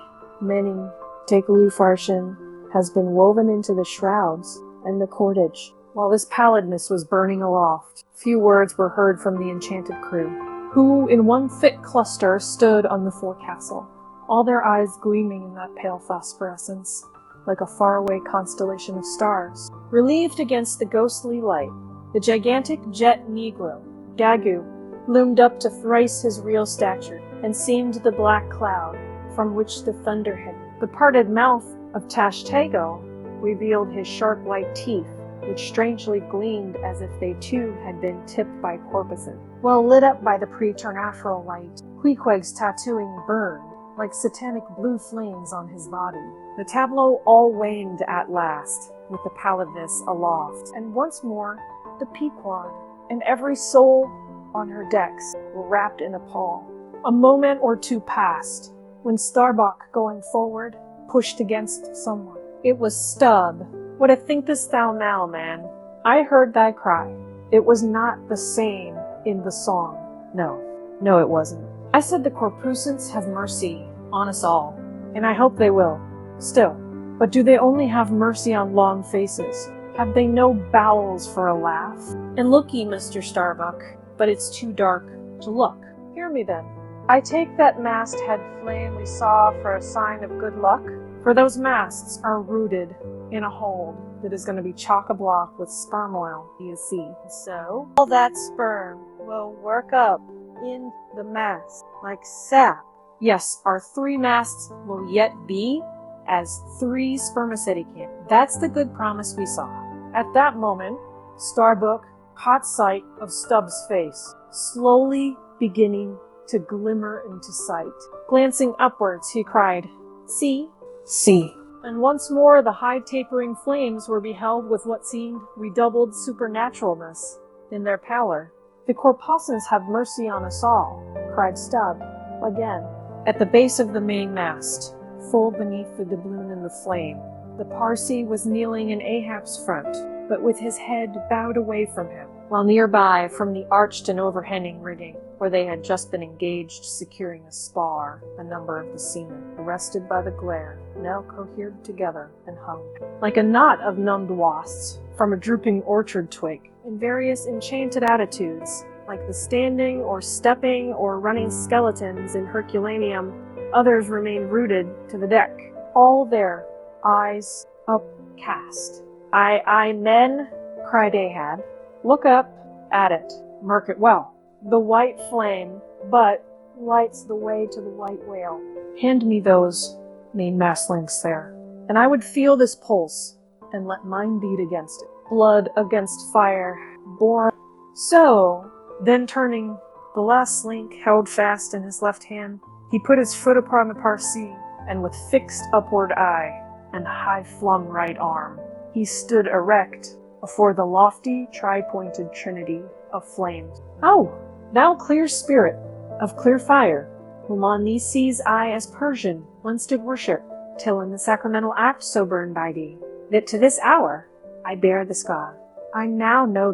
take Lufarshin, has been woven into the shrouds and the cordage. While this pallidness was burning aloft, few words were heard from the enchanted crew, who in one thick cluster stood on the forecastle, all their eyes gleaming in that pale phosphorescence, like a faraway constellation of stars. Relieved against the ghostly light, the gigantic jet negro, Dagu, loomed up to thrice his real stature, and seemed the black cloud from which the thunder had. The parted mouth of Tashtego revealed his sharp white teeth, which strangely gleamed as if they too had been tipped by corpuscent. Well lit up by the preternatural light, Queequeg's tattooing burned like satanic blue flames on his body. The tableau all waned at last, with the pallidness aloft, and once more the Pequod and every soul on her decks were wrapped in a pall. A moment or two passed, when Starbuck, going forward, pushed against someone. It was Stubb. What thinkest thou now, man? I heard thy cry. It was not the same in the song. No, it wasn't. I said the corpusants have mercy on us all, and I hope they will. Still, but do they only have mercy on long faces? Have they no bowels for a laugh? And look ye, Mr. Starbuck, but it's too dark to look. Hear me then. I take that masthead flame we saw for a sign of good luck, for those masts are rooted in a hold that is going to be chock-a-block with sperm oil, you see. So, all that sperm will work up in the mast like sap. Yes, our 3 masts will yet be as 3 spermaceti can. That's the good promise we saw. At that moment, Starbuck caught sight of Stubb's face, slowly beginning to glimmer into sight. Glancing upwards, he cried, "See, see." And once more the high tapering flames were beheld with what seemed redoubled supernaturalness in their pallor. "The corpusants have mercy on us all," cried Stubb again. At the base of the mainmast, full beneath the doubloon and the flame, the Parsee was kneeling in Ahab's front, but with his head bowed away from him, while nearby, from the arched and overhanging rigging, where they had just been engaged securing a spar, a number of the seamen, arrested by the glare, now cohered together and hung, like a knot of numbed wasps, from a drooping orchard twig, in various enchanted attitudes, like the standing or stepping or running skeletons in Herculaneum. Others remained rooted to the deck, all their eyes upcast. "Aye, men," cried Ahab. "Look up at it. Mark it well. The white flame, but lights the way to the white whale. Hand me those mainmast links there, and I would feel this pulse, and let mine beat against it. Blood against fire, born. So, then turning, the last link held fast in his left hand, he put his foot upon the Parsi, and with fixed upward eye and high-flung right arm, he stood erect before the lofty, tri-pointed trinity of flames. Oh, thou clear spirit of clear fire, whom on these seas I as Persian once did worship, till in the sacramental act so burned by thee, that to this hour I bear this God. I now know,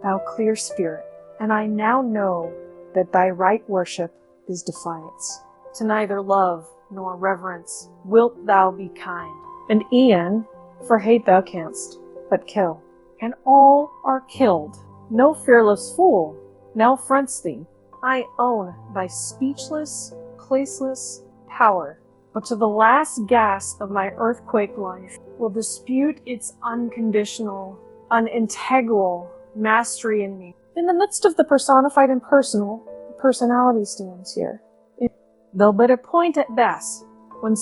thou clear spirit, and I now know that thy right worship is defiance. To neither love nor reverence wilt thou be kind, and e'en for hate thou canst but kill, and all are killed. No fearless fool now fronts thee. I own thy speechless, placeless power, but to the last gasp of my earthquake life will dispute its unconditional, unintegral mastery in me. In the midst of the personified impersonal, personality stands here. Though but a point at best, when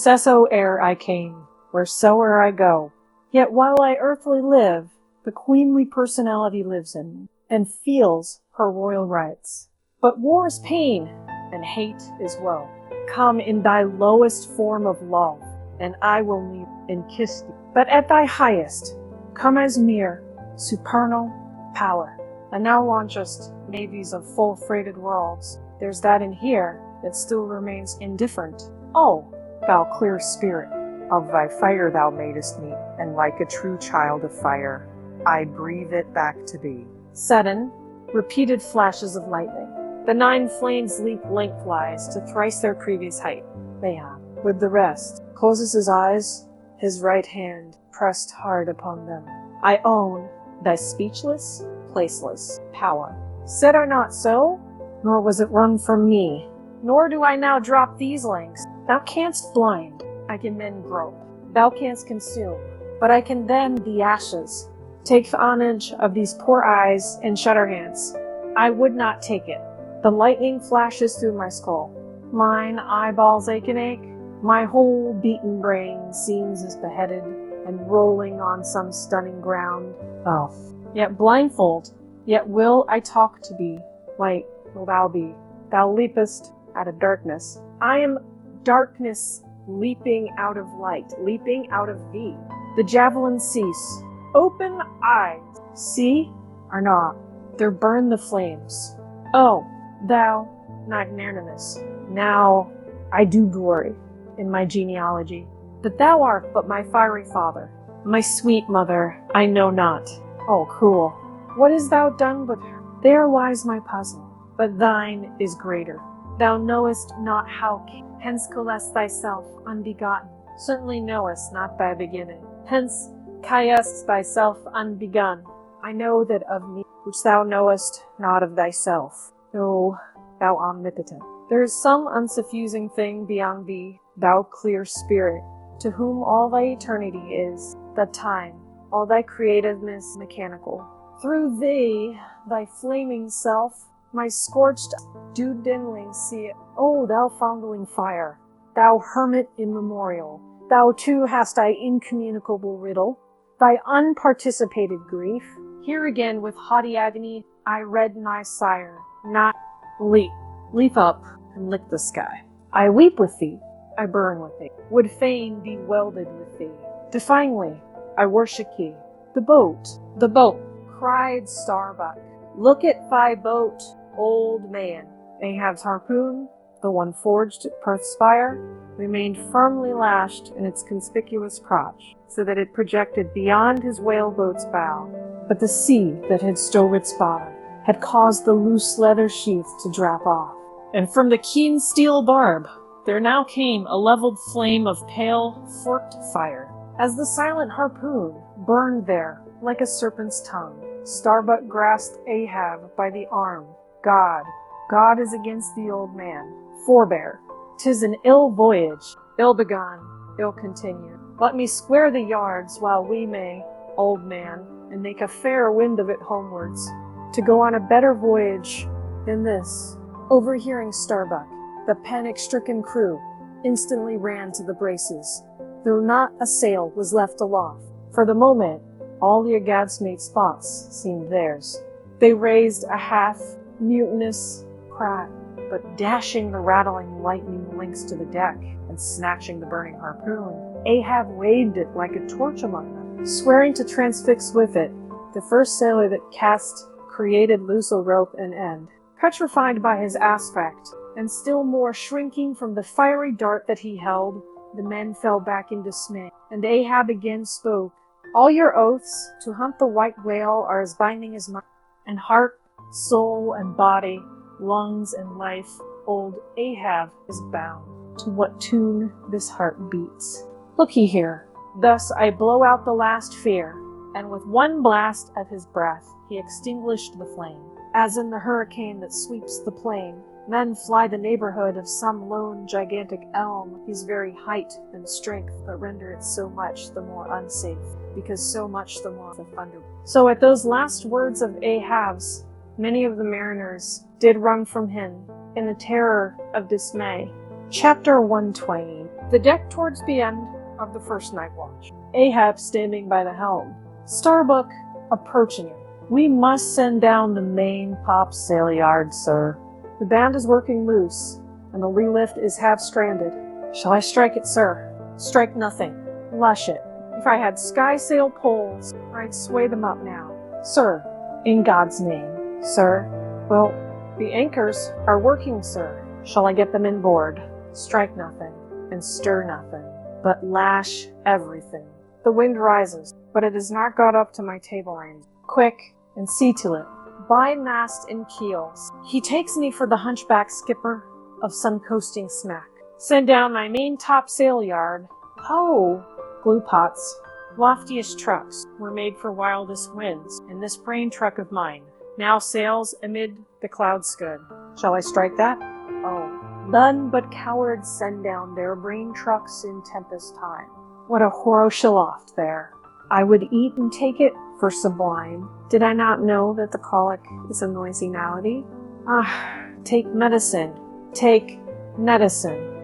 ere I came, wheresoe'er I go. Yet while I earthly live, the queenly personality lives in me, and feels her royal rights. But war is pain, and hate is woe. Come in thy lowest form of love, and I will kneel and kiss thee. But at thy highest, come as mere, supernal power. And now launchest navies of full-freighted worlds. There's that in here that still remains indifferent. Oh, thou clear spirit, of thy fire thou madest me, and like a true child of fire, I breathe it back to thee. Sudden, repeated flashes of lightning. The 9 flames leap lengthwise to thrice their previous height. Mayhap, with the rest, closes his eyes, his right hand pressed hard upon them. I own thy speechless, placeless power. Said I not so? Nor was it wrung from me. Nor do I now drop these links. Thou canst blind, I can then grope. Thou canst consume, but I can then the ashes. Take the homage of these poor eyes and shutter hands. I would not take it. The lightning flashes through my skull. Mine eyeballs ache and ache. My whole beaten brain seems as beheaded and rolling on some stunning ground. Oh, yet blindfold, yet will I talk to thee. Light will thou be. Thou leapest out of darkness. I am darkness leaping out of light, leaping out of thee. The javelins cease. Open eyes. See or not? There burn the flames. Oh, thou magnanimous, now I do glory in my genealogy, that thou art but my fiery father, my sweet mother, I know not. Oh, cruel, what hast thou done but there lies my puzzle, but thine is greater. Thou knowest not how, hence callest thyself unbegotten, certainly knowest not thy beginning, hence callest thyself unbegun. I know that of me, which thou knowest not of thyself. O thou omnipotent, there is some unsuffusing thing beyond thee, thou clear spirit, to whom all thy eternity is the time, all thy creativeness mechanical. Through thee, thy flaming self, my scorched do dimly see it. O thou fondling fire, thou hermit immemorial, thou too hast thy incommunicable riddle, thy unparticipated grief. Here again with haughty agony I read my sire, not leap up and lick the sky. I weep with thee, I burn with thee, would fain be welded with thee. Defyingly, I worship thee. The boat, cried Starbuck. Look at thy boat, old man. Ahab's harpoon, the one forged at Perth's spire, remained firmly lashed in its conspicuous crotch, so that it projected beyond his whaleboat's bow. But the sea that had stove its bottom had caused the loose leather sheath to drop off, and from the keen steel barb there now came a leveled flame of pale, forked fire. As the silent harpoon burned there like a serpent's tongue, Starbuck grasped Ahab by the arm. God is against the old man. Forbear. 'Tis an ill voyage, ill begun, ill continued. Let me square the yards while we may, old man, and make a fair wind of it homewards. to go on a better voyage than this. Overhearing Starbuck, the panic-stricken crew instantly ran to the braces, though not a sail was left aloft. For the moment, all the Agadsmate spots seemed theirs. They raised a half-mutinous cry, but dashing the rattling lightning links to the deck and snatching the burning harpoon, Ahab waved it like a torch among them, swearing to transfix with it the first sailor that cast created loose a rope and end. Petrified by his aspect, and still more shrinking from the fiery dart that he held, the men fell back in dismay, and Ahab again spoke. All your oaths to hunt the white whale are as binding as mine, and heart, soul, and body, lungs, and life, old Ahab is bound. To what tune this heart beats. Look ye here. Thus I blow out the last fear, and with one blast of his breath he extinguished the flame. As in the hurricane that sweeps the plain, men fly the neighborhood of some lone gigantic elm, whose very height and strength but render it so much the more unsafe, because so much the more the thunder. So at those last words of Ahab's, many of the mariners did wrung from him in the terror of dismay. Chapter 120. The deck towards the end of the first night watch. Ahab standing by the helm. Starbuck approaching him. We must send down the main topsail yard, sir. The band is working loose, and the lee lift is half stranded. Shall I strike it, sir? Strike nothing. Lush it. If I had skysail poles, I'd sway them up now. Sir, in God's name, sir. Well, the anchors are working, sir. Shall I get them inboard? Strike nothing, and stir nothing, but lash everything. The wind rises, but it has not got up to my table range. Quick, and see to it. By mast and keels. He takes me for the hunchback skipper of some coasting smack. Send down my main topsail yard. Ho! Glue pots. Loftiest trucks were made for wildest winds, and this brain truck of mine now sails amid the cloud scud. Shall I strike that? Oh, none but cowards send down their brain trucks in tempest time. What a horoshalloft there. I would eat and take it for sublime. Did I not know that the colic is a noisy malady? Ah, take medicine. Take medicine.